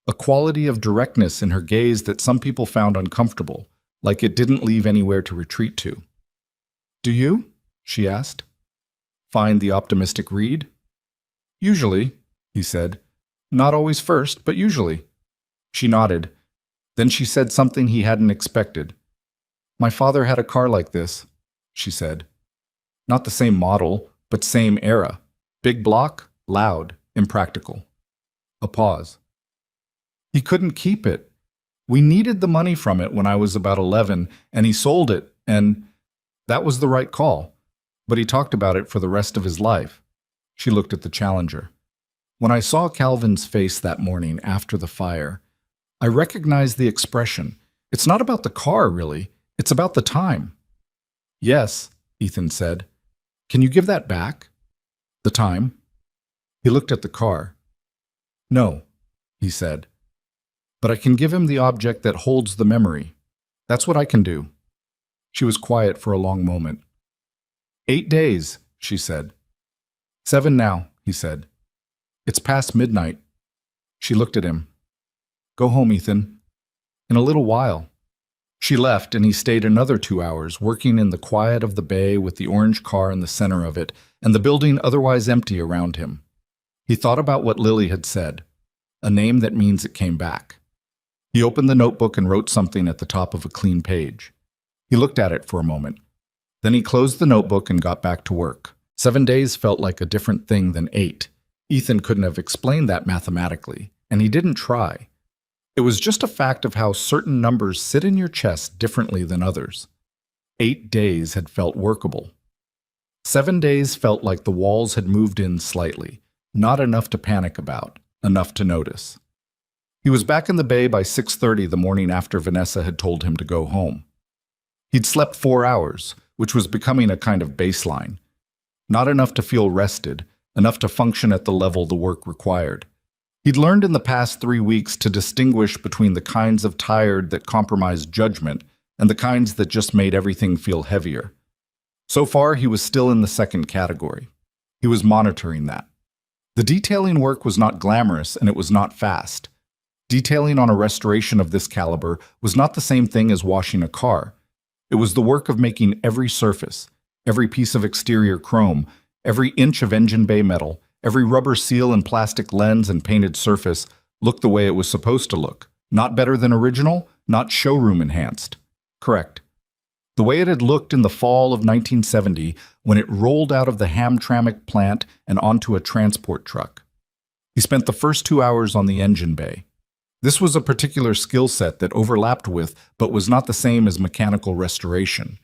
a quality of directness in her gaze that some people found uncomfortable, like it didn't leave anywhere to retreat to. "Do you?" she asked. "Find the optimistic read?" "Usually," he said. "Not always first, but usually." She nodded. Then she said something he hadn't expected. "My father had a car like this," she said. "Not the same model, but same era. Big block, loud, impractical." A pause. "He couldn't keep it. We needed the money from it when I was about 11, and he sold it, and that was the right call. But he talked about it for the rest of his life." She looked at the Challenger. "When I saw Calvin's face that morning after the fire, I recognized the expression. It's not about the car, really. It's about the time." "Yes," Ethan said. "Can you give that back?" "The time?" He looked at the car. "No," he said. "But I can give him the object that holds the memory. That's what I can do." She was quiet for a long moment. 8 days, she said. 7 now, he said. "It's past midnight." She looked at him. "Go home, Ethan." "In a little while." She left, and he stayed another 2 hours, working in the quiet of the bay with the orange car in the center of it, and the building otherwise empty around him. He thought about what Lily had said, a name that means it came back. He opened the notebook and wrote something at the top of a clean page. He looked at it for a moment. Then he closed the notebook and got back to work. 7 days felt like a different thing than 8. Ethan couldn't have explained that mathematically, and he didn't try. It was just a fact of how certain numbers sit in your chest differently than others. 8 days had felt workable. 7 days felt like the walls had moved in slightly, not enough to panic about, enough to notice. He was back in the bay by 6:30 the morning after Vanessa had told him to go home. He'd slept 4 hours, which was becoming a kind of baseline. Not enough to feel rested, enough to function at the level the work required. He'd learned in the past 3 weeks to distinguish between the kinds of tired that compromised judgment and the kinds that just made everything feel heavier. So far, he was still in the second category. He was monitoring that. The detailing work was not glamorous and it was not fast. Detailing on a restoration of this caliber was not the same thing as washing a car. It was the work of making every surface, every piece of exterior chrome, every inch of engine bay metal, every rubber seal and plastic lens and painted surface look the way it was supposed to look. Not better than original, not showroom enhanced. Correct. The way it had looked in the fall of 1970 when it rolled out of the Hamtramck plant and onto a transport truck. He spent the first 2 hours on the engine bay. This was a particular skill set that overlapped with, but was not the same as mechanical restoration.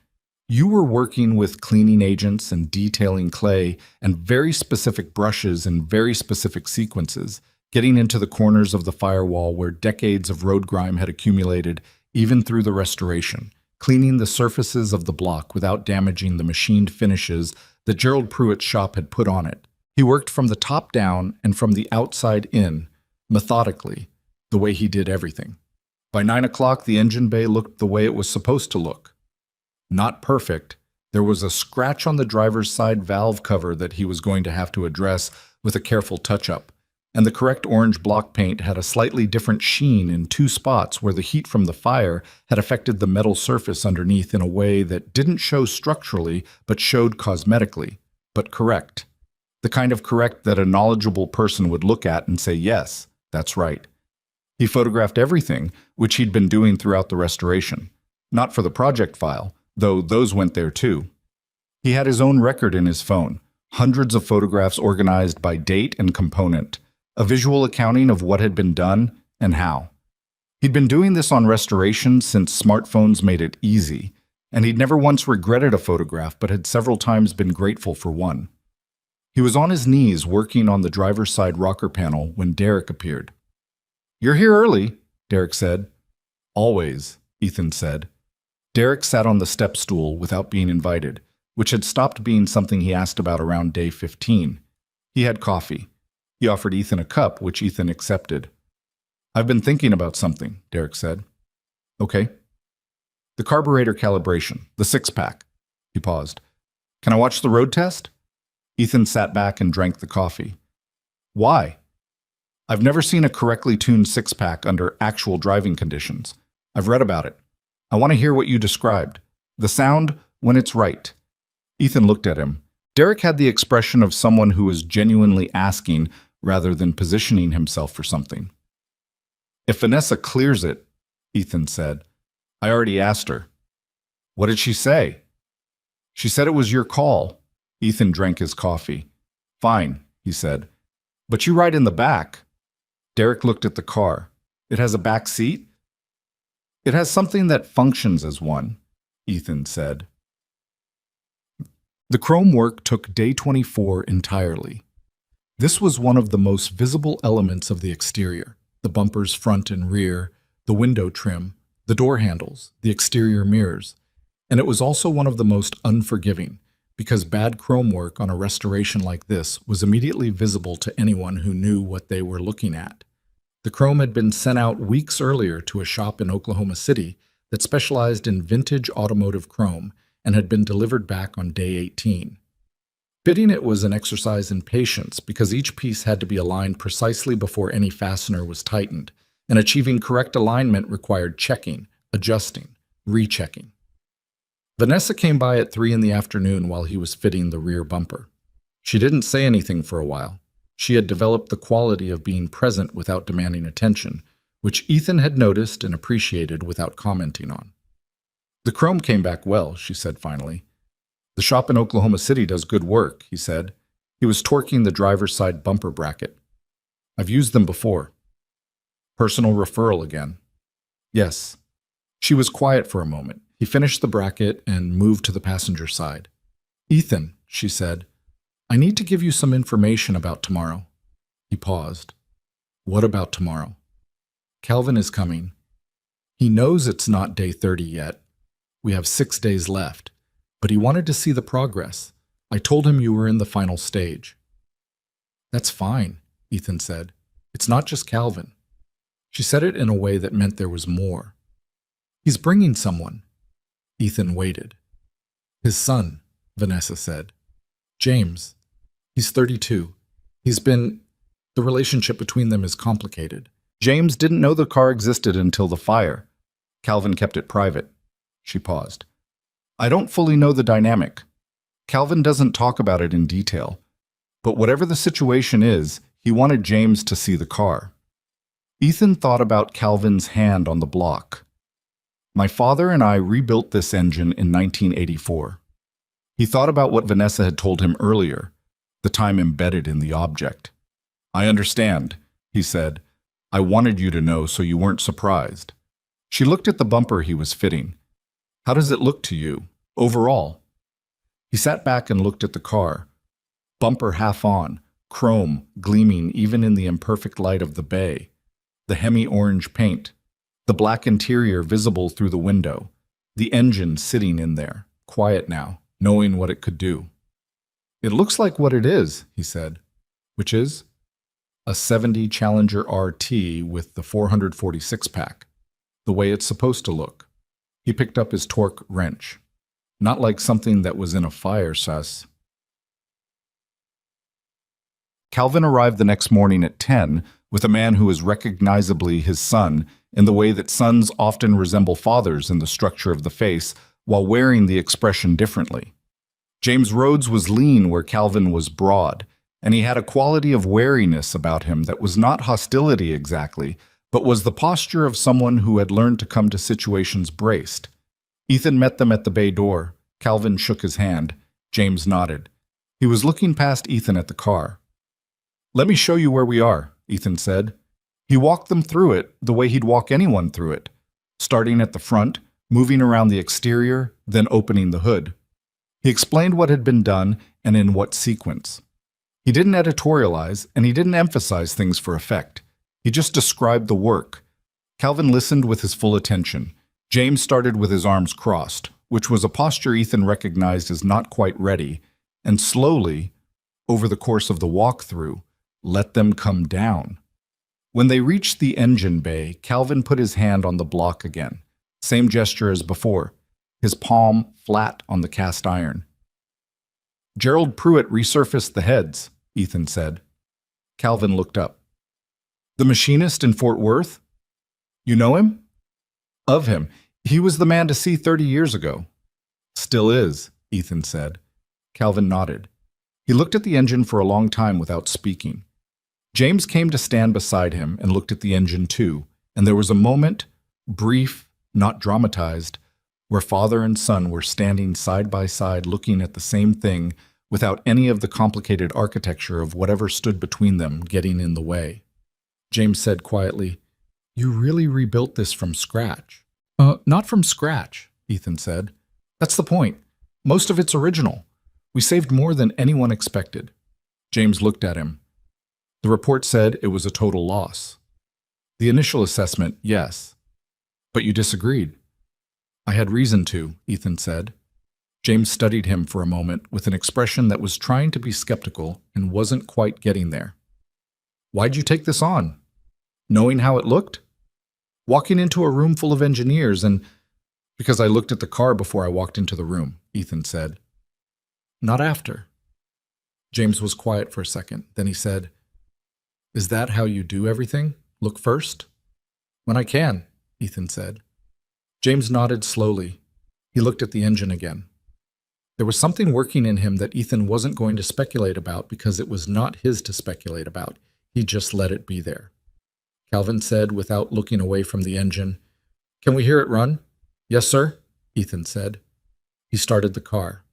You were working with cleaning agents and detailing clay and very specific brushes and very specific sequences, getting into the corners of the firewall where decades of road grime had accumulated even through the restoration, cleaning the surfaces of the block without damaging the machined finishes that Gerald Pruitt's shop had put on it. He worked from the top down and from the outside in, methodically, the way he did everything. By 9 o'clock, the engine bay looked the way it was supposed to look. Not perfect. There was a scratch on the driver's side valve cover that he was going to have to address with a careful touch-up, and the correct orange block paint had a slightly different sheen in two spots where the heat from the fire had affected the metal surface underneath in a way that didn't show structurally but showed cosmetically, but correct. The kind of correct that a knowledgeable person would look at and say, yes, that's right. He photographed everything, which he'd been doing throughout the restoration. Not for the project file, though those went there too. He had his own record in his phone, hundreds of photographs organized by date and component, a visual accounting of what had been done and how. He'd been doing this on restoration since smartphones made it easy, and he'd never once regretted a photograph but had several times been grateful for one. He was on his knees working on the driver's side rocker panel when Derek appeared. "You're here early," Derek said. "Always," Ethan said. Derek sat on the step stool without being invited, which had stopped being something he asked about around day 15. He had coffee. He offered Ethan a cup, which Ethan accepted. "I've been thinking about something," Derek said. "Okay." "The carburetor calibration, the six-pack." He paused. "Can I watch the road test?" Ethan sat back and drank the coffee. "Why?" "I've never seen a correctly tuned six-pack under actual driving conditions. I've read about it. I want to hear what you described. The sound when it's right." Ethan looked at him. Derek had the expression of someone who was genuinely asking rather than positioning himself for something. "If Vanessa clears it," Ethan said. "I already asked her." "What did she say?" "She said it was your call." Ethan drank his coffee. "Fine," he said. "But you ride in the back." Derek looked at the car. "It has a back seat?" "It has something that functions as one," Ethan said. The chrome work took day 24 entirely. This was one of the most visible elements of the exterior: the bumpers front and rear, the window trim, the door handles, the exterior mirrors. And it was also one of the most unforgiving, because bad chrome work on a restoration like this was immediately visible to anyone who knew what they were looking at. The chrome had been sent out weeks earlier to a shop in Oklahoma City that specialized in vintage automotive chrome and had been delivered back on day 18. Fitting it was an exercise in patience because each piece had to be aligned precisely before any fastener was tightened, and achieving correct alignment required checking, adjusting, rechecking. Vanessa came by at 3 in the afternoon while he was fitting the rear bumper. She didn't say anything for a while. She had developed the quality of being present without demanding attention, which Ethan had noticed and appreciated without commenting on. "The chrome came back well," she said finally. "The shop in Oklahoma City does good work," he said. He was torquing the driver's side bumper bracket. "I've used them before." Personal referral again. "Yes." She was quiet for a moment. He finished the bracket and moved to the passenger side. "Ethan," she said, "I need to give you some information about tomorrow." He paused. "What about tomorrow?" "Calvin is coming. He knows it's not day 30 yet. We have 6 days left, but he wanted to see the progress. I told him you were in the final stage." "That's fine," Ethan said. "It's not just Calvin." She said it in a way that meant there was more. "He's bringing someone." Ethan waited. "His son," Vanessa said. "James. He's 32. The relationship between them is complicated. James didn't know the car existed until the fire. Calvin kept it private." She paused. "I don't fully know the dynamic. Calvin doesn't talk about it in detail. But whatever the situation is, he wanted James to see the car." Ethan thought about Calvin's hand on the block. "My father and I rebuilt this engine in 1984. He thought about what Vanessa had told him earlier, the time embedded in the object. "I understand," he said. "I wanted you to know so you weren't surprised." She looked at the bumper he was fitting. "How does it look to you, overall?" He sat back and looked at the car. Bumper half on, chrome gleaming even in the imperfect light of the bay, the hemi-orange paint, the black interior visible through the window, the engine sitting in there, quiet now, knowing what it could do. "It looks like what it is," he said. "Which is?" "A 70 Challenger RT with the 446 pack. The way it's supposed to look." He picked up his torque wrench. "Not like something that was in a fire, sus." Calvin arrived the next morning at 10 with a man who was recognizably his son in the way that sons often resemble fathers in the structure of the face while wearing the expression differently. James Rhodes was lean where Calvin was broad, and he had a quality of wariness about him that was not hostility exactly, but was the posture of someone who had learned to come to situations braced. Ethan met them at the bay door. Calvin shook his hand. James nodded. He was looking past Ethan at the car. "Let me show you where we are," Ethan said. He walked them through it the way he'd walk anyone through it, starting at the front, moving around the exterior, then opening the hood. He explained what had been done and in what sequence. He didn't editorialize, and he didn't emphasize things for effect. He just described the work. Calvin listened with his full attention. James started with his arms crossed, which was a posture Ethan recognized as not quite ready, and slowly, over the course of the walkthrough, let them come down. When they reached the engine bay, Calvin put his hand on the block again. Same gesture as before, his palm flat on the cast iron. "Gerald Pruitt resurfaced the heads," Ethan said. Calvin looked up. "The machinist in Fort Worth? You know him?" "Of him. He was the man to see 30 years ago." "Still is," Ethan said. Calvin nodded. He looked at the engine for a long time without speaking. James came to stand beside him and looked at the engine too, and there was a moment, brief, not dramatized, where father and son were standing side by side looking at the same thing without any of the complicated architecture of whatever stood between them getting in the way. James said quietly, "You really rebuilt this from scratch." Not from scratch," Ethan said. "That's the point. Most of it's original. We saved more than anyone expected." James looked at him. "The report said it was a total loss." "The initial assessment, yes. But you disagreed." "I had reason to," Ethan said. James studied him for a moment with an expression that was trying to be skeptical and wasn't quite getting there. "Why'd you take this on? Knowing how it looked? Walking into a room full of engineers and—" "Because I looked at the car before I walked into the room," Ethan said. "Not after." James was quiet for a second. Then he said, "Is that how you do everything? Look first?" "When I can," Ethan said. James nodded slowly. He looked at the engine again. There was something working in him that Ethan wasn't going to speculate about because it was not his to speculate about. He just let it be there. Calvin said without looking away from the engine, "Can we hear it run?" "Yes, sir," Ethan said. He started the car.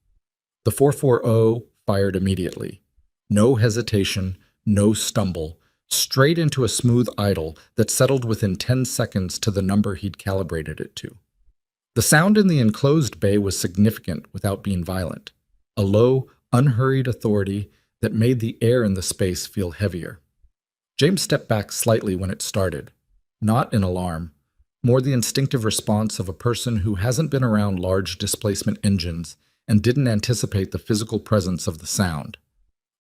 The 440 fired immediately. No hesitation, no stumble, straight into a smooth idle that settled within 10 seconds to the number he'd calibrated it to. The sound in the enclosed bay was significant without being violent, a low, unhurried authority that made the air in the space feel heavier. James stepped back slightly when it started, not in alarm, more the instinctive response of a person who hasn't been around large displacement engines and didn't anticipate the physical presence of the sound.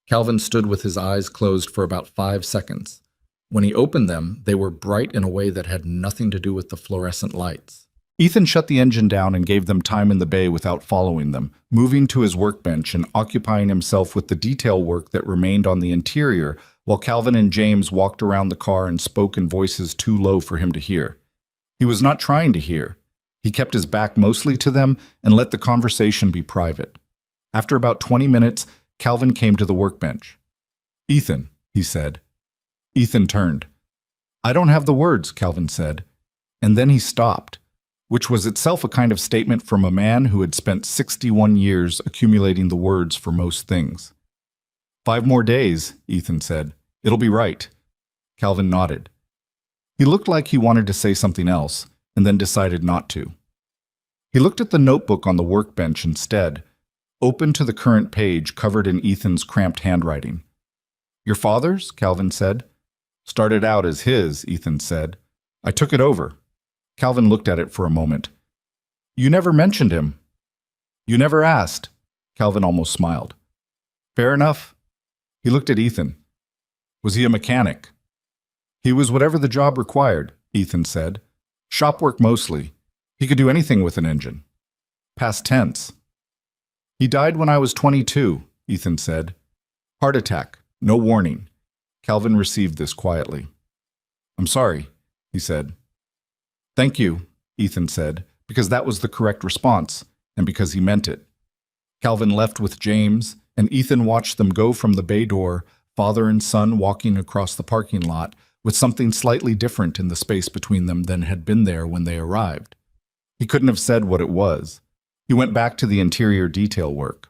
Calvin stood with his eyes closed for about 5 seconds. When he opened them, they were bright in a way that had nothing to do with the fluorescent lights. Ethan shut the engine down and gave them time in the bay without following them, moving to his workbench and occupying himself with the detail work that remained on the interior, while Calvin and James walked around the car and spoke in voices too low for him to hear. He was not trying to hear. He kept his back mostly to them and let the conversation be private. After about 20 minutes, Calvin came to the workbench. "Ethan," he said. Ethan turned. "I don't have the words," Calvin said. And then he stopped, which was itself a kind of statement from a man who had spent 61 years accumulating the words for most things. "5 more days," Ethan said. "It'll be right." Calvin nodded. He looked like he wanted to say something else, and then decided not to. He looked at the notebook on the workbench instead, open to the current page covered in Ethan's cramped handwriting. Your father's? Calvin said. Started out as his, Ethan said. I took it over. Calvin looked at it for a moment. You never mentioned him. You never asked. Calvin almost smiled. Fair enough. He looked at Ethan. Was he a mechanic? He was whatever the job required, Ethan said. Shop work mostly. He could do anything with an engine. Past tense. He died when I was 22, Ethan said. Heart attack. No warning. Calvin received this quietly. I'm sorry, he said. Thank you, Ethan said, because that was the correct response, and because he meant it. Calvin left with James, and Ethan watched them go from the bay door, father and son walking across the parking lot, with something slightly different in the space between them than had been there when they arrived. He couldn't have said what it was. He went back to the interior detail work.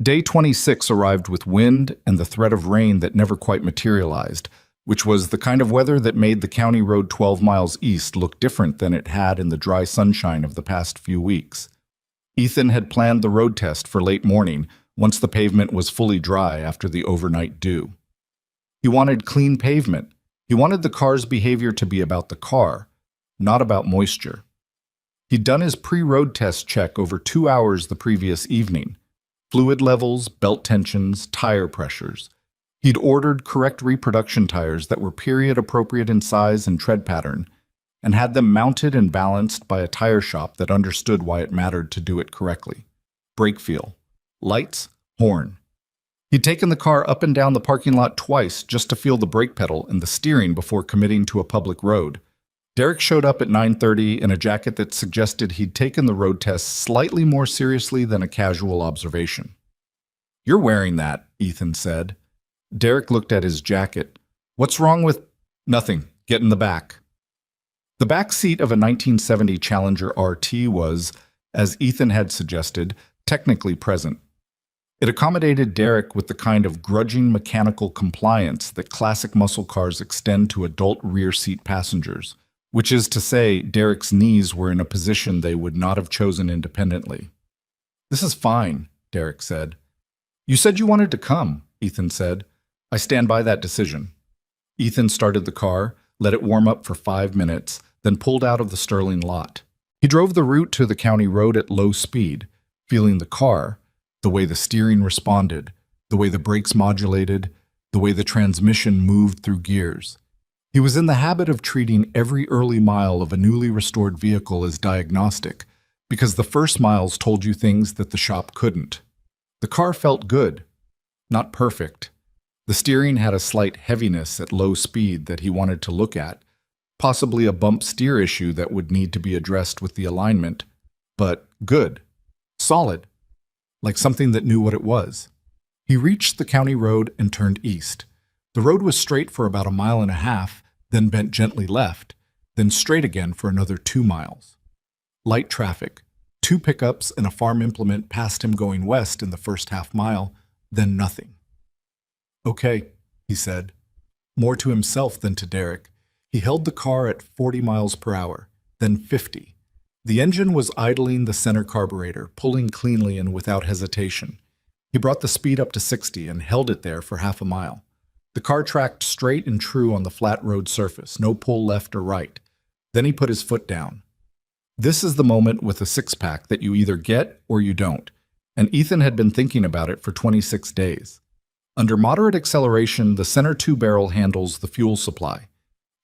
Day 26 arrived with wind and the threat of rain that never quite materialized, which was the kind of weather that made the county road 12 miles east look different than it had in the dry sunshine of the past few weeks. Ethan had planned the road test for late morning, once the pavement was fully dry after the overnight dew. He wanted clean pavement. He wanted the car's behavior to be about the car, not about moisture. He'd done his pre-road test check over 2 hours the previous evening. Fluid levels, belt tensions, tire pressures. He'd ordered correct reproduction tires that were period-appropriate in size and tread pattern, and had them mounted and balanced by a tire shop that understood why it mattered to do it correctly. Brake feel. Lights, horn. He'd taken the car up and down the parking lot twice just to feel the brake pedal and the steering before committing to a public road. Derek showed up at 9:30 in a jacket that suggested he'd taken the road test slightly more seriously than a casual observation. You're wearing that, Ethan said. Derek looked at his jacket. What's wrong with... Nothing. Get in the back. The back seat of a 1970 Challenger RT was, as Ethan had suggested, technically present. It accommodated Derek with the kind of grudging mechanical compliance that classic muscle cars extend to adult rear seat passengers, which is to say, Derek's knees were in a position they would not have chosen independently. This is fine, Derek said. You said you wanted to come, Ethan said. I stand by that decision. Ethan started the car, let it warm up for 5 minutes, then pulled out of the Sterling lot. He drove the route to the county road at low speed, feeling the car, the way the steering responded, the way the brakes modulated, the way the transmission moved through gears. He was in the habit of treating every early mile of a newly restored vehicle as diagnostic, because the first miles told you things that the shop couldn't. The car felt good, not perfect. The steering had a slight heaviness at low speed that he wanted to look at, possibly a bump steer issue that would need to be addressed with the alignment, but good, solid, like something that knew what it was. He reached the county road and turned east. The road was straight for about 1.5 miles, then bent gently left, then straight again for another 2 miles. Light traffic, 2 pickups and a farm implement passed him going west in the first half-mile, then nothing. Okay, he said, more to himself than to Derek. He held the car at 40 miles per hour, then 50. The engine was idling the center carburetor, pulling cleanly and without hesitation. He brought the speed up to 60 and held it there for half a mile. The car tracked straight and true on the flat road surface, no pull left or right. Then he put his foot down. This is the moment with a six-pack that you either get or you don't, and Ethan had been thinking about it for 26 days. Under moderate acceleration, the center 2-barrel handles the fuel supply.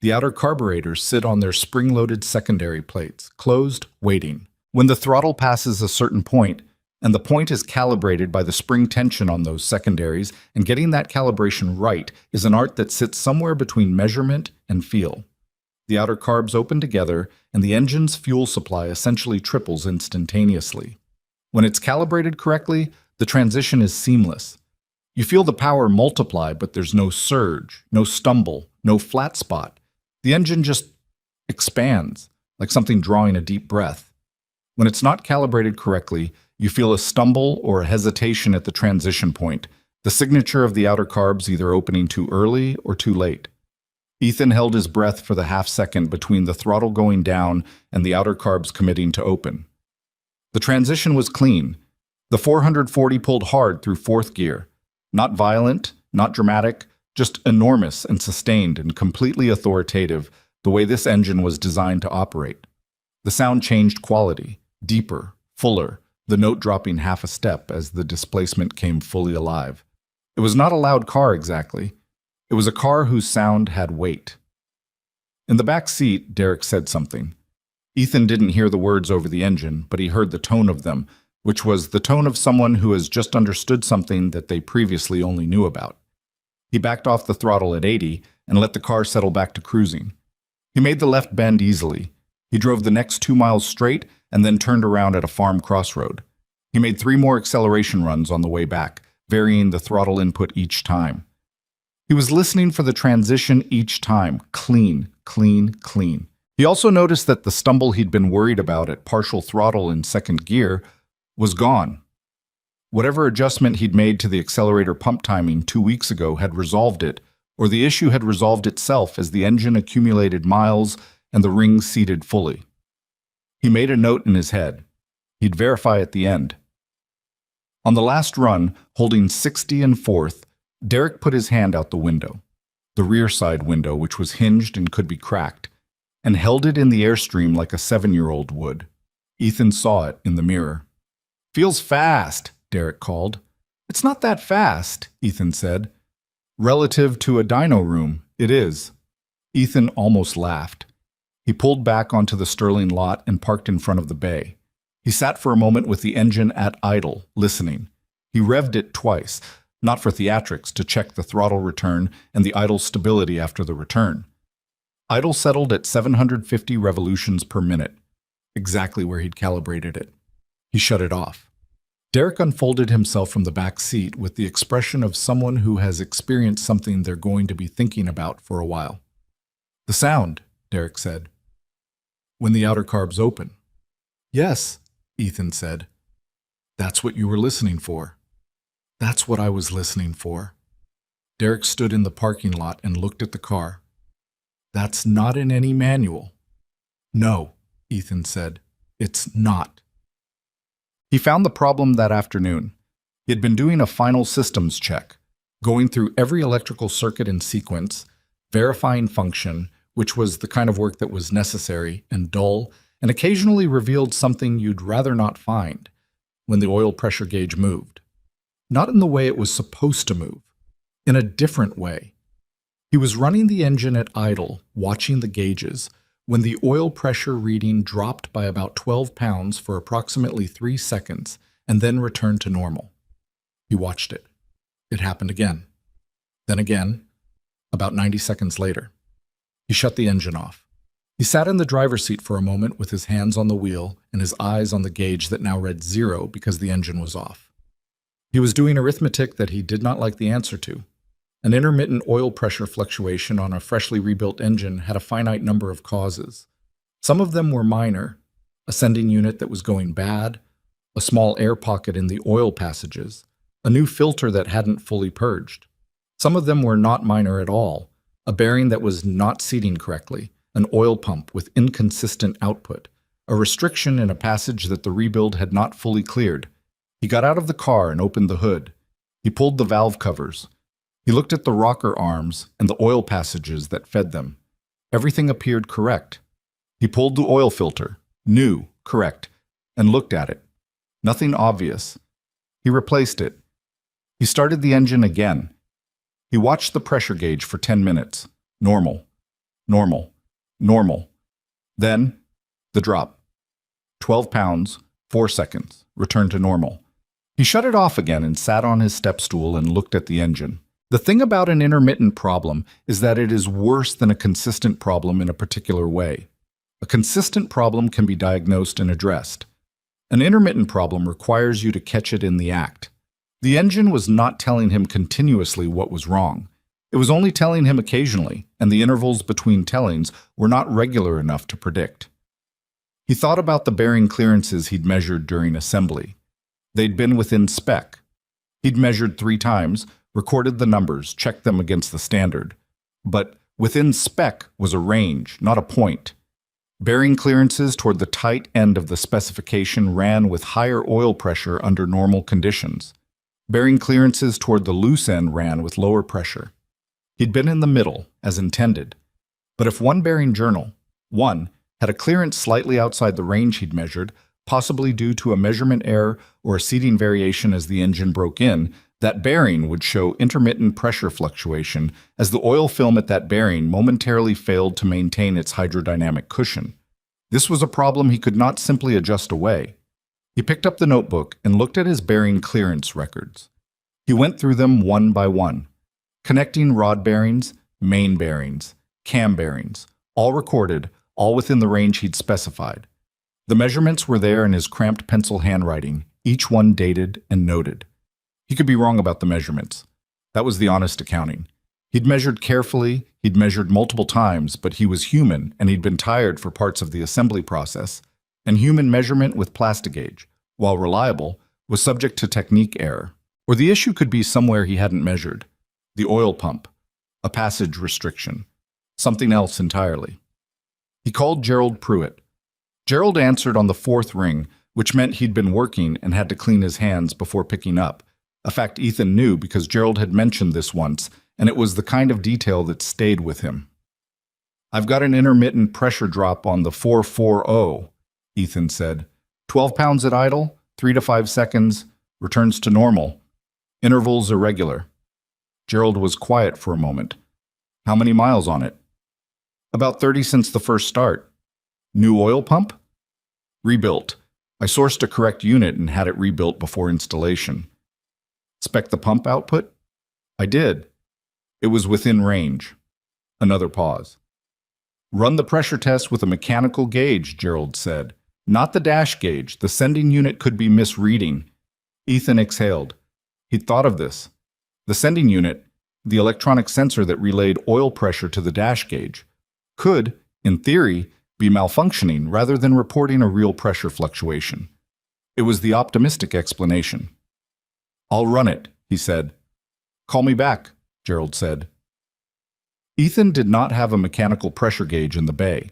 The outer carburetors sit on their spring-loaded secondary plates, closed, waiting. When the throttle passes a certain point, and the point is calibrated by the spring tension on those secondaries, and getting that calibration right is an art that sits somewhere between measurement and feel. The outer carbs open together, and the engine's fuel supply essentially triples instantaneously. When it's calibrated correctly, the transition is seamless. You feel the power multiply, but there's no surge, no stumble, no flat spot. The engine just expands, like something drawing a deep breath. When it's not calibrated correctly, you feel a stumble or a hesitation at the transition point, the signature of the outer carbs either opening too early or too late. Ethan held his breath for the half-second between the throttle going down and the outer carbs committing to open. The transition was clean. The 440 pulled hard through 4th gear. Not violent, not dramatic, Just enormous and sustained and completely authoritative, the way this engine was designed to operate. The sound changed quality, deeper, fuller, the note dropping half a step as the displacement came fully alive. It was not a loud car exactly. It was a car whose sound had weight. In the back seat, Derek said something. Ethan didn't hear the words over the engine, but he heard the tone of them, which was the tone of someone who has just understood something that they previously only knew about. He backed off the throttle at 80 and let the car settle back to cruising. He made the left bend easily. He drove the next 2 miles straight and then turned around at a farm crossroad. He made 3 more acceleration runs on the way back, varying the throttle input each time. He was listening for the transition each time, clean, clean, clean. He also noticed that the stumble he'd been worried about at partial throttle in second gear was gone. Whatever adjustment he'd made to the accelerator pump timing 2 weeks ago had resolved it, or the issue had resolved itself as the engine accumulated miles and the rings seated fully. He made a note in his head. He'd verify at the end. On the last run, holding 60 and fourth, Derek put his hand out the window, the rear side window which was hinged and could be cracked, and held it in the airstream like a 7-year-old would. Ethan saw it in the mirror. "Feels fast," Derek called. "It's not that fast," Ethan said. "Relative to a dyno room, it is." Ethan almost laughed. He pulled back onto the Sterling lot and parked in front of the bay. He sat for a moment with the engine at idle, listening. He revved it twice, not for theatrics, to check the throttle return and the idle stability after the return. Idle settled at 750 revolutions per minute, exactly where he'd calibrated it. He shut it off. Derek unfolded himself from the back seat with the expression of someone who has experienced something they're going to be thinking about for a while. "The sound," Derek said. "When the outer carbs open." "Yes," Ethan said. "That's what you were listening for." "That's what I was listening for." Derek stood in the parking lot and looked at the car. "That's not in any manual." "No," Ethan said. "It's not." He found the problem that afternoon. He had been doing a final systems check, going through every electrical circuit in sequence, verifying function, which was the kind of work that was necessary and dull, and occasionally revealed something you'd rather not find, when the oil pressure gauge moved. Not in the way it was supposed to move, in a different way. He was running the engine at idle, watching the gauges, when the oil pressure reading dropped by about 12 pounds for approximately 3 seconds and then returned to normal. He watched it. It happened again. Then again, about 90 seconds later. He shut the engine off. He sat in the driver's seat for a moment with his hands on the wheel and his eyes on the gauge that now read 0 because the engine was off. He was doing arithmetic that he did not like the answer to. An intermittent oil pressure fluctuation on a freshly rebuilt engine had a finite number of causes. Some of them were minor: a sending unit that was going bad, a small air pocket in the oil passages, a new filter that hadn't fully purged. Some of them were not minor at all: a bearing that was not seating correctly, an oil pump with inconsistent output, a restriction in a passage that the rebuild had not fully cleared. He got out of the car and opened the hood. He pulled the valve covers. He looked at the rocker arms and the oil passages that fed them. Everything appeared correct. He pulled the oil filter, new, correct, and looked at it. Nothing obvious. He replaced it. He started the engine again. He watched the pressure gauge for 10 minutes. Normal, normal, normal. Then, the drop. 12 pounds, 4 seconds, returned to normal. He shut it off again and sat on his step stool and looked at the engine. The thing about an intermittent problem is that it is worse than a consistent problem in a particular way. A consistent problem can be diagnosed and addressed. An intermittent problem requires you to catch it in the act. The engine was not telling him continuously what was wrong. It was only telling him occasionally, and the intervals between tellings were not regular enough to predict. He thought about the bearing clearances he'd measured during assembly. They'd been within spec. He'd measured 3 times, recorded the numbers, checked them against the standard. But within spec was a range, not a point. Bearing clearances toward the tight end of the specification ran with higher oil pressure under normal conditions. Bearing clearances toward the loose end ran with lower pressure. He'd been in the middle, as intended. But if one bearing journal, one, had a clearance slightly outside the range he'd measured, possibly due to a measurement error or a seating variation as the engine broke in, that bearing would show intermittent pressure fluctuation as the oil film at that bearing momentarily failed to maintain its hydrodynamic cushion. This was a problem he could not simply adjust away. He picked up the notebook and looked at his bearing clearance records. He went through them one by one, connecting rod bearings, main bearings, cam bearings, all recorded, all within the range he'd specified. The measurements were there in his cramped pencil handwriting, each one dated and noted. He could be wrong about the measurements. That was the honest accounting. He'd measured carefully, he'd measured multiple times, but he was human and he'd been tired for parts of the assembly process. And human measurement with plastigauge, while reliable, was subject to technique error. Or the issue could be somewhere he hadn't measured. The oil pump, a passage restriction, something else entirely. He called Gerald Pruitt. Gerald answered on the fourth ring, which meant he'd been working and had to clean his hands before picking up. A fact Ethan knew because Gerald had mentioned this once, and it was the kind of detail that stayed with him. "I've got an intermittent pressure drop on the 440, Ethan said. 12 pounds at idle, 3 to 5 seconds, returns to normal. Intervals irregular." Gerald was quiet for a moment. "How many miles on it?" "About 30 since the first start." "New oil pump?" "Rebuilt. I sourced a correct unit and had it rebuilt before installation." "Spec the pump output?" "I did. It was within range." Another pause. "Run the pressure test with a mechanical gauge," Gerald said. "Not the dash gauge. The sending unit could be misreading." Ethan exhaled. He'd thought of this. The sending unit, the electronic sensor that relayed oil pressure to the dash gauge, could, in theory, be malfunctioning rather than reporting a real pressure fluctuation. It was the optimistic explanation. "I'll run it," he said. "Call me back," Gerald said. Ethan did not have a mechanical pressure gauge in the bay.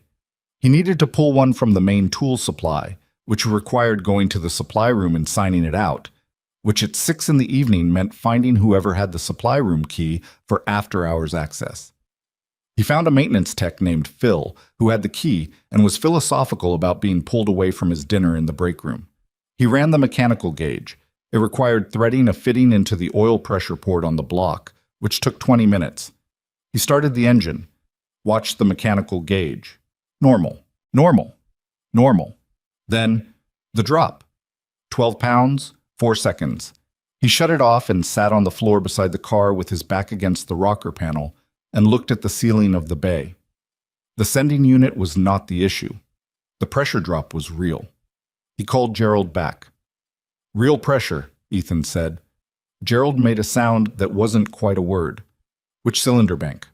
He needed to pull one from the main tool supply, which required going to the supply room and signing it out, which at 6 in the evening meant finding whoever had the supply room key for after-hours access. He found a maintenance tech named Phil, who had the key and was philosophical about being pulled away from his dinner in the break room. He ran the mechanical gauge. It required threading a fitting into the oil pressure port on the block, which took 20 minutes. He started the engine, watched the mechanical gauge. Normal, normal, normal. Then, the drop. 12 pounds, 4 seconds. He shut it off and sat on the floor beside the car with his back against the rocker panel and looked at the ceiling of the bay. The sending unit was not the issue. The pressure drop was real. He called Gerald back. "Real pressure," Ethan said. Gerald made a sound that wasn't quite a word. "Which cylinder bank?"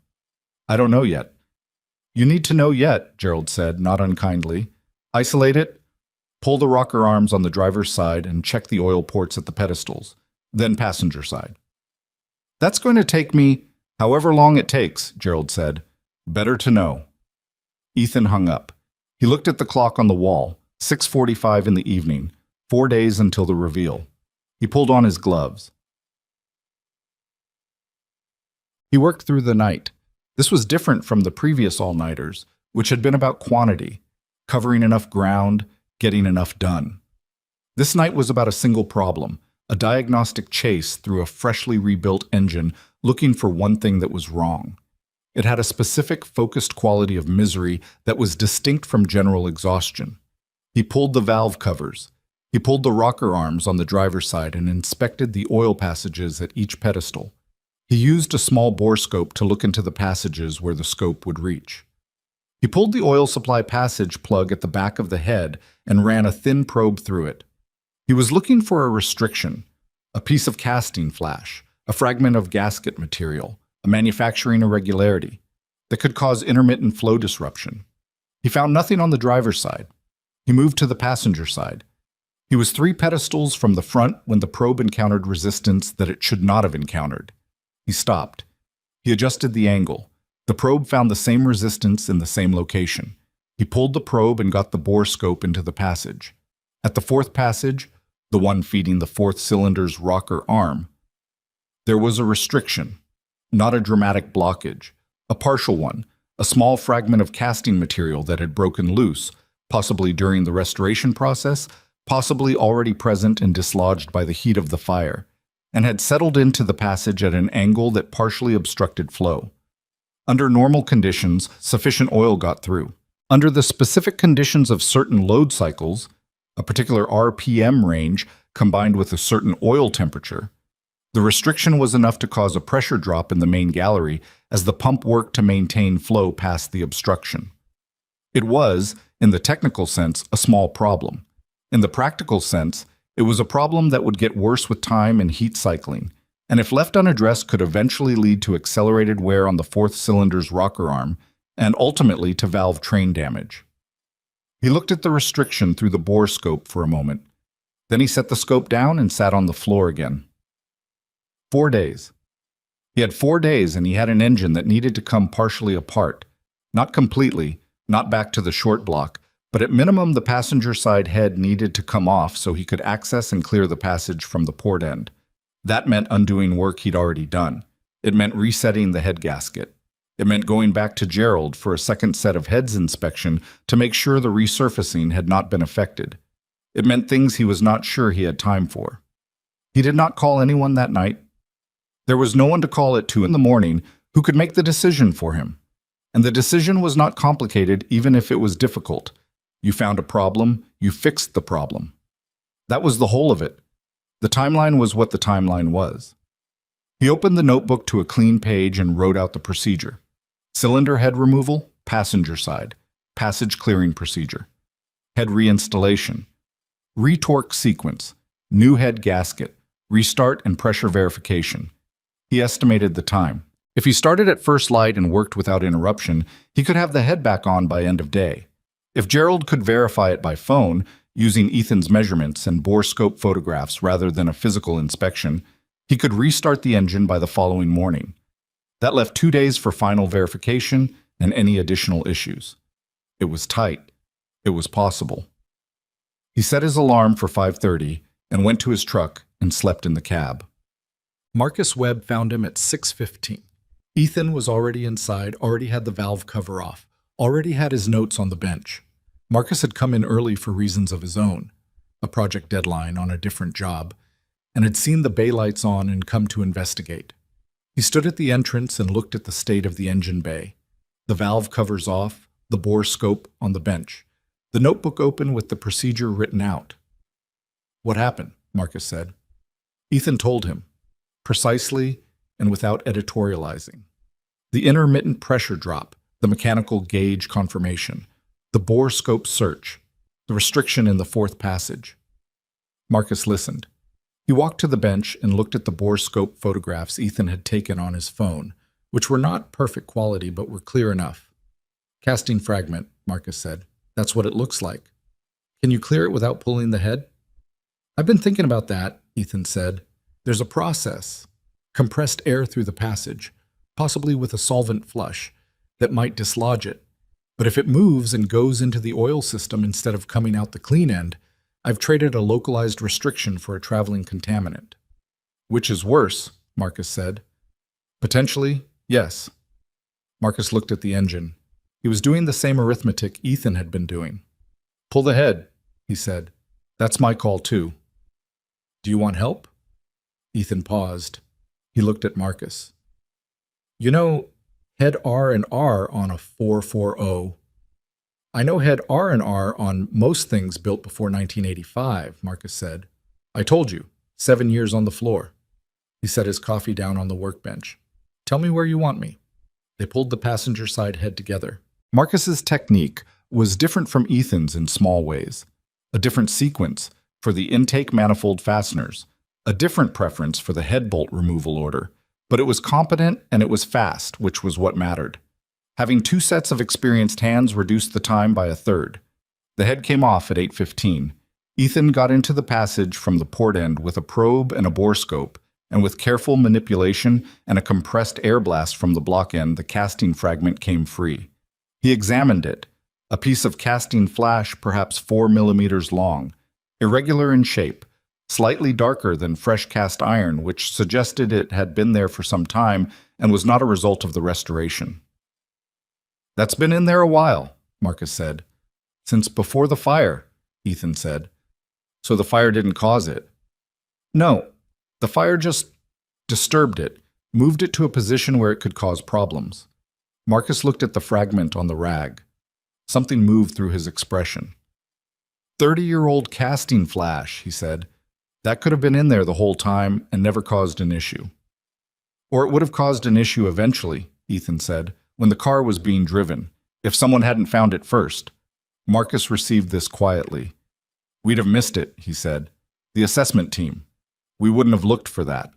"I don't know yet." "You need to know yet," Gerald said, not unkindly. "Isolate it, pull the rocker arms on the driver's side and check the oil ports at the pedestals, then passenger side." "That's going to take me however long it takes," Gerald said. "Better to know." Ethan hung up. He looked at the clock on the wall, 6:45 in the evening, 4 days until the reveal. He pulled on his gloves. He worked through the night. This was different from the previous all-nighters, which had been about quantity, covering enough ground, getting enough done. This night was about a single problem, a diagnostic chase through a freshly rebuilt engine looking for one thing that was wrong. It had a specific, focused quality of misery that was distinct from general exhaustion. He pulled the valve covers. He pulled the rocker arms on the driver's side and inspected the oil passages at each pedestal. He used a small bore scope to look into the passages where the scope would reach. He pulled the oil supply passage plug at the back of the head and ran a thin probe through it. He was looking for a restriction, a piece of casting flash, a fragment of gasket material, a manufacturing irregularity that could cause intermittent flow disruption. He found nothing on the driver's side. He moved to the passenger side. He was 3 pedestals from the front when the probe encountered resistance that it should not have encountered. He stopped. He adjusted the angle. The probe found the same resistance in the same location. He pulled the probe and got the bore scope into the passage. At the 4th passage, the one feeding the 4th cylinder's rocker arm, there was a restriction. Not a dramatic blockage. A partial one, a small fragment of casting material that had broken loose, possibly during the restoration process, possibly already present and dislodged by the heat of the fire, and had settled into the passage at an angle that partially obstructed flow. Under normal conditions, sufficient oil got through. Under the specific conditions of certain load cycles, a particular RPM range combined with a certain oil temperature, the restriction was enough to cause a pressure drop in the main gallery as the pump worked to maintain flow past the obstruction. It was, in the technical sense, a small problem. In the practical sense, it was a problem that would get worse with time and heat cycling, and if left unaddressed could eventually lead to accelerated wear on the fourth cylinder's rocker arm and ultimately to valve train damage. He looked at the restriction through the bore scope for a moment. Then he set the scope down and sat on the floor again. 4 days. He had 4 days and he had an engine that needed to come partially apart. Not completely, not back to the short block, but at minimum the passenger side head needed to come off so he could access and clear the passage from the port end. That meant undoing work he'd already done. It meant resetting the head gasket. It meant going back to Gerald for a second set of heads inspection to make sure the resurfacing had not been affected. It meant things he was not sure he had time for. He did not call anyone that night. There was no one to call at 2 a.m. who could make the decision for him. And the decision was not complicated even if it was difficult. You found a problem, you fixed the problem. That was the whole of it. The timeline was what the timeline was. He opened the notebook to a clean page and wrote out the procedure. Cylinder head removal, passenger side, passage clearing procedure. Head reinstallation. Retorque sequence, new head gasket, restart and pressure verification. He estimated the time. If he started at first light and worked without interruption, he could have the head back on by end of day. If Gerald could verify it by phone, using Ethan's measurements and bore scope photographs rather than a physical inspection, he could restart the engine by the following morning. That left 2 days for final verification and any additional issues. It was tight. It was possible. He set his alarm for 5:30 and went to his truck and slept in the cab. Marcus Webb found him at 6:15. Ethan was already inside, already had the valve cover off, already had his notes on the bench. Marcus had come in early for reasons of his own, a project deadline on a different job, and had seen the bay lights on and come to investigate. He stood at the entrance and looked at the state of the engine bay. The valve covers off, the bore scope on the bench. The notebook open with the procedure written out. "What happened?" Marcus said. Ethan told him, precisely and without editorializing. The intermittent pressure drop, the mechanical gauge confirmation, the bore scope search, the restriction in the fourth passage. Marcus listened. He walked to the bench and looked at the bore scope photographs Ethan had taken on his phone, which were not perfect quality but were clear enough. "Casting fragment," Marcus said. "That's what it looks like. Can you clear it without pulling the head?" "I've been thinking about that," Ethan said. "There's a process. Compressed air through the passage, possibly with a solvent flush, that might dislodge it. But if it moves and goes into the oil system instead of coming out the clean end, I've traded a localized restriction for a traveling contaminant." "Which is worse," Marcus said. "Potentially, yes." Marcus looked at the engine. He was doing the same arithmetic Ethan had been doing. "Pull the head," he said. "That's my call too." "Do you want help?" Ethan paused. He looked at Marcus. "You know, head R and R on a 440. "I know head R and R on most things built before 1985, Marcus said. "I told you, 7 years on the floor." He set his coffee down on the workbench. "Tell me where you want me." They pulled the passenger side head together. Marcus's technique was different from Ethan's in small ways. A different sequence for the intake manifold fasteners, a different preference for the head bolt removal order, but it was competent and it was fast, which was what mattered. Having 2 sets of experienced hands reduced the time by a third. The head came off at 8:15. Ethan got into the passage from the port end with a probe and a bore scope, and with careful manipulation and a compressed air blast from the block end, the casting fragment came free. He examined it, a piece of casting flash perhaps 4 millimeters long, irregular in shape, slightly darker than fresh cast iron, which suggested it had been there for some time and was not a result of the restoration. "That's been in there a while," Marcus said. "Since before the fire," Ethan said. "So the fire didn't cause it?" "No, the fire just disturbed it, moved it to a position where it could cause problems." Marcus looked at the fragment on the rag. Something moved through his expression. 30-year-old casting flash, he said. "That could have been in there the whole time and never caused an issue." "Or it would have caused an issue eventually," Ethan said, "when the car was being driven, if someone hadn't found it first." Marcus received this quietly. "We'd have missed it," he said. "The assessment team. We wouldn't have looked for that."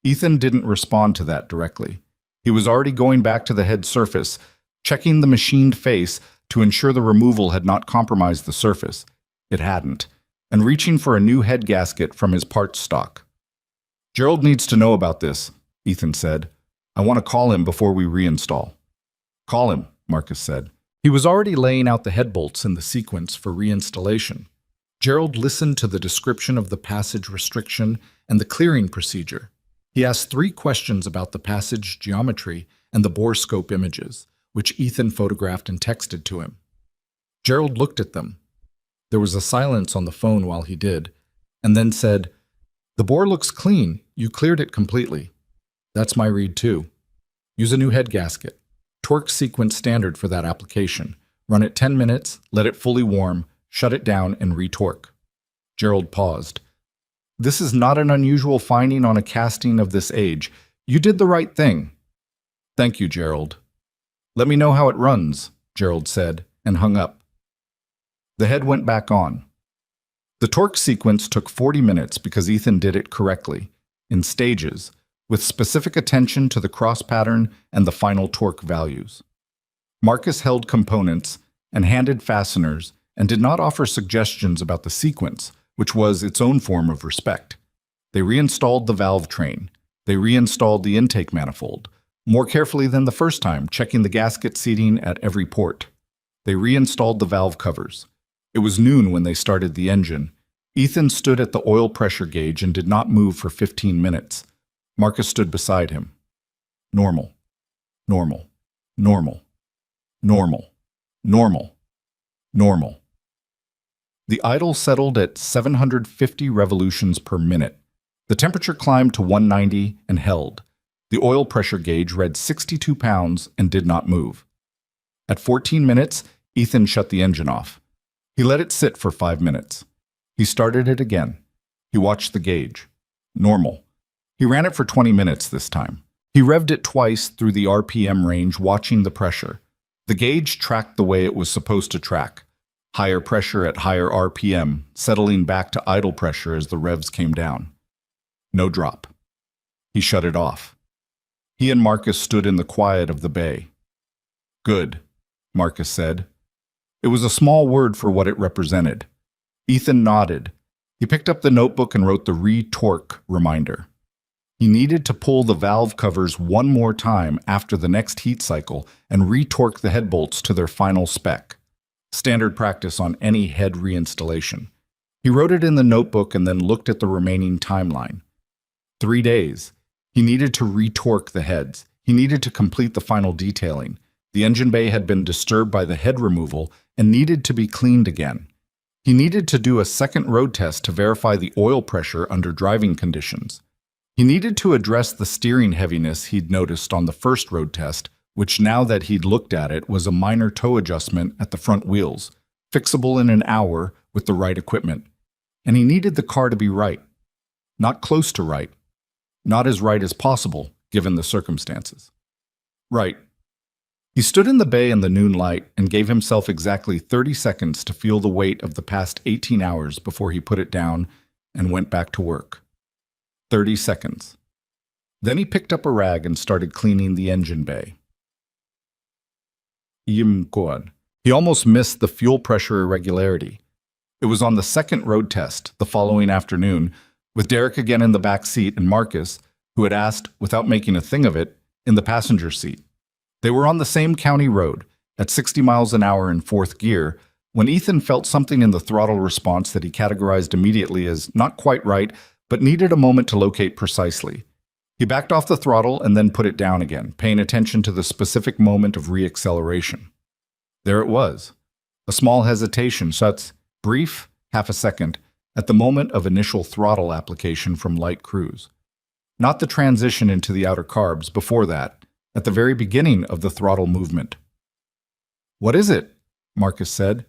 Ethan didn't respond to that directly. He was already going back to the head surface, checking the machined face to ensure the removal had not compromised the surface. It hadn't, and reaching for a new head gasket from his parts stock. "Gerald needs to know about this," Ethan said. "I want to call him before we reinstall." "Call him," Marcus said. He was already laying out the head bolts in the sequence for reinstallation. Gerald listened to the description of the passage restriction and the clearing procedure. He asked 3 questions about the passage geometry and the bore scope images, which Ethan photographed and texted to him. Gerald looked at them. There was a silence on the phone while he did, and then said, "The bore looks clean. You cleared it completely." "That's my read too. Use a new head gasket. Torque sequence standard for that application. Run it 10 minutes, let it fully warm, shut it down, and re-torque." Gerald paused. "This is not an unusual finding on a casting of this age. You did the right thing." "Thank you, Gerald." "Let me know how it runs," Gerald said, and hung up. The head went back on. The torque sequence took 40 minutes because Ethan did it correctly, in stages, with specific attention to the cross pattern and the final torque values. Marcus held components and handed fasteners and did not offer suggestions about the sequence, which was its own form of respect. They reinstalled the valve train. They reinstalled the intake manifold, more carefully than the first time, checking the gasket seating at every port. They reinstalled the valve covers. It was noon when they started the engine. Ethan stood at the oil pressure gauge and did not move for 15 minutes. Marcus stood beside him. Normal. Normal. Normal. Normal. Normal. Normal. The idle settled at 750 revolutions per minute. The temperature climbed to 190 and held. The oil pressure gauge read 62 pounds and did not move. At 14 minutes, Ethan shut the engine off. He let it sit for 5 minutes. He started it again. He watched the gauge. Normal. He ran it for 20 minutes this time. He revved it twice through the RPM range, watching the pressure. The gauge tracked the way it was supposed to track. Higher pressure at higher RPM, settling back to idle pressure as the revs came down. No drop. He shut it off. He and Marcus stood in the quiet of the bay. "Good," Marcus said. It was a small word for what it represented. Ethan nodded. He picked up the notebook and wrote the re-torque reminder. He needed to pull the valve covers one more time after the next heat cycle and re-torque the head bolts to their final spec. Standard practice on any head reinstallation. He wrote it in the notebook and then looked at the remaining timeline. 3 days. He needed to re-torque the heads. He needed to complete the final detailing. The engine bay had been disturbed by the head removal and needed to be cleaned again. He needed to do a second road test to verify the oil pressure under driving conditions. He needed to address the steering heaviness he'd noticed on the first road test, which now that he'd looked at it was a minor toe adjustment at the front wheels, fixable in an hour with the right equipment. And he needed the car to be right. Not close to right. Not as right as possible, given the circumstances. Right. He stood in the bay in the noon light and gave himself exactly 30 seconds to feel the weight of the past 18 hours before he put it down and went back to work. 30 seconds. Then he picked up a rag and started cleaning the engine bay. He almost missed the fuel pressure irregularity. It was on the second road test, the following afternoon, with Derek again in the back seat and Marcus, who had asked, without making a thing of it, in the passenger seat. They were on the same county road, at 60 miles an hour in fourth gear, when Ethan felt something in the throttle response that he categorized immediately as not quite right, but needed a moment to locate precisely. He backed off the throttle and then put it down again, paying attention to the specific moment of reacceleration. There it was. A small hesitation, such brief, half a second, at the moment of initial throttle application from light cruise. Not the transition into the outer carbs before that, at the very beginning of the throttle movement. "What is it?" Marcus said.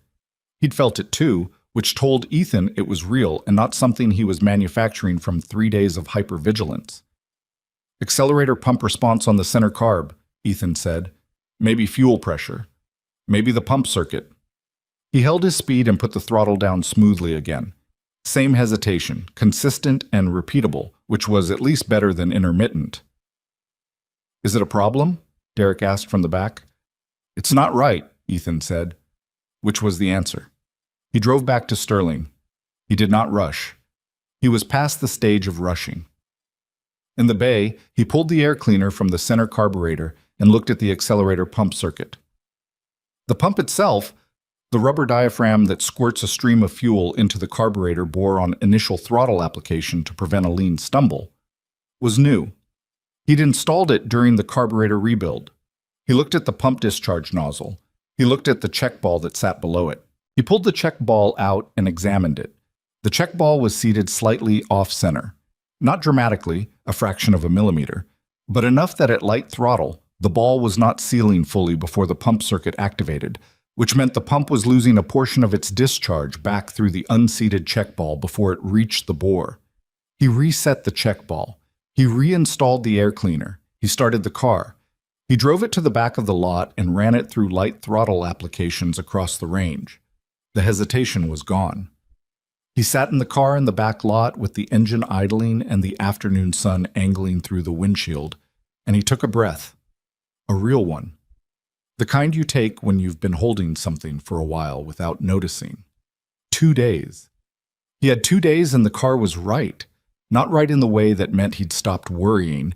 He'd felt it too, which told Ethan it was real and not something he was manufacturing from 3 days of hypervigilance. "Accelerator pump response on the center carb," Ethan said. "Maybe fuel pressure. Maybe the pump circuit." He held his speed and put the throttle down smoothly again. Same hesitation, consistent and repeatable, which was at least better than intermittent. "Is it a problem?" Derek asked from the back. "It's not right," Ethan said, which was the answer. He drove back to Sterling. He did not rush. He was past the stage of rushing. In the bay, he pulled the air cleaner from the center carburetor and looked at the accelerator pump circuit. The pump itself, the rubber diaphragm that squirts a stream of fuel into the carburetor bore on initial throttle application to prevent a lean stumble, was new. He'd installed it during the carburetor rebuild. He looked at the pump discharge nozzle. He looked at the check ball that sat below it. He pulled the check ball out and examined it. The check ball was seated slightly off-center. Not dramatically, a fraction of a millimeter, but enough that at light throttle, the ball was not sealing fully before the pump circuit activated, which meant the pump was losing a portion of its discharge back through the unseated check ball before it reached the bore. He reset the check ball. He reinstalled the air cleaner. He started the car. He drove it to the back of the lot and ran it through light throttle applications across the range. The hesitation was gone. He sat in the car in the back lot with the engine idling and the afternoon sun angling through the windshield, and he took a breath. A real one. The kind you take when you've been holding something for a while without noticing. 2 days. He had 2 days and the car was right. Not right in the way that meant he'd stopped worrying.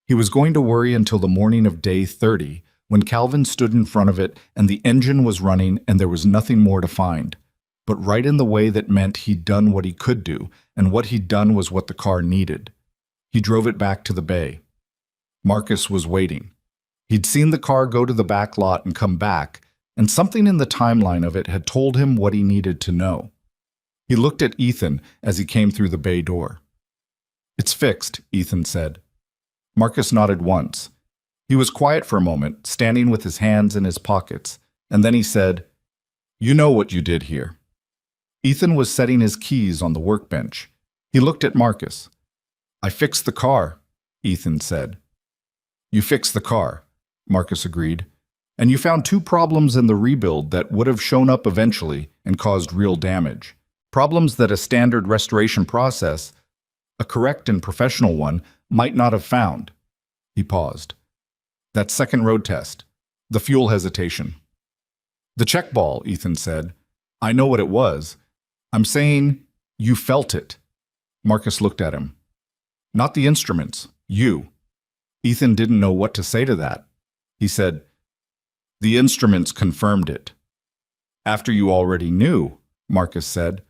He was going to worry until the morning of day 30, when Calvin stood in front of it and the engine was running and there was nothing more to find. But right in the way that meant he'd done what he could do, and what he'd done was what the car needed. He drove it back to the bay. Marcus was waiting. He'd seen the car go to the back lot and come back, and something in the timeline of it had told him what he needed to know. He looked at Ethan as he came through the bay door. "It's fixed," Ethan said. Marcus nodded once. He was quiet for a moment, standing with his hands in his pockets, and then he said, "You know what you did here." Ethan was setting his keys on the workbench. He looked at Marcus. "I fixed the car," Ethan said. "You fixed the car," Marcus agreed. "And you found 2 problems in the rebuild that would have shown up eventually and caused real damage. Problems that a standard restoration process, a correct and professional one, might not have found." He paused. "That second road test. The fuel hesitation." "The check ball," Ethan said. "I know what it was. I'm saying you felt it." Marcus looked at him. "Not the instruments. You." Ethan didn't know what to say to that. He said, "The instruments confirmed it." "After you already knew," Marcus said.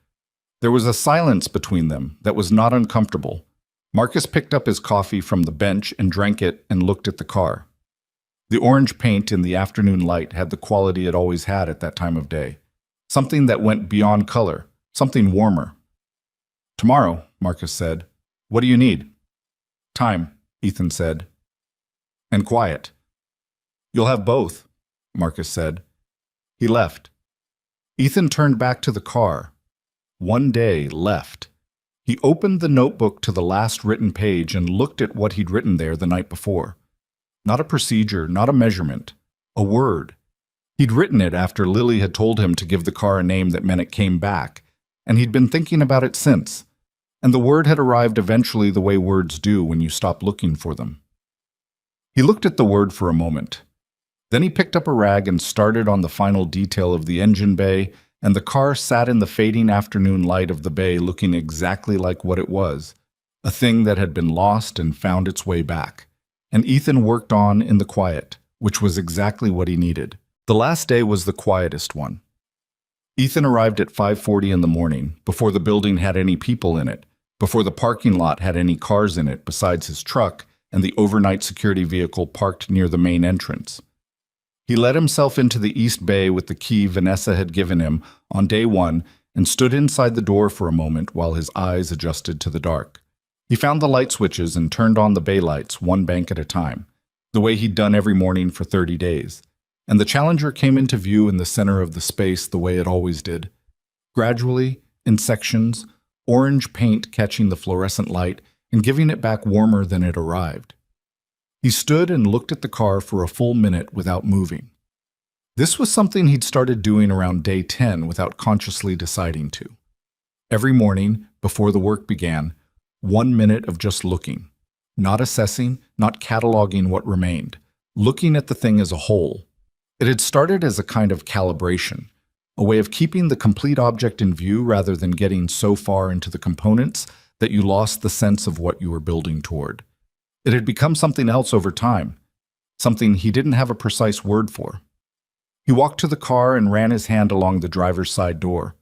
There was a silence between them that was not uncomfortable. Marcus picked up his coffee from the bench and drank it and looked at the car. The orange paint in the afternoon light had the quality it always had at that time of day. Something that went beyond color, something warmer. "Tomorrow," Marcus said. "What do you need?" "Time," Ethan said. "And quiet." "You'll have both," Marcus said. He left. Ethan turned back to the car. 1 day left. He opened the notebook to the last written page and looked at what he'd written there the night before. Not a procedure, not a measurement. A word. He'd written it after Lily had told him to give the car a name that meant it came back, and he'd been thinking about it since. And the word had arrived eventually the way words do when you stop looking for them. He looked at the word for a moment. Then he picked up a rag and started on the final detail of the engine bay, and the car sat in the fading afternoon light of the bay looking exactly like what it was, a thing that had been lost and found its way back. And Ethan worked on in the quiet, which was exactly what he needed. The last day was the quietest one. Ethan arrived at 5:40 in the morning, before the building had any people in it, before the parking lot had any cars in it besides his truck and the overnight security vehicle parked near the main entrance. He let himself into the East Bay with the key Vanessa had given him on day one and stood inside the door for a moment while his eyes adjusted to the dark. He found the light switches and turned on the bay lights one bank at a time, the way he'd done every morning for 30 days. And the Challenger came into view in the center of the space the way it always did. Gradually, in sections, orange paint catching the fluorescent light and giving it back warmer than it arrived. He stood and looked at the car for a full minute without moving. This was something he'd started doing around day 10 without consciously deciding to. Every morning, before the work began, 1 minute of just looking, not assessing, not cataloging what remained, looking at the thing as a whole. It had started as a kind of calibration, a way of keeping the complete object in view rather than getting so far into the components that you lost the sense of what you were building toward. It had become something else over time, something he didn't have a precise word for. He walked to the car and ran his hand along the driver's side door.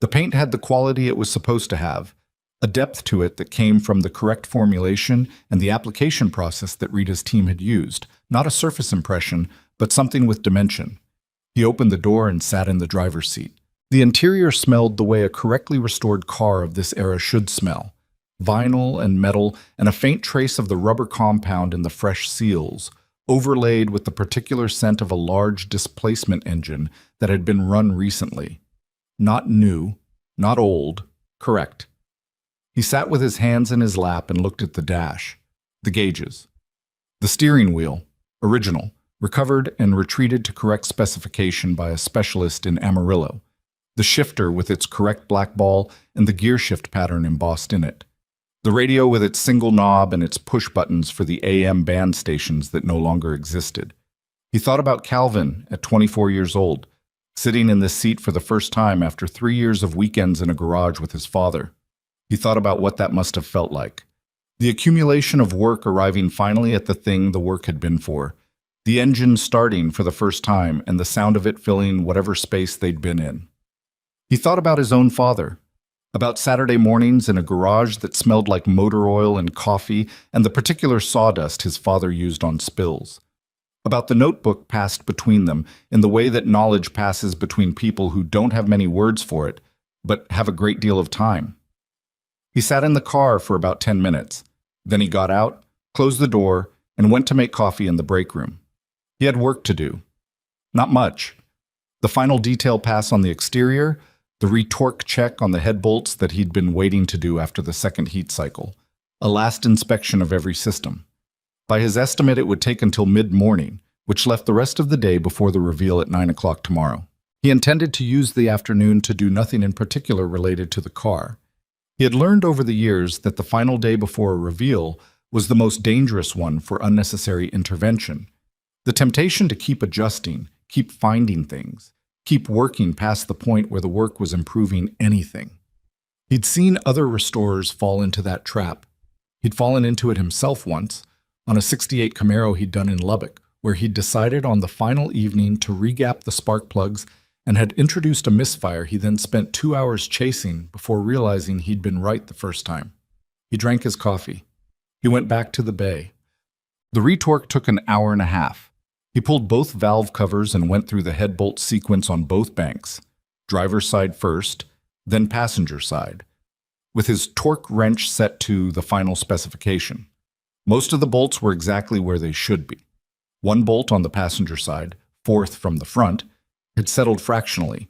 The paint had the quality it was supposed to have, a depth to it that came from the correct formulation and the application process that Rita's team had used, not a surface impression, but something with dimension. He opened the door and sat in the driver's seat. The interior smelled the way a correctly restored car of this era should smell. Vinyl and metal and a faint trace of the rubber compound in the fresh seals, overlaid with the particular scent of a large displacement engine that had been run recently. Not new, not old, correct. He sat with his hands in his lap and looked at the dash, the gauges. The steering wheel, original, recovered and retreated to correct specification by a specialist in Amarillo. The shifter with its correct black ball and the gear shift pattern embossed in it. The radio with its single knob and its push buttons for the AM band stations that no longer existed. He thought about Calvin at 24 years old, sitting in this seat for the first time after 3 years of weekends in a garage with his father. He thought about what that must have felt like. The accumulation of work arriving finally at the thing the work had been for. The engine starting for the first time and the sound of it filling whatever space they'd been in. He thought about his own father, about Saturday mornings in a garage that smelled like motor oil and coffee and the particular sawdust his father used on spills. About the notebook passed between them in the way that knowledge passes between people who don't have many words for it, but have a great deal of time. He sat in the car for about 10 minutes. Then he got out, closed the door, and went to make coffee in the break room. He had work to do. Not much. The final detail pass on the exterior, the retorque check on the head bolts that he'd been waiting to do after the second heat cycle, a last inspection of every system. By his estimate, it would take until mid-morning, which left the rest of the day before the reveal at 9 o'clock tomorrow. He intended to use the afternoon to do nothing in particular related to the car. He had learned over the years that the final day before a reveal was the most dangerous one for unnecessary intervention. The temptation to keep adjusting, keep finding things, keep working past the point where the work was improving anything. He'd seen other restorers fall into that trap. He'd fallen into it himself once, on a '68 Camaro he'd done in Lubbock, where he'd decided on the final evening to regap the spark plugs and had introduced a misfire he then spent 2 hours chasing before realizing he'd been right the first time. He drank his coffee. He went back to the bay. The retorque took an hour and a half. He pulled both valve covers and went through the head bolt sequence on both banks, driver's side first, then passenger side, with his torque wrench set to the final specification. Most of the bolts were exactly where they should be. One bolt on the passenger side, fourth from the front, had settled fractionally,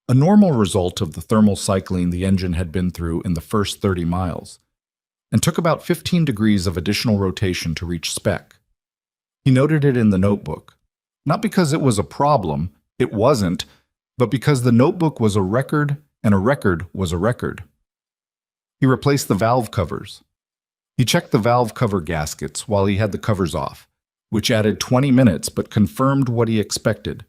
a normal result of the thermal cycling the engine had been through in the first 30 miles, and took about 15 degrees of additional rotation to reach spec. He noted it in the notebook. Not because it was a problem, it wasn't, but because the notebook was a record and a record was a record. He replaced the valve covers. He checked the valve cover gaskets while he had the covers off, which added 20 minutes but confirmed what he expected.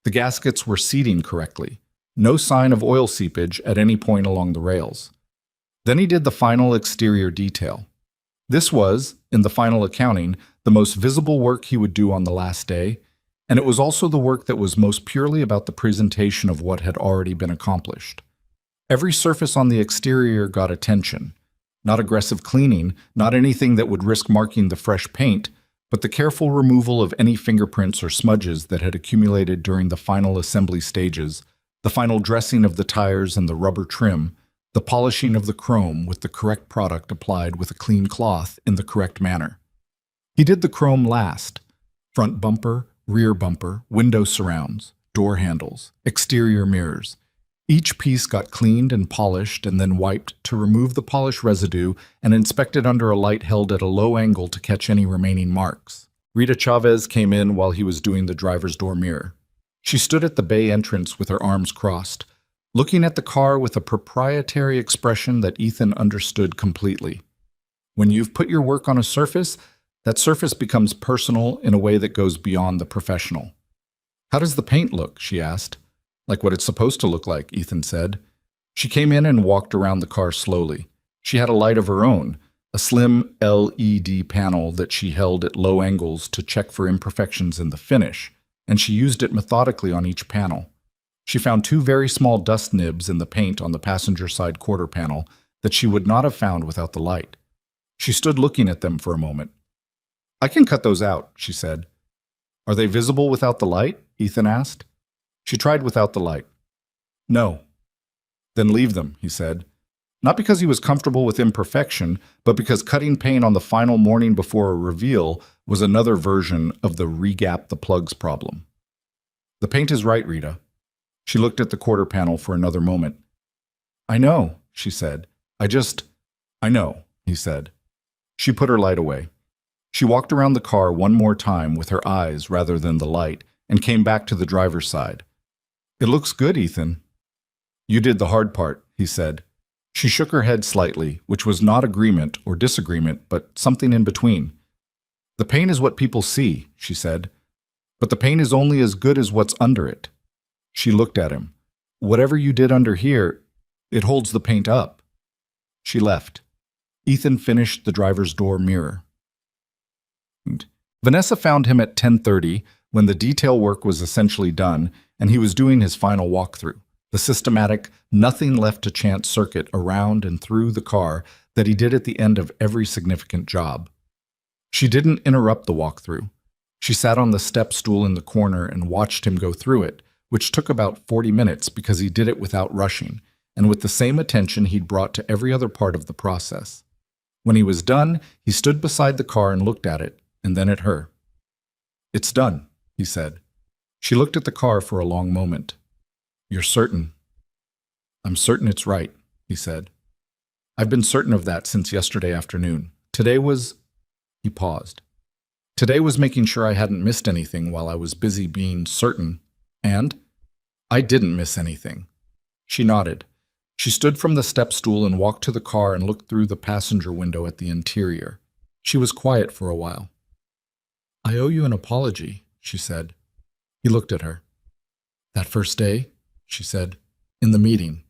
The gaskets were seating correctly, no sign of oil seepage at any point along the rails. Then he did the final exterior detail. This was, in the final accounting, the most visible work he would do on the last day, and it was also the work that was most purely about the presentation of what had already been accomplished. Every surface on the exterior got attention. Not aggressive cleaning, not anything that would risk marking the fresh paint, but the careful removal of any fingerprints or smudges that had accumulated during the final assembly stages, the final dressing of the tires and the rubber trim, the polishing of the chrome with the correct product applied with a clean cloth in the correct manner. He did the chrome last: front bumper, rear bumper, window surrounds, door handles, exterior mirrors. Each piece got cleaned and polished and then wiped to remove the polish residue and inspected under a light held at a low angle to catch any remaining marks. Rita Chavez came in while he was doing the driver's door mirror. She stood at the bay entrance with her arms crossed, looking at the car with a proprietary expression that Ethan understood completely. When you've put your work on a surface, that surface becomes personal in a way that goes beyond the professional. "How does the paint look?" she asked. "Like what it's supposed to look like," Ethan said. She came in and walked around the car slowly. She had a light of her own, a slim LED panel that she held at low angles to check for imperfections in the finish, and she used it methodically on each panel. She found 2 very small dust nibs in the paint on the passenger side quarter panel that she would not have found without the light. She stood looking at them for a moment. "I can cut those out," she said. "Are they visible without the light?" Ethan asked. She tried without the light. "No." "Then leave them," he said. Not because he was comfortable with imperfection, but because cutting paint on the final morning before a reveal was another version of the regap the plugs problem. "The paint is right, Rita." She looked at the quarter panel for another moment. "I know," she said. "I know," he said. She put her light away. She walked around the car one more time with her eyes rather than the light and came back to the driver's side. "It looks good, Ethan." "You did the hard part," he said. She shook her head slightly, which was not agreement or disagreement, but something in between. "The paint is what people see," she said. "But the paint is only as good as what's under it." She looked at him. "Whatever you did under here, it holds the paint up." She left. Ethan finished the driver's door mirror. Vanessa found him at 10:30 when the detail work was essentially done and he was doing his final walkthrough, the systematic, nothing left to chance circuit around and through the car that he did at the end of every significant job. She didn't interrupt the walkthrough. She sat on the step stool in the corner and watched him go through it, which took about 40 minutes because he did it without rushing and with the same attention he'd brought to every other part of the process. When he was done, he stood beside the car and looked at it, and then at her. "It's done," he said. She looked at the car for a long moment. "You're certain?" "I'm certain it's right," he said. "I've been certain of that since yesterday afternoon. Today was—" He paused. "Today was making sure I hadn't missed anything while I was busy being certain. And I didn't miss anything." She nodded. She stood from the step stool and walked to the car and looked through the passenger window at the interior. She was quiet for a while. "I owe you an apology," she said. He looked at her. "That first day," she said, "in the meeting.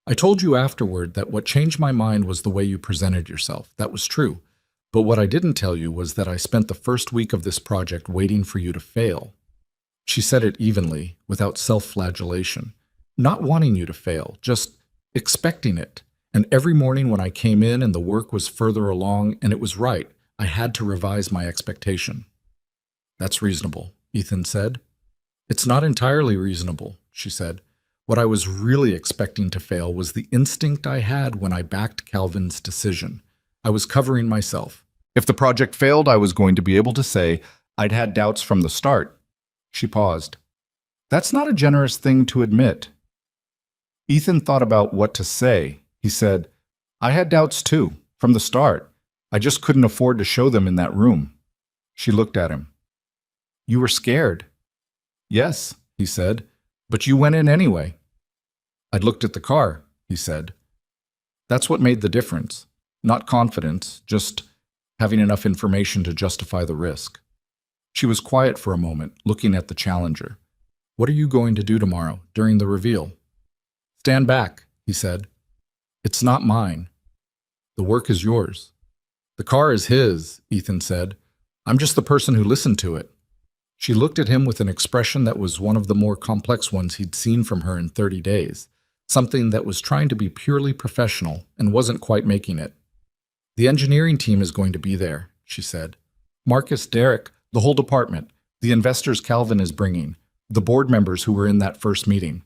I told you afterward that what changed my mind was the way you presented yourself. That was true. But what I didn't tell you was that I spent the first week of this project waiting for you to fail." She said it evenly, without self-flagellation. "Not wanting you to fail, just expecting it. And every morning when I came in and the work was further along and it was right, I had to revise my expectation." "That's reasonable," Ethan said. "It's not entirely reasonable," she said. "What I was really expecting to fail was the instinct I had when I backed Calvin's decision. I was covering myself. If the project failed, I was going to be able to say, I'd had doubts from the start." She paused. "That's not a generous thing to admit." Ethan thought about what to say. He said, "I had doubts too, from the start. I just couldn't afford to show them in that room." She looked at him. "You were scared." "Yes," he said, "but you went in anyway." "I'd looked at the car," he said. "That's what made the difference. Not confidence, just having enough information to justify the risk." She was quiet for a moment, looking at the challenger. "What are you going to do tomorrow, during the reveal?" "Stand back," he said. "It's not mine. The work is yours." "The car is his," Ethan said. "I'm just the person who listened to it." She looked at him with an expression that was one of the more complex ones he'd seen from her in 30 days, something that was trying to be purely professional and wasn't quite making it. The engineering team is going to be there, she said. Marcus, Derek, the whole department, the investors Calvin is bringing, the board members who were in that first meeting.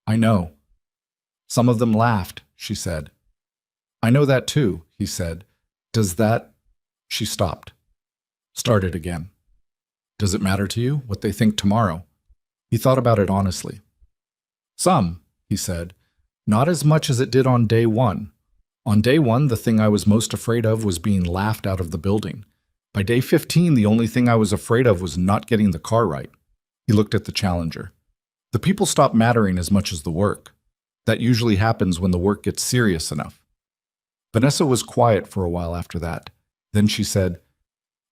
I know. Some of them laughed, she said. I know that too, he said. Does that... She stopped. Started again. Does it matter to you what they think tomorrow? He thought about it honestly. Some, he said. Not as much as it did on day one. On day one, the thing I was most afraid of was being laughed out of the building. By day 15, the only thing I was afraid of was not getting the car right. He looked at the challenger. The people stop mattering as much as the work. That usually happens when the work gets serious enough. Vanessa was quiet for a while after that. Then she said,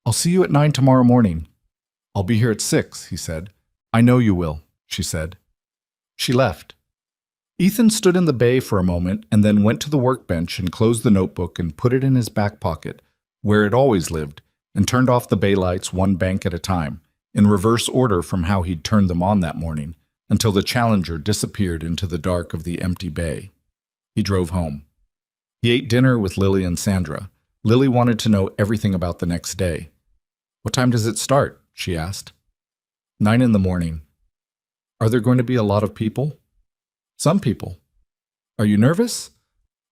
I'll see you at 9 tomorrow morning. I'll be here at 6, he said. I know you will, she said. She left. Ethan stood in the bay for a moment and then went to the workbench and closed the notebook and put it in his back pocket, where it always lived, and turned off the bay lights one bank at a time, in reverse order from how he'd turned them on that morning, until the Challenger disappeared into the dark of the empty bay. He drove home. He ate dinner with Lily and Sandra. Lily wanted to know everything about the next day. What time does it start? She asked. 9 in the morning. Are there going to be a lot of people? Some people. Are you nervous?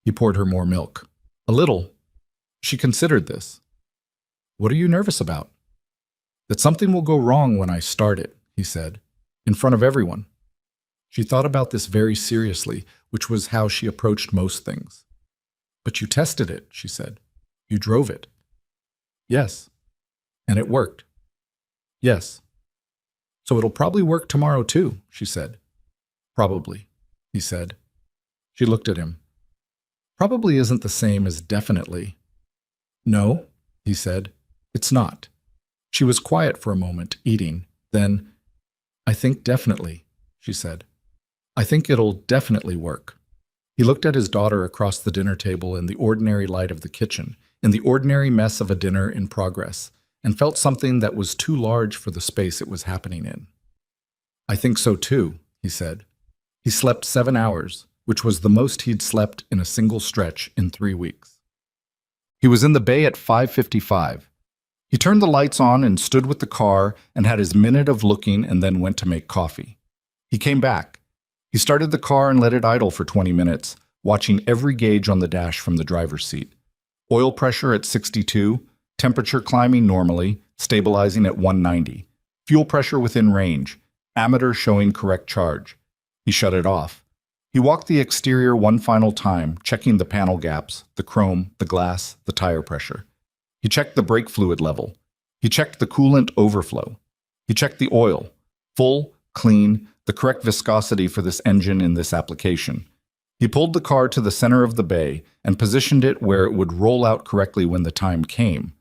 He poured her more milk. A little. She considered this. What are you nervous about? That something will go wrong when I start it, he said, in front of everyone. She thought about this very seriously, which was how she approached most things. But you tested it, she said. You drove it. Yes. And it worked. Yes. So it'll probably work tomorrow too, she said. Probably, he said. She looked at him. Probably isn't the same as definitely. No, he said. It's not. She was quiet for a moment, eating. Then, I think definitely, she said. I think it'll definitely work. He looked at his daughter across the dinner table in the ordinary light of the kitchen, in the ordinary mess of a dinner in progress, and felt something that was too large for the space it was happening in. I think so too, he said. He slept 7 hours, which was the most he'd slept in a single stretch in 3 weeks. He was in the bay at 5:55. He turned the lights on and stood with the car and had his minute of looking and then went to make coffee. He came back. He started the car and let it idle for 20 minutes, watching every gauge on the dash from the driver's seat. Oil pressure at 62, temperature climbing normally, stabilizing at 190. Fuel pressure within range, ammeter showing correct charge. He shut it off. He walked the exterior one final time, checking the panel gaps, the chrome, the glass, the tire pressure. He checked the brake fluid level. He checked the coolant overflow. He checked the oil. Full, clean, the correct viscosity for this engine in this application. He pulled the car to the center of the bay and positioned it where it would roll out correctly when the time came.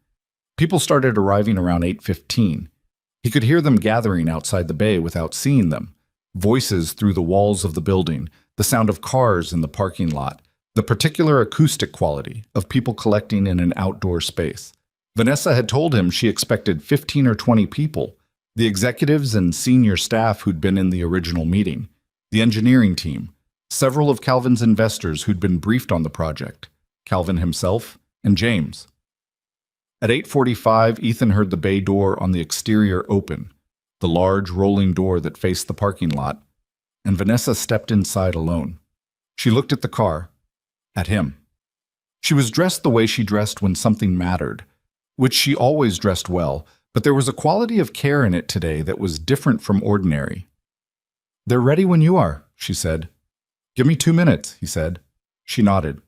People started arriving around 8:15. He could hear them gathering outside the bay without seeing them. Voices through the walls of the building, the sound of cars in the parking lot, the particular acoustic quality of people collecting in an outdoor space. Vanessa had told him she expected 15 or 20 people, the executives and senior staff who'd been in the original meeting, the engineering team, several of Calvin's investors who'd been briefed on the project, Calvin himself, and James. At 8:45, Ethan heard the bay door on the exterior open, the large rolling door that faced the parking lot, and Vanessa stepped inside alone. She looked at the car, at him. She was dressed the way she dressed when something mattered, which she always dressed well, but there was a quality of care in it today that was different from ordinary. "They're ready when you are," she said. "Give me 2 minutes," he said. She nodded.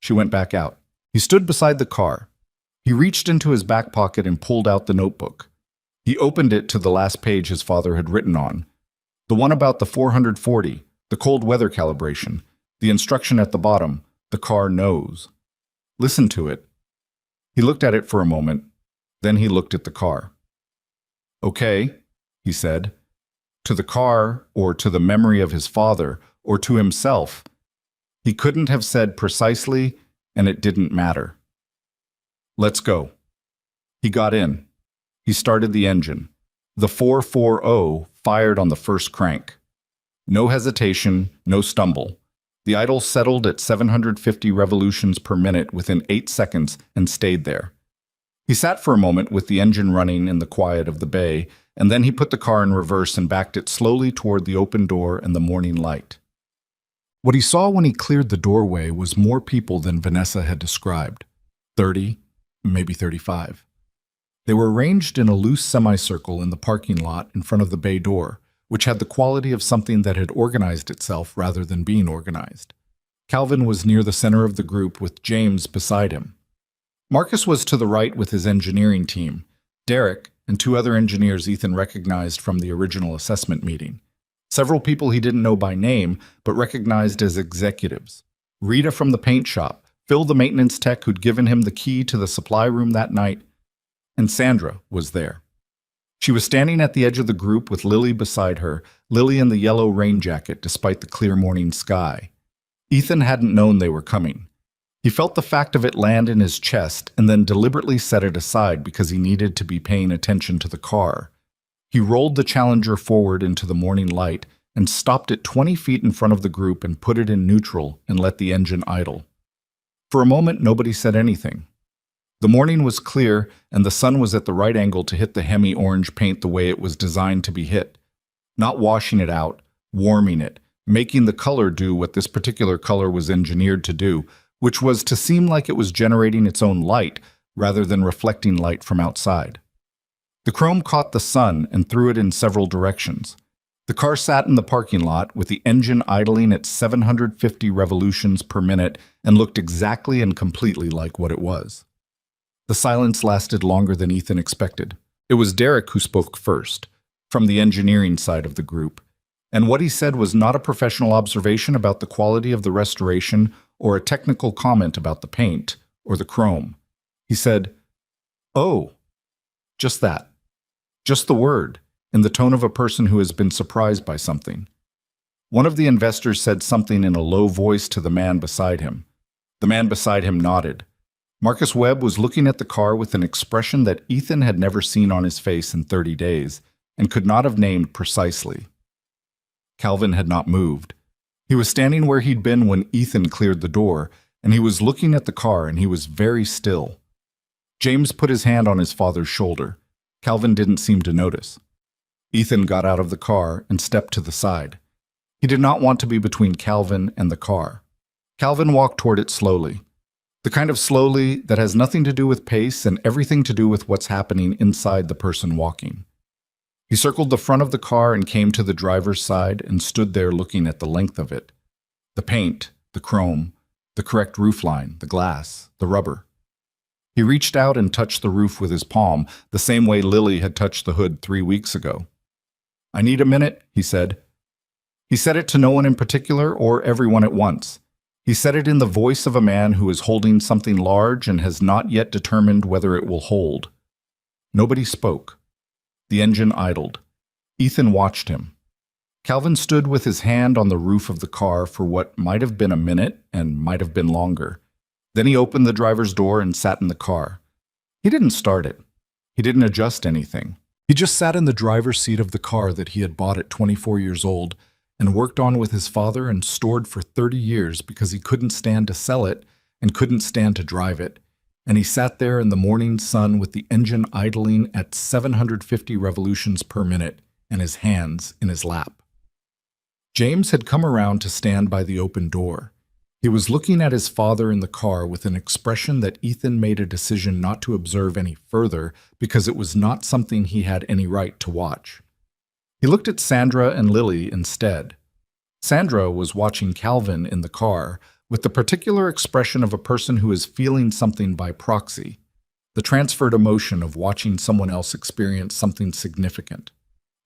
She went back out. He stood beside the car. He reached into his back pocket and pulled out the notebook. He opened it to the last page his father had written on, the one about the 440, the cold weather calibration, the instruction at the bottom, the car knows. Listen to it. He looked at it for a moment, then he looked at the car. "Okay," he said. To the car, or to the memory of his father, or to himself. He couldn't have said precisely, and it didn't matter. "Let's go." He got in. He started the engine. The 440 fired on the first crank. No hesitation, no stumble. The idle settled at 750 revolutions per minute within 8 seconds and stayed there. He sat for a moment with the engine running in the quiet of the bay, and then he put the car in reverse and backed it slowly toward the open door and the morning light. What he saw when he cleared the doorway was more people than Vanessa had described. 30, maybe 35. They were arranged in a loose semicircle in the parking lot in front of the bay door, which had the quality of something that had organized itself rather than being organized. Calvin was near the center of the group with James beside him. Marcus was to the right with his engineering team, Derek, and 2 other engineers Ethan recognized from the original assessment meeting. Several people he didn't know by name, but recognized as executives. Rita from the paint shop, Phil the maintenance tech who'd given him the key to the supply room that night, and Sandra was there. She was standing at the edge of the group with Lily beside her, Lily in the yellow rain jacket despite the clear morning sky. Ethan hadn't known they were coming. He felt the fact of it land in his chest and then deliberately set it aside because he needed to be paying attention to the car. He rolled the Challenger forward into the morning light and stopped it 20 feet in front of the group and put it in neutral and let the engine idle. For a moment, nobody said anything. The morning was clear and the sun was at the right angle to hit the Hemi-orange paint the way it was designed to be hit. Not washing it out, warming it, making the color do what this particular color was engineered to do, which was to seem like it was generating its own light rather than reflecting light from outside. The chrome caught the sun and threw it in several directions. The car sat in the parking lot with the engine idling at 750 revolutions per minute and looked exactly and completely like what it was. The silence lasted longer than Ethan expected. It was Derek who spoke first, from the engineering side of the group, and what he said was not a professional observation about the quality of the restoration or a technical comment about the paint or the chrome. He said, "Oh, just that. Just the word, in the tone of a person who has been surprised by something." One of the investors said something in a low voice to the man beside him. The man beside him nodded. Marcus Webb was looking at the car with an expression that Ethan had never seen on his face in 30 days and could not have named precisely. Calvin had not moved. He was standing where he'd been when Ethan cleared the door, and he was looking at the car and he was very still. James put his hand on his father's shoulder. Calvin didn't seem to notice. Ethan got out of the car and stepped to the side. He did not want to be between Calvin and the car. Calvin walked toward it slowly. The kind of slowly that has nothing to do with pace and everything to do with what's happening inside the person walking. He circled the front of the car and came to the driver's side and stood there looking at the length of it. The paint, the chrome, the correct roofline, the glass, the rubber. He reached out and touched the roof with his palm, the same way Lily had touched the hood 3 weeks ago. "I need a minute," he said. He said it to no one in particular or everyone at once. He said it in the voice of a man who is holding something large and has not yet determined whether it will hold. Nobody spoke. The engine idled. Ethan watched him. Calvin stood with his hand on the roof of the car for what might have been a minute and might have been longer. Then he opened the driver's door and sat in the car. He didn't start it. He didn't adjust anything. He just sat in the driver's seat of the car that he had bought at 24 years old and worked on with his father and stored for 30 years because he couldn't stand to sell it and couldn't stand to drive it. And he sat there in the morning sun with the engine idling at 750 revolutions per minute and his hands in his lap. James had come around to stand by the open door. He was looking at his father in the car with an expression that Ethan made a decision not to observe any further because it was not something he had any right to watch. He looked at Sandra and Lily instead. Sandra was watching Calvin in the car with the particular expression of a person who is feeling something by proxy, the transferred emotion of watching someone else experience something significant.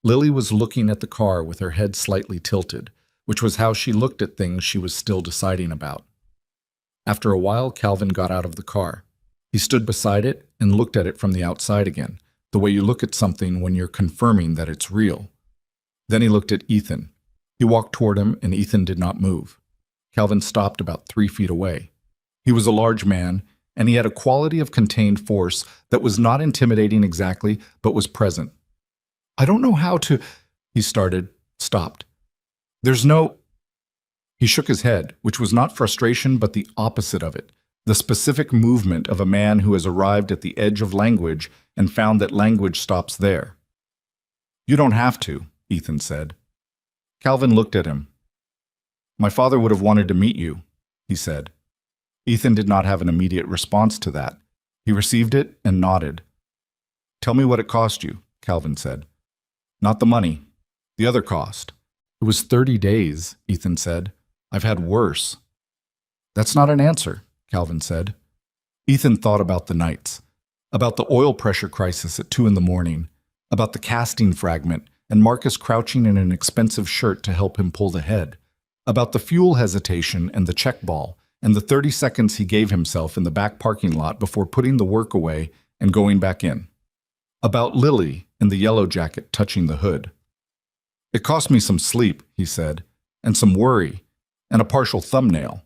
Lily was looking at the car with her head slightly tilted, which was how she looked at things she was still deciding about. After a while, Calvin got out of the car. He stood beside it and looked at it from the outside again, the way you look at something when you're confirming that it's real. Then he looked at Ethan. He walked toward him, and Ethan did not move. Calvin stopped about 3 feet away. He was a large man, and he had a quality of contained force that was not intimidating exactly, but was present. "I don't know how to," he started, stopped. "There's no..." He shook his head, which was not frustration but the opposite of it, the specific movement of a man who has arrived at the edge of language and found that language stops there. You don't have to, Ethan said. Calvin looked at him. My father would have wanted to meet you, he said. Ethan did not have an immediate response to that. He received it and nodded. Tell me what it cost you, Calvin said. Not the money. The other cost. It was 30 days, Ethan said. I've had worse. That's not an answer, Calvin said. Ethan thought about the nights, about the oil pressure crisis at 2 a.m, about the casting fragment and Marcus crouching in an expensive shirt to help him pull the head, about the fuel hesitation and the check ball, and the 30 seconds he gave himself in the back parking lot before putting the work away and going back in. About Lily in the yellow jacket touching the hood. It cost me some sleep, he said, and some worry, and a partial thumbnail.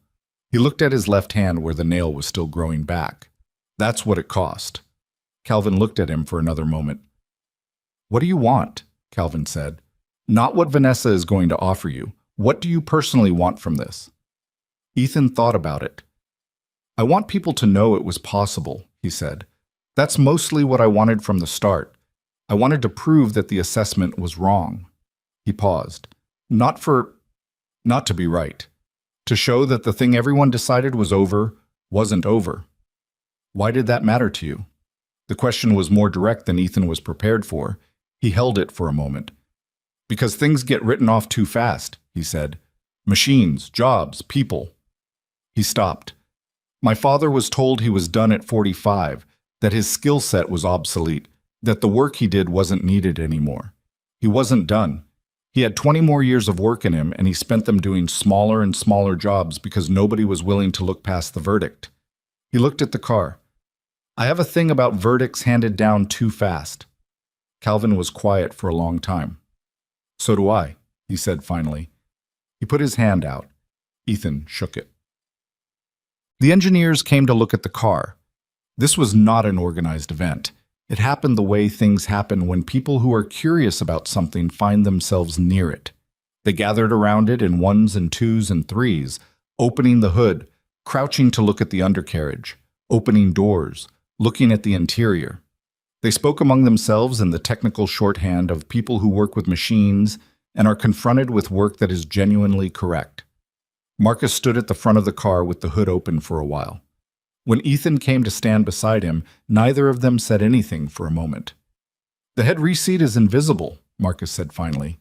He looked at his left hand where the nail was still growing back. That's what it cost. Calvin looked at him for another moment. What do you want? Calvin said. Not what Vanessa is going to offer you. What do you personally want from this? Ethan thought about it. I want people to know it was possible, he said. That's mostly what I wanted from the start. I wanted to prove that the assessment was wrong. He paused. Not to be right. To show that the thing everyone decided was over wasn't over. Why did that matter to you? The question was more direct than Ethan was prepared for. He held it for a moment. Because things get written off too fast, he said. Machines, jobs, people. He stopped. My father was told he was done at 45, that his skill set was obsolete, that the work he did wasn't needed anymore. He wasn't done. He had 20 more years of work in him, and he spent them doing smaller and smaller jobs because nobody was willing to look past the verdict. He looked at the car. I have a thing about verdicts handed down too fast. Calvin was quiet for a long time. So do I, he said finally. He put his hand out. Ethan shook it. The engineers came to look at the car. This was not an organized event. It happened the way things happen when people who are curious about something find themselves near it. They gathered around it in ones and twos and threes, opening the hood, crouching to look at the undercarriage, opening doors, looking at the interior. They spoke among themselves in the technical shorthand of people who work with machines and are confronted with work that is genuinely correct. Marcus stood at the front of the car with the hood open for a while. When Ethan came to stand beside him, neither of them said anything for a moment. The head reseat is invisible, Marcus said finally.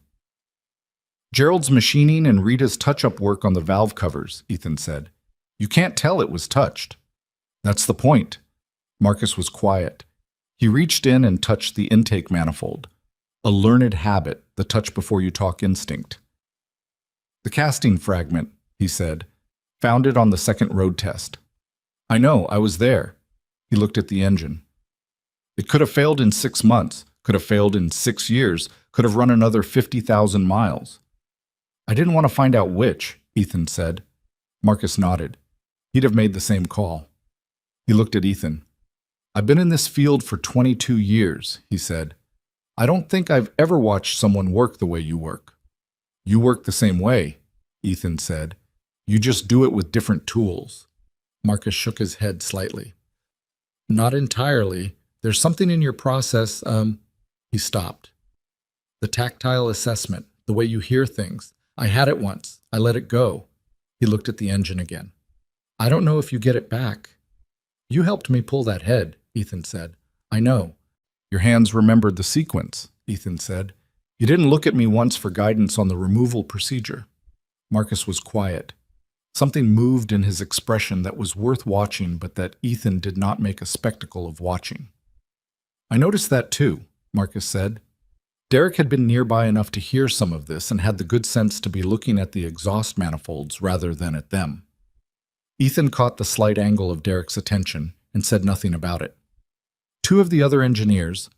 Gerald's machining and Rita's touch-up work on the valve covers, Ethan said. You can't tell it was touched. That's the point. Marcus was quiet. He reached in and touched the intake manifold. A learned habit, the touch before you talk instinct. The casting fragment, he said, found it on the second road test. I know, I was there. He looked at the engine. It could have failed in 6 months, could have failed in 6 years, could have run another 50,000 miles. I didn't want to find out which, Ethan said. Marcus nodded. He'd have made the same call. He looked at Ethan. I've been in this field for 22 years, he said. I don't think I've ever watched someone work the way you work. You work the same way, Ethan said. You just do it with different tools. Marcus shook his head slightly. Not entirely. There's something in your process, He stopped. The tactile assessment, the way you hear things. I had it once. I let it go. He looked at the engine again. I don't know if you get it back. You helped me pull that head, Ethan said. I know. Your hands remembered the sequence, Ethan said. You didn't look at me once for guidance on the removal procedure. Marcus was quiet. Something moved in his expression that was worth watching, but that Ethan did not make a spectacle of watching. I noticed that too, Marcus said. Derek had been nearby enough to hear some of this and had the good sense to be looking at the exhaust manifolds rather than at them. Ethan caught the slight angle of Derek's attention and said nothing about it. 2 of the other engineers,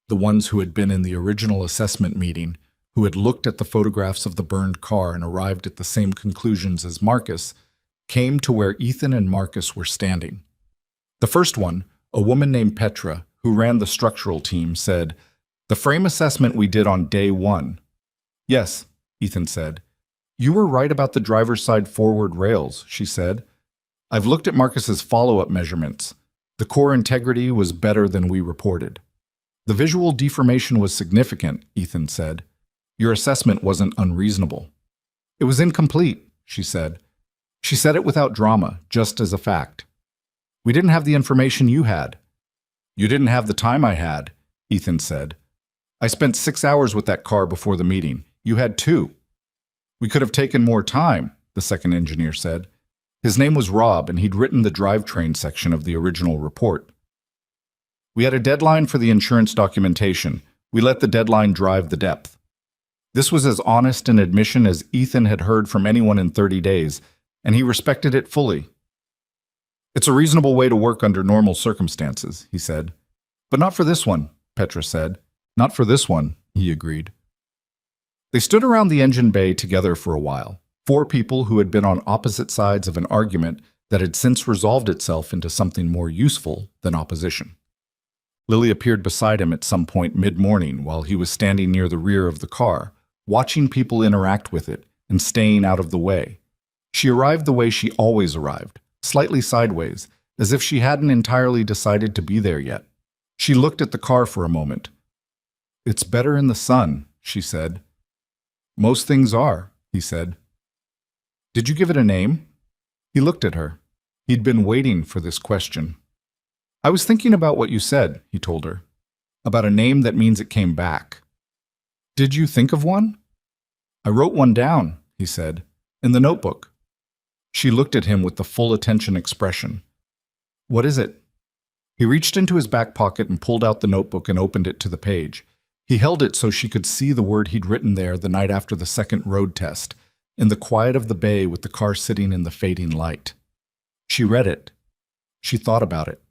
the ones who had been in the original assessment meeting, who had looked at the photographs of the burned car and arrived at the same conclusions as Marcus, came to where Ethan and Marcus were standing. The first one, a woman named Petra, who ran the structural team, said, "The frame assessment we did on day 1. Yes, Ethan said. You were right about the driver's side forward rails, she said. I've looked at Marcus's follow-up measurements. The core integrity was better than we reported. The visual deformation was significant, Ethan said. Your assessment wasn't unreasonable. It was incomplete, she said. She said it without drama, just as a fact. We didn't have the information you had. You didn't have the time I had, Ethan said. I spent 6 hours with that car before the meeting. You had 2. We could have taken more time, the second engineer said. His name was Rob, and he'd written the drivetrain section of the original report. We had a deadline for the insurance documentation. We let the deadline drive the depth. This was as honest an admission as Ethan had heard from anyone in 30 days, and he respected it fully. It's a reasonable way to work under normal circumstances, he said. But not for this one, Petra said. Not for this one, he agreed. They stood around the engine bay together for a while, 4 people who had been on opposite sides of an argument that had since resolved itself into something more useful than opposition. Lily appeared beside him at some point mid-morning while he was standing near the rear of the car, watching people interact with it and staying out of the way. She arrived the way she always arrived, slightly sideways, as if she hadn't entirely decided to be there yet. She looked at the car for a moment. It's better in the sun, she said. Most things are, he said. Did you give it a name? He looked at her. He'd been waiting for this question. I was thinking about what you said, he told her. About a name that means it came back. Did you think of one? I wrote one down, he said, in the notebook. She looked at him with the full attention expression. What is it? He reached into his back pocket and pulled out the notebook and opened it to the page. He held it so she could see the word he'd written there the night after the second road test, in the quiet of the bay with the car sitting in the fading light. She read it. She thought about it.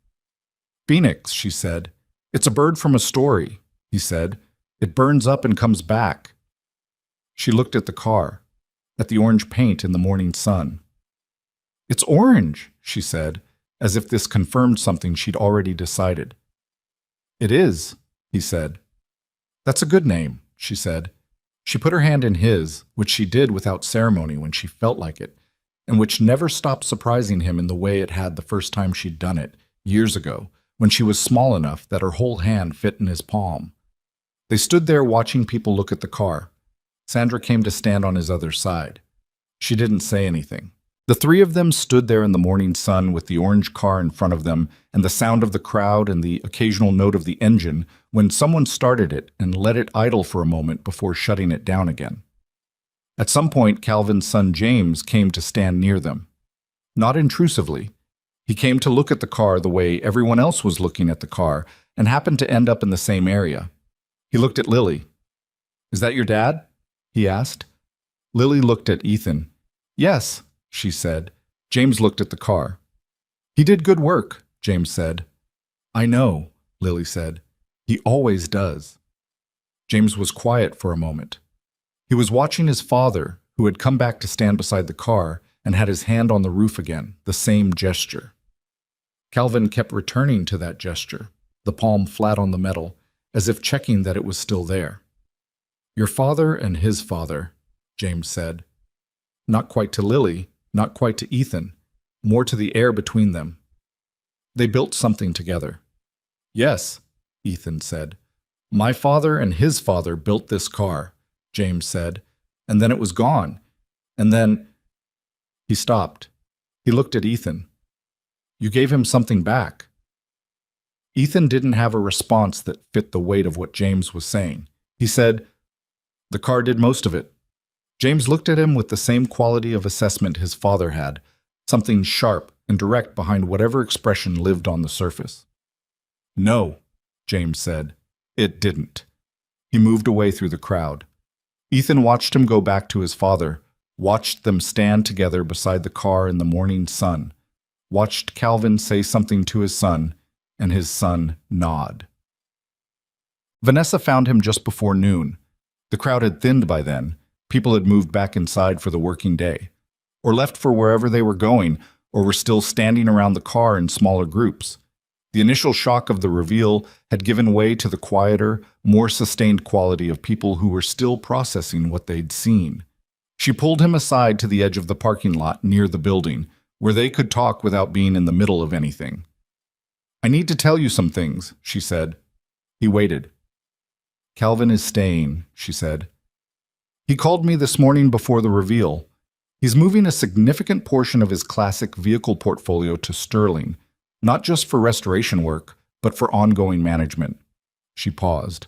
Phoenix, she said. It's a bird from a story, he said. It burns up and comes back. She looked at the car, at the orange paint in the morning sun. It's orange, she said, as if this confirmed something she'd already decided. It is, he said. That's a good name, she said. She put her hand in his, which she did without ceremony when she felt like it, and which never stopped surprising him in the way it had the first time she'd done it, years ago, when she was small enough that her whole hand fit in his palm. They stood there watching people look at the car. Sandra came to stand on his other side. She didn't say anything. The 3 of them stood there in the morning sun with the orange car in front of them and the sound of the crowd and the occasional note of the engine when someone started it and let it idle for a moment before shutting it down again. At some point, Calvin's son James came to stand near them. Not intrusively. He came to look at the car the way everyone else was looking at the car and happened to end up in the same area. He looked at Lily. Is that your dad? He asked. Lily looked at Ethan. Yes, she said. James looked at the car. He did good work, James said. I know, Lily said. He always does. James was quiet for a moment. He was watching his father, who had come back to stand beside the car and had his hand on the roof again, the same gesture. Calvin kept returning to that gesture, the palm flat on the metal, as if checking that it was still there. Your father and his father, James said. Not quite to Lily, not quite to Ethan, more to the air between them. They built something together. Yes, Ethan said. My father and his father built this car, James said, and then it was gone. And then... He stopped. He looked at Ethan. You gave him something back. Ethan didn't have a response that fit the weight of what James was saying. He said, The car did most of it. James looked at him with the same quality of assessment his father had, something sharp and direct behind whatever expression lived on the surface. No, James said. It didn't. He moved away through the crowd. Ethan watched him go back to his father, watched them stand together beside the car in the morning sun, watched Calvin say something to his son, and his son nod. Vanessa found him just before noon. The crowd had thinned by then. People had moved back inside for the working day, or left for wherever they were going, or were still standing around the car in smaller groups. The initial shock of the reveal had given way to the quieter, more sustained quality of people who were still processing what they'd seen. She pulled him aside to the edge of the parking lot near the building, where they could talk without being in the middle of anything. "I need to tell you some things," she said. He waited. "Calvin is staying," she said. "He called me this morning before the reveal. He's moving a significant portion of his classic vehicle portfolio to Sterling, not just for restoration work, but for ongoing management." She paused.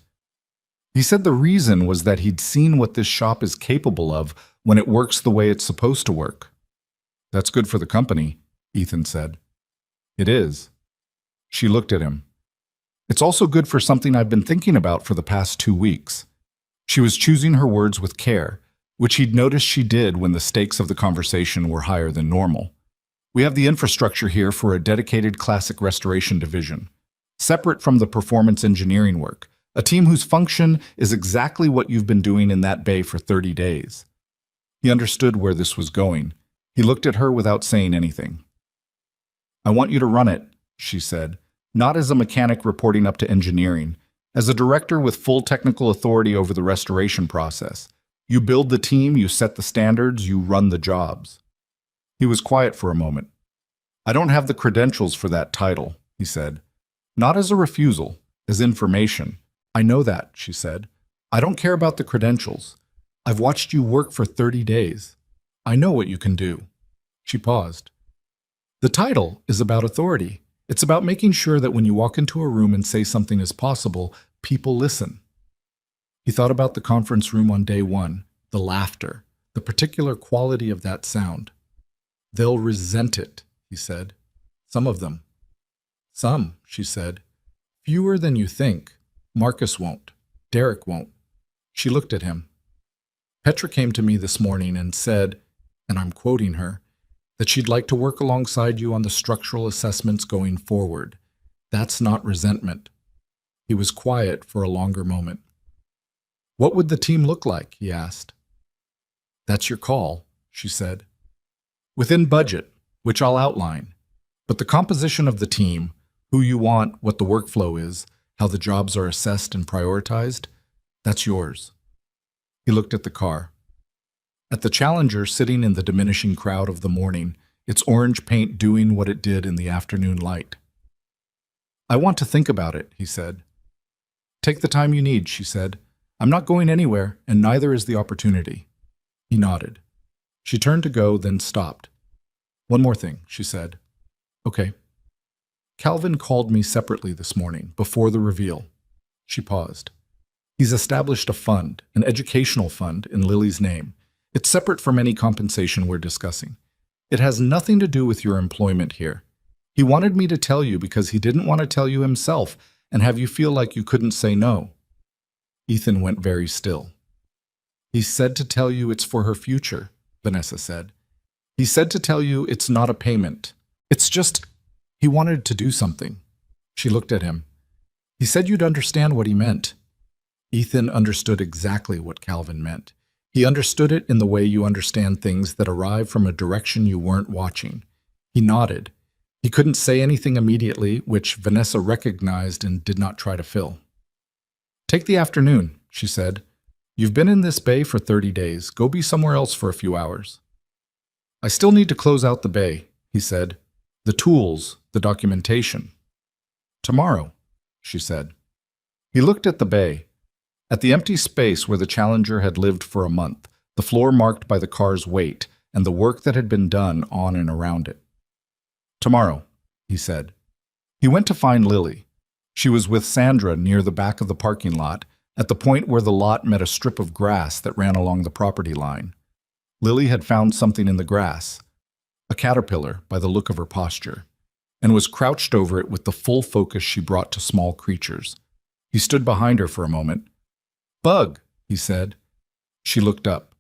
"He said the reason was that he'd seen what this shop is capable of when it works the way it's supposed to work." "That's good for the company," Ethan said. "It is." She looked at him. "It's also good for something I've been thinking about for the past 2 weeks." She was choosing her words with care, which he'd noticed she did when the stakes of the conversation were higher than normal. "We have the infrastructure here for a dedicated classic restoration division, separate from the performance engineering work, a team whose function is exactly what you've been doing in that bay for 30 days. He understood where this was going. He looked at her without saying anything. "I want you to run it," she said, "not as a mechanic reporting up to engineering, as a director with full technical authority over the restoration process. You build the team, you set the standards, you run the jobs." He was quiet for a moment. "I don't have the credentials for that title," he said. "Not as a refusal, as information." "I know that," she said. "I don't care about the credentials. I've watched you work for 30 days. I know what you can do." She paused. "The title is about authority. It's about making sure that when you walk into a room and say something is possible, people listen." He thought about the conference room on day one, the laughter, the particular quality of that sound. "They'll resent it," he said. "Some of them." "Some," she said. "Fewer than you think. Marcus won't. Derek won't." She looked at him. "Petra came to me this morning and said," and I'm quoting her, "that she'd like to work alongside you on the structural assessments going forward. That's not resentment." He was quiet for a longer moment. "What would the team look like?" he asked. "That's your call," she said. "Within budget, which I'll outline. But the composition of the team, who you want, what the workflow is, how the jobs are assessed and prioritized, that's yours." He looked at the car. At the Challenger sitting in the diminishing crowd of the morning, its orange paint doing what it did in the afternoon light. "I want to think about it," he said. "Take the time you need," she said. "I'm not going anywhere, and neither is the opportunity." He nodded. She turned to go, then stopped. "One more thing," she said. "Okay." "Calvin called me separately this morning, before the reveal." She paused. "He's established a fund, an educational fund, in Lily's name. It's separate from any compensation we're discussing. It has nothing to do with your employment here. He wanted me to tell you because he didn't want to tell you himself and have you feel like you couldn't say no." Ethan went very still. "He said to tell you it's for her future," Vanessa said. "He said to tell you it's not a payment. It's just, he wanted to do something." She looked at him. "He said you'd understand what he meant." Ethan understood exactly what Calvin meant. He understood it in the way you understand things that arrive from a direction you weren't watching. He nodded. He couldn't say anything immediately, which Vanessa recognized and did not try to fill. "Take the afternoon," she said. "You've been in this bay for 30 days. Go be somewhere else for a few hours." "I still need to close out the bay," he said. "The tools, the documentation." "Tomorrow," she said. He looked at the bay. At the empty space where the Challenger had lived for a month, the floor marked by the car's weight and the work that had been done on and around it. "Tomorrow," he said. He went to find Lily. She was with Sandra near the back of the parking lot, at the point where the lot met a strip of grass that ran along the property line. Lily had found something in the grass, a caterpillar by the look of her posture, and was crouched over it with the full focus she brought to small creatures. He stood behind her for a moment. "Bug," he said. She looked up.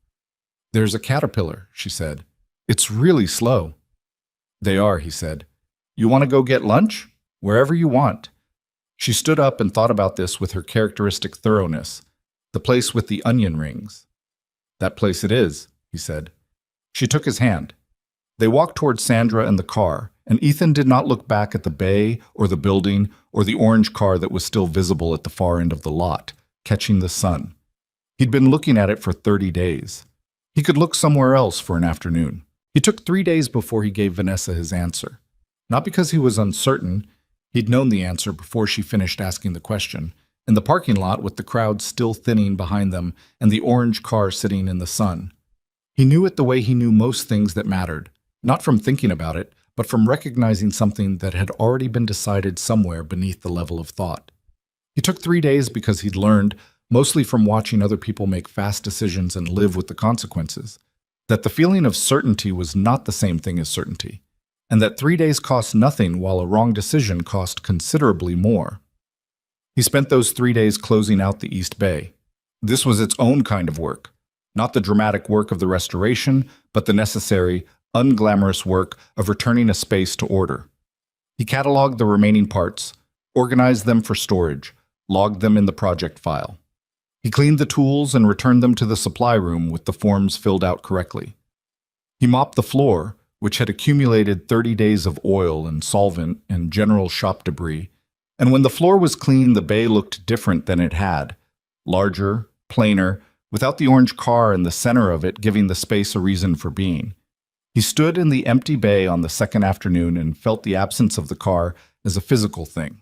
"There's a caterpillar," she said. "It's really slow." "They are," he said. "You want to go get lunch? Wherever you want." She stood up and thought about this with her characteristic thoroughness. "The place with the onion rings." "That place it is," he said. She took his hand. They walked toward Sandra and the car, and Ethan did not look back at the bay or the building or the orange car that was still visible at the far end of the lot, catching the sun. He'd been looking at it for 30 days. He could look somewhere else for an afternoon. He took 3 days before he gave Vanessa his answer. Not because he was uncertain, he'd known the answer before she finished asking the question, in the parking lot with the crowd still thinning behind them and the orange car sitting in the sun. He knew it the way he knew most things that mattered, not from thinking about it, but from recognizing something that had already been decided somewhere beneath the level of thought. He took 3 days because he'd learned, mostly from watching other people make fast decisions and live with the consequences, that the feeling of certainty was not the same thing as certainty, and that 3 days cost nothing while a wrong decision cost considerably more. He spent those 3 days closing out the East Bay. This was its own kind of work, not the dramatic work of the restoration, but the necessary, unglamorous work of returning a space to order. He cataloged the remaining parts, organized them for storage, logged them in the project file. He cleaned the tools and returned them to the supply room with the forms filled out correctly. He mopped the floor, which had accumulated 30 days of oil and solvent and general shop debris, and when the floor was clean, the bay looked different than it had, larger, plainer, without the orange car in the center of it giving the space a reason for being. He stood in the empty bay on the second afternoon and felt the absence of the car as a physical thing.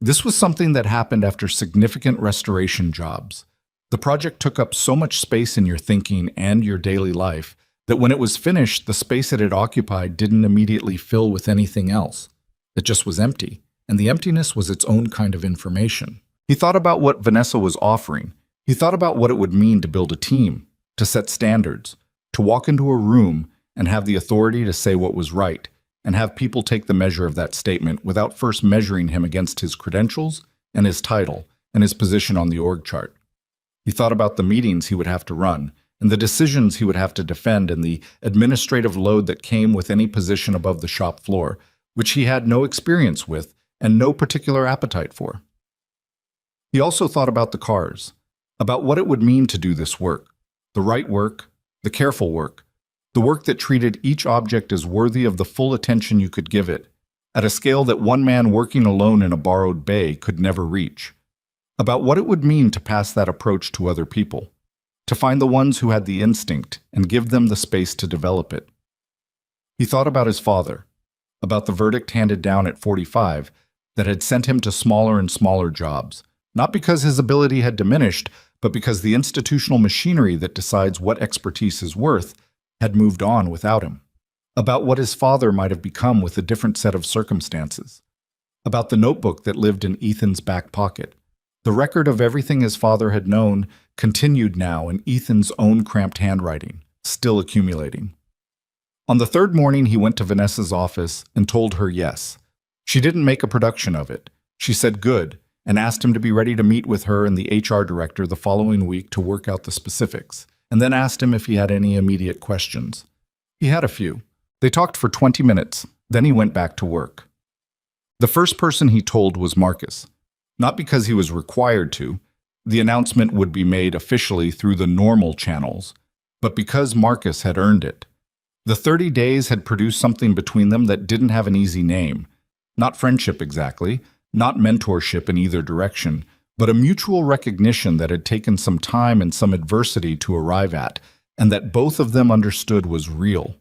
This was something that happened after significant restoration jobs. The project took up so much space in your thinking and your daily life that when it was finished, the space it had occupied didn't immediately fill with anything else. It just was empty, and the emptiness was its own kind of information. He thought about what Vanessa was offering. He thought about what it would mean to build a team, to set standards, to walk into a room and have the authority to say what was right, and have people take the measure of that statement without first measuring him against his credentials and his title and his position on the org chart. He thought about the meetings he would have to run, and the decisions he would have to defend, and the administrative load that came with any position above the shop floor, which he had no experience with and no particular appetite for. He also thought about the cars, about what it would mean to do this work, the right work, the careful work, the work that treated each object as worthy of the full attention you could give it, at a scale that one man working alone in a borrowed bay could never reach, about what it would mean to pass that approach to other people, to find the ones who had the instinct and give them the space to develop it. He thought about his father, about the verdict handed down at 45 that had sent him to smaller and smaller jobs, not because his ability had diminished, but because the institutional machinery that decides what expertise is worth had moved on without him, about what his father might have become with a different set of circumstances, about the notebook that lived in Ethan's back pocket. The record of everything his father had known continued now in Ethan's own cramped handwriting, still accumulating. On the third morning, he went to Vanessa's office and told her yes. She didn't make a production of it. She said good, and asked him to be ready to meet with her and the HR director the following week to work out the specifics, and then asked him if he had any immediate questions. He had a few. They talked for 20 minutes, then he went back to work. The first person he told was Marcus. Not because he was required to, the announcement would be made officially through the normal channels, but because Marcus had earned it. The 30 days had produced something between them that didn't have an easy name. Not friendship exactly, not mentorship in either direction, but a mutual recognition that had taken some time and some adversity to arrive at, and that both of them understood was real.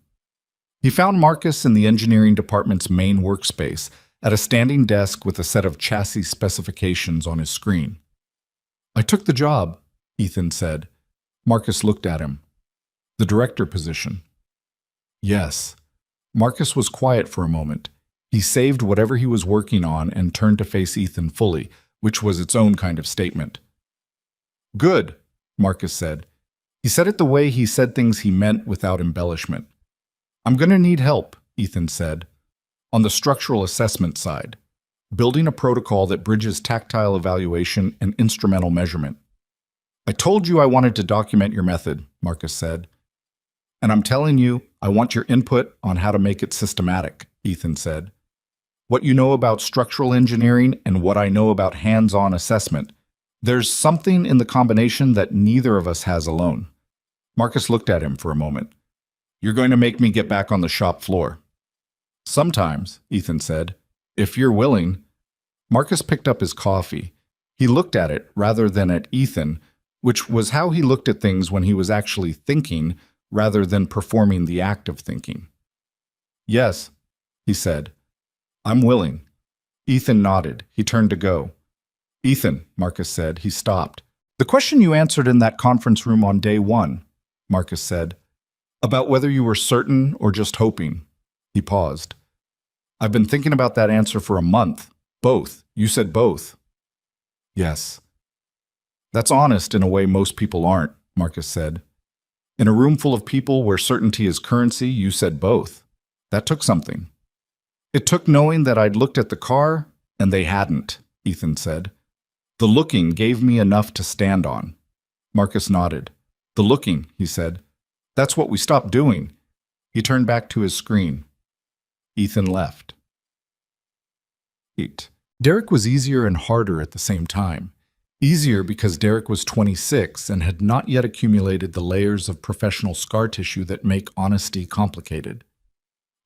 He found Marcus in the engineering department's main workspace, at a standing desk with a set of chassis specifications on his screen. "I took the job," Ethan said. Marcus looked at him. "The director position." "Yes." Marcus was quiet for a moment. He saved whatever he was working on and turned to face Ethan fully, which was its own kind of statement. "Good," Marcus said. He said it the way he said things he meant without embellishment. "I'm going to need help," Ethan said, "on the structural assessment side, building a protocol that bridges tactile evaluation and instrumental measurement." "I told you I wanted to document your method," Marcus said. "And I'm telling you, I want your input on how to make it systematic," Ethan said. "What you know about structural engineering and what I know about hands-on assessment, there's something in the combination that neither of us has alone." Marcus looked at him for a moment. "You're going to make me get back on the shop floor." "Sometimes," Ethan said, "if you're willing." Marcus picked up his coffee. He looked at it rather than at Ethan, which was how he looked at things when he was actually thinking rather than performing the act of thinking. "Yes," he said. "I'm willing." Ethan nodded. He turned to go. "Ethan," Marcus said. He stopped. "The question you answered in that conference room on day 1, Marcus said, about whether you were certain or just hoping." He paused. "I've been thinking about that answer for a month. Both. You said both." "Yes." "That's honest in a way most people aren't," Marcus said. "In a room full of people where certainty is currency, you said both. That took something." "It took knowing that I'd looked at the car and they hadn't," Ethan said. "The looking gave me enough to stand on." Marcus nodded. "The looking," he said. "That's what we stopped doing." He turned back to his screen. Ethan left. 8. Derek was easier and harder at the same time. Easier because Derek was 26 and had not yet accumulated the layers of professional scar tissue that make honesty complicated.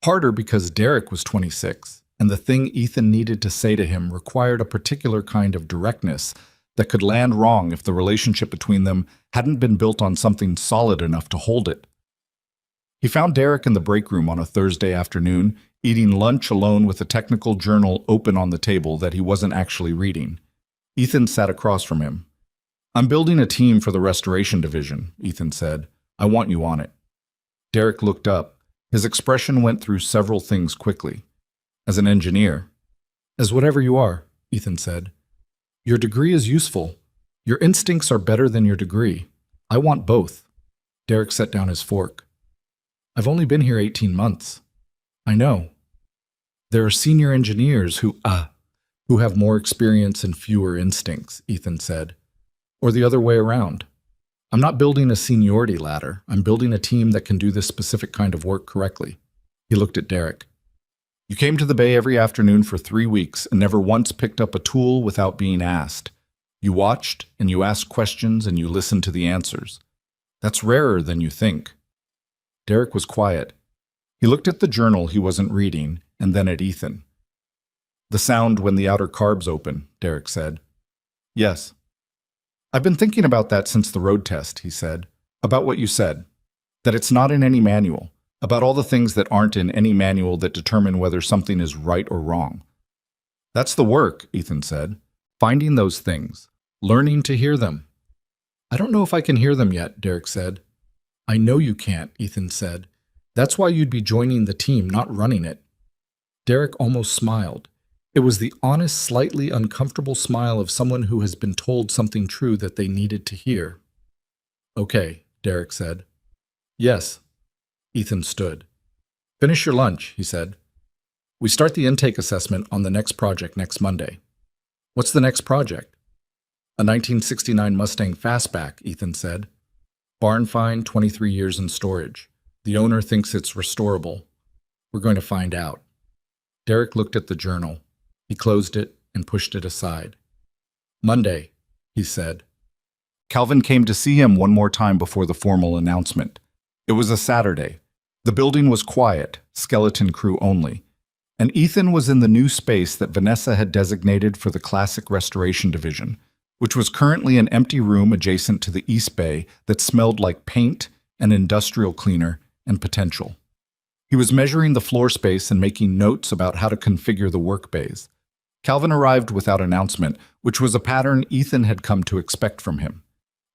Harder because Derek was 26, and the thing Ethan needed to say to him required a particular kind of directness that could land wrong if the relationship between them hadn't been built on something solid enough to hold it. He found Derek in the break room on a Thursday afternoon, eating lunch alone with a technical journal open on the table that he wasn't actually reading. Ethan sat across from him. "I'm building a team for the restoration division," Ethan said. "I want you on it." Derek looked up. His expression went through several things quickly. "As an engineer." "As whatever you are," Ethan said. "Your degree is useful. Your instincts are better than your degree. I want both." Derek set down his fork. "I've only been here 18 months. I know. There are senior engineers who have more experience and fewer instincts," Ethan said. "Or the other way around. I'm not building a seniority ladder. I'm building a team that can do this specific kind of work correctly." He looked at Derek. "You came to the Bay every afternoon for 3 weeks and never once picked up a tool without being asked. You watched, and you asked questions, and you listened to the answers. That's rarer than you think." Derek was quiet. He looked at the journal he wasn't reading, and then at Ethan. "The sound when the outer carbs open," Derek said. "Yes." "I've been thinking about that since the road test," he said. "About what you said. That it's not in any manual. About all the things that aren't in any manual that determine whether something is right or wrong." "That's the work," Ethan said. "Finding those things. Learning to hear them." "I don't know if I can hear them yet," Derek said. "I know you can't," Ethan said. "That's why you'd be joining the team, not running it." Derek almost smiled. It was the honest, slightly uncomfortable smile of someone who has been told something true that they needed to hear. "Okay," Derek said. "Yes." Ethan stood. "Finish your lunch," he said. "We start the intake assessment on the next project next Monday." "What's the next project?" "A 1969 Mustang Fastback," Ethan said. "Barn find, 23 years in storage. The owner thinks it's restorable. We're going to find out." Derek looked at the journal. He closed it and pushed it aside. "Monday," he said. Calvin came to see him one more time before the formal announcement. It was a Saturday. The building was quiet, skeleton crew only, and Ethan was in the new space that Vanessa had designated for the Classic Restoration Division, which was currently an empty room adjacent to the East Bay that smelled like paint and industrial cleaner and potential. He was measuring the floor space and making notes about how to configure the work bays. Calvin arrived without announcement, which was a pattern Ethan had come to expect from him.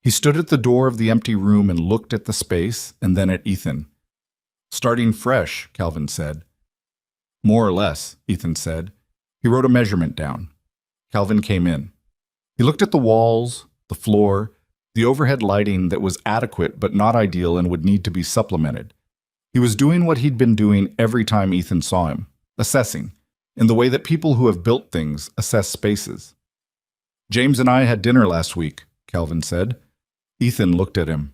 He stood at the door of the empty room and looked at the space and then at Ethan. "Starting fresh," Calvin said. "More or less," Ethan said. He wrote a measurement down. Calvin came in. He looked at the walls, the floor, the overhead lighting that was adequate but not ideal and would need to be supplemented. He was doing what he'd been doing every time Ethan saw him, assessing, in the way that people who have built things assess spaces. "James and I had dinner last week," Calvin said. Ethan looked at him.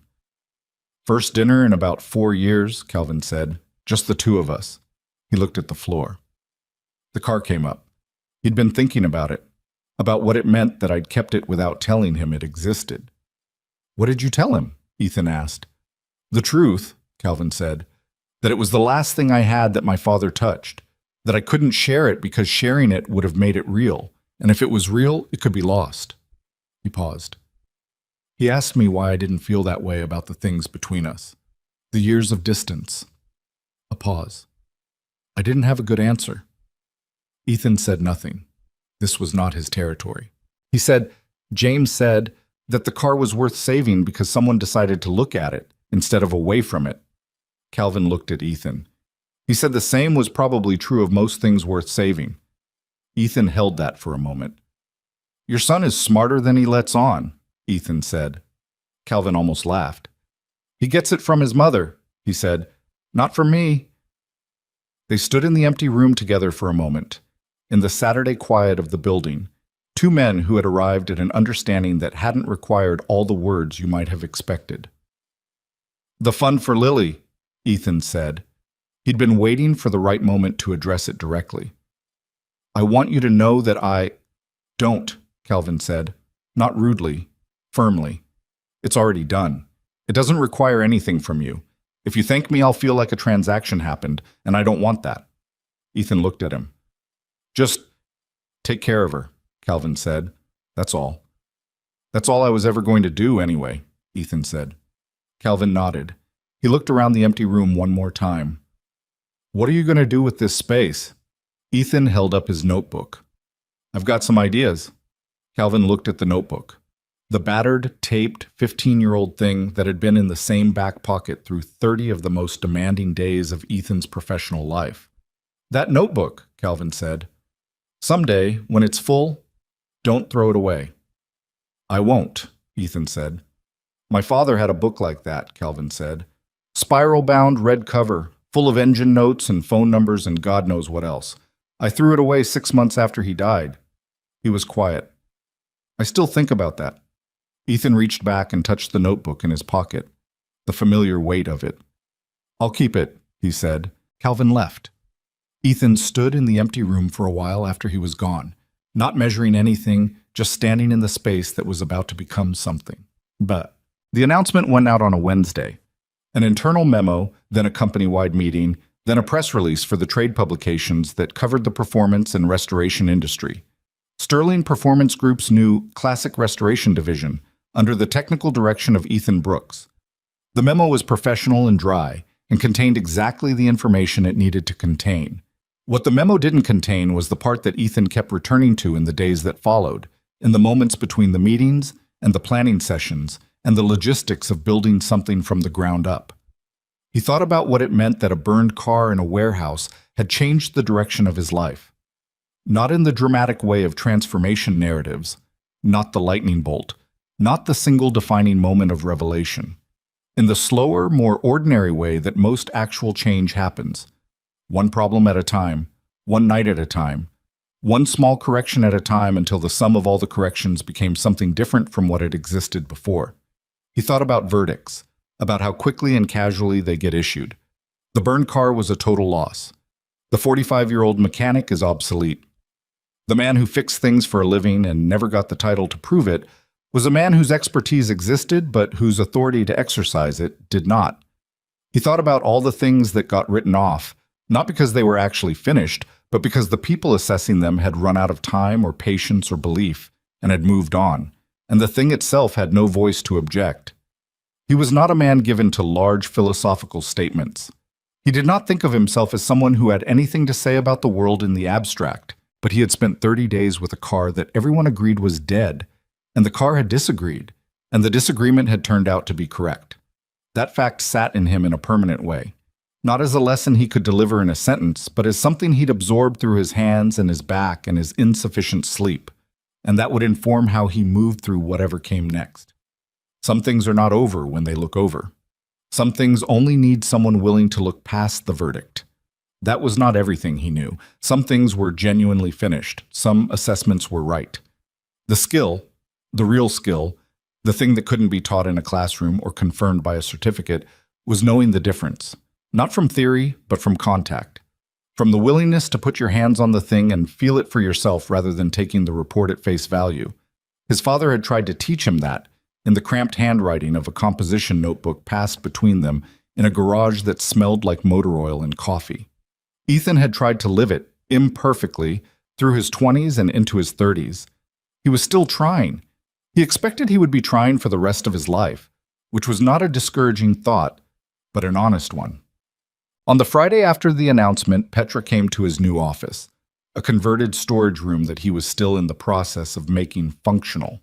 "First dinner in about 4 years," Calvin said. "Just the two of us." He looked at the floor. The car came up. He'd been thinking about it, about what it meant that I'd kept it without telling him it existed. "What did you tell him?" Ethan asked. "The truth," Calvin said, "that it was the last thing I had that my father touched, that I couldn't share it because sharing it would have made it real, and if it was real, it could be lost." He paused. He asked me why I didn't feel that way about the things between us. The years of distance. A pause. I didn't have a good answer. Ethan said nothing. This was not his territory. He said, James said that the car was worth saving because someone decided to look at it instead of away from it. Calvin looked at Ethan. He said the same was probably true of most things worth saving. Ethan held that for a moment. Your son is smarter than he lets on, Ethan said. Calvin almost laughed. He gets it from his mother, he said. Not from me. They stood in the empty room together for a moment. In the Saturday quiet of the building, two men who had arrived at an understanding that hadn't required all the words you might have expected. The fun for Lily, Ethan said. He'd been waiting for the right moment to address it directly. I want you to know that I... Don't, Calvin said. Not rudely, firmly. It's already done. It doesn't require anything from you. If you thank me, I'll feel like a transaction happened, and I don't want that. Ethan looked at him. Just take care of her, Calvin said. That's all. That's all I was ever going to do anyway, Ethan said. Calvin nodded. He looked around the empty room one more time. What are you going to do with this space? Ethan held up his notebook. I've got some ideas. Calvin looked at the notebook. The battered, taped, 15-year-old thing that had been in the same back pocket through 30 of the most demanding days of Ethan's professional life. That notebook, Calvin said. Someday, when it's full, don't throw it away. I won't, Ethan said. My father had a book like that, Calvin said. Spiral-bound red cover, full of engine notes and phone numbers and God knows what else. I threw it away 6 months after he died. He was quiet. I still think about that. Ethan reached back and touched the notebook in his pocket, the familiar weight of it. I'll keep it, he said. Calvin left. Ethan stood in the empty room for a while after he was gone, not measuring anything, just standing in the space that was about to become something. But the announcement went out on a Wednesday. An internal memo, then a company-wide meeting, then a press release for the trade publications that covered the performance and restoration industry. Sterling Performance Group's new Classic Restoration Division, under the technical direction of Ethan Brooks. The memo was professional and dry, and contained exactly the information it needed to contain. What the memo didn't contain was the part that Ethan kept returning to in the days that followed, in the moments between the meetings and the planning sessions, and the logistics of building something from the ground up. He thought about what it meant that a burned car in a warehouse had changed the direction of his life. Not in the dramatic way of transformation narratives, not the lightning bolt, not the single defining moment of revelation. In the slower, more ordinary way that most actual change happens. One problem at a time, one night at a time, one small correction at a time until the sum of all the corrections became something different from what had existed before. He thought about verdicts, about how quickly and casually they get issued. The burned car was a total loss. The 45-year-old mechanic is obsolete. The man who fixed things for a living and never got the title to prove it was a man whose expertise existed but whose authority to exercise it did not. He thought about all the things that got written off, not because they were actually finished, but because the people assessing them had run out of time or patience or belief and had moved on, and the thing itself had no voice to object. He was not a man given to large philosophical statements. He did not think of himself as someone who had anything to say about the world in the abstract, but he had spent 30 days with a car that everyone agreed was dead, and the car had disagreed, and the disagreement had turned out to be correct. That fact sat in him in a permanent way, not as a lesson he could deliver in a sentence, but as something he'd absorbed through his hands and his back and his insufficient sleep, and that would inform how he moved through whatever came next. Some things are not over when they look over. Some things only need someone willing to look past the verdict. That was not everything he knew. Some things were genuinely finished. Some assessments were right. The skill, the real skill, the thing that couldn't be taught in a classroom or confirmed by a certificate, was knowing the difference. Not from theory, but from contact. From the willingness to put your hands on the thing and feel it for yourself rather than taking the report at face value. His father had tried to teach him that in the cramped handwriting of a composition notebook passed between them in a garage that smelled like motor oil and coffee. Ethan had tried to live it, imperfectly, through his 20s and into his 30s. He was still trying. He expected he would be trying for the rest of his life, which was not a discouraging thought, but an honest one. On the Friday after the announcement, Petra came to his new office, a converted storage room that he was still in the process of making functional,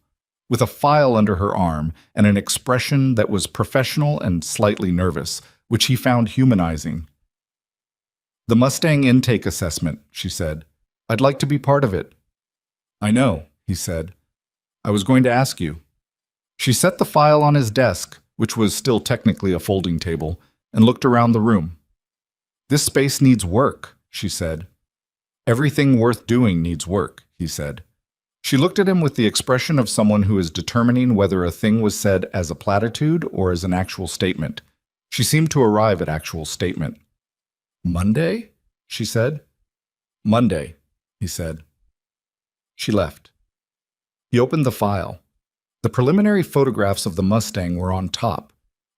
with a file under her arm and an expression that was professional and slightly nervous, which he found humanizing. "The Mustang intake assessment," she said. "I'd like to be part of it." "I know," he said. "I was going to ask you." She set the file on his desk, which was still technically a folding table, and looked around the room. "This space needs work," she said. "Everything worth doing needs work," he said. She looked at him with the expression of someone who is determining whether a thing was said as a platitude or as an actual statement. She seemed to arrive at actual statement. "Monday?" she said. "Monday," he said. She left. He opened the file. The preliminary photographs of the Mustang were on top,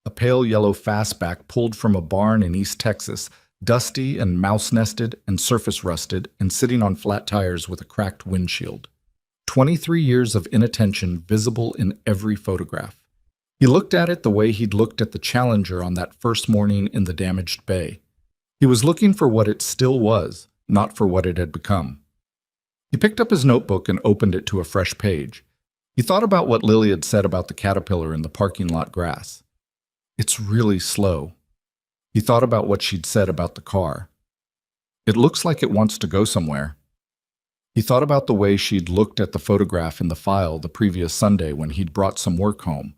a pale yellow fastback pulled from a barn in East Texas, dusty and mouse-nested and surface-rusted and sitting on flat tires with a cracked windshield. 23 years of inattention visible in every photograph. He looked at it the way he'd looked at the Challenger on that first morning in the damaged bay. He was looking for what it still was, not for what it had become. He picked up his notebook and opened it to a fresh page. He thought about what Lily had said about the caterpillar in the parking lot grass. "It's really slow." He thought about what she'd said about the car. "It looks like it wants to go somewhere." He thought about the way she'd looked at the photograph in the file the previous Sunday when he'd brought some work home.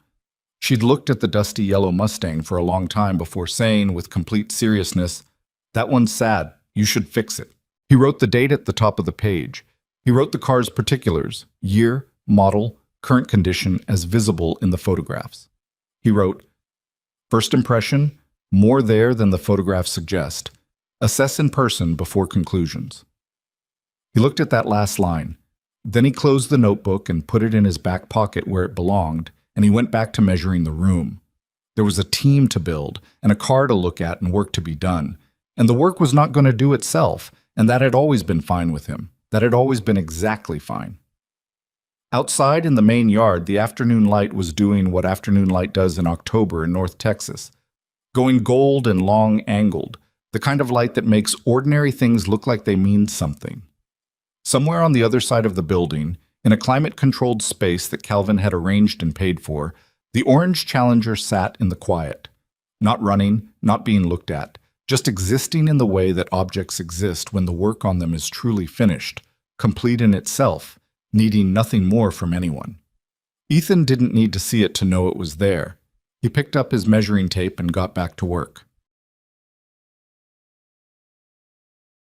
She'd looked at the dusty yellow Mustang for a long time before saying with complete seriousness, "That one's sad. You should fix it." He wrote the date at the top of the page. He wrote the car's particulars, year, model, current condition as visible in the photographs. He wrote, "First impression, more there than the photographs suggest. Assess in person before conclusions." He looked at that last line. Then he closed the notebook and put it in his back pocket where it belonged, and he went back to measuring the room. There was a team to build, and a car to look at and work to be done. And the work was not going to do itself, and that had always been fine with him. That had always been exactly fine. Outside in the main yard, the afternoon light was doing what afternoon light does in October in North Texas, going gold and long-angled, the kind of light that makes ordinary things look like they mean something. Somewhere on the other side of the building, in a climate-controlled space that Calvin had arranged and paid for, the orange Challenger sat in the quiet, not running, not being looked at, just existing in the way that objects exist when the work on them is truly finished, complete in itself, needing nothing more from anyone. Ethan didn't need to see it to know it was there. He picked up his measuring tape and got back to work.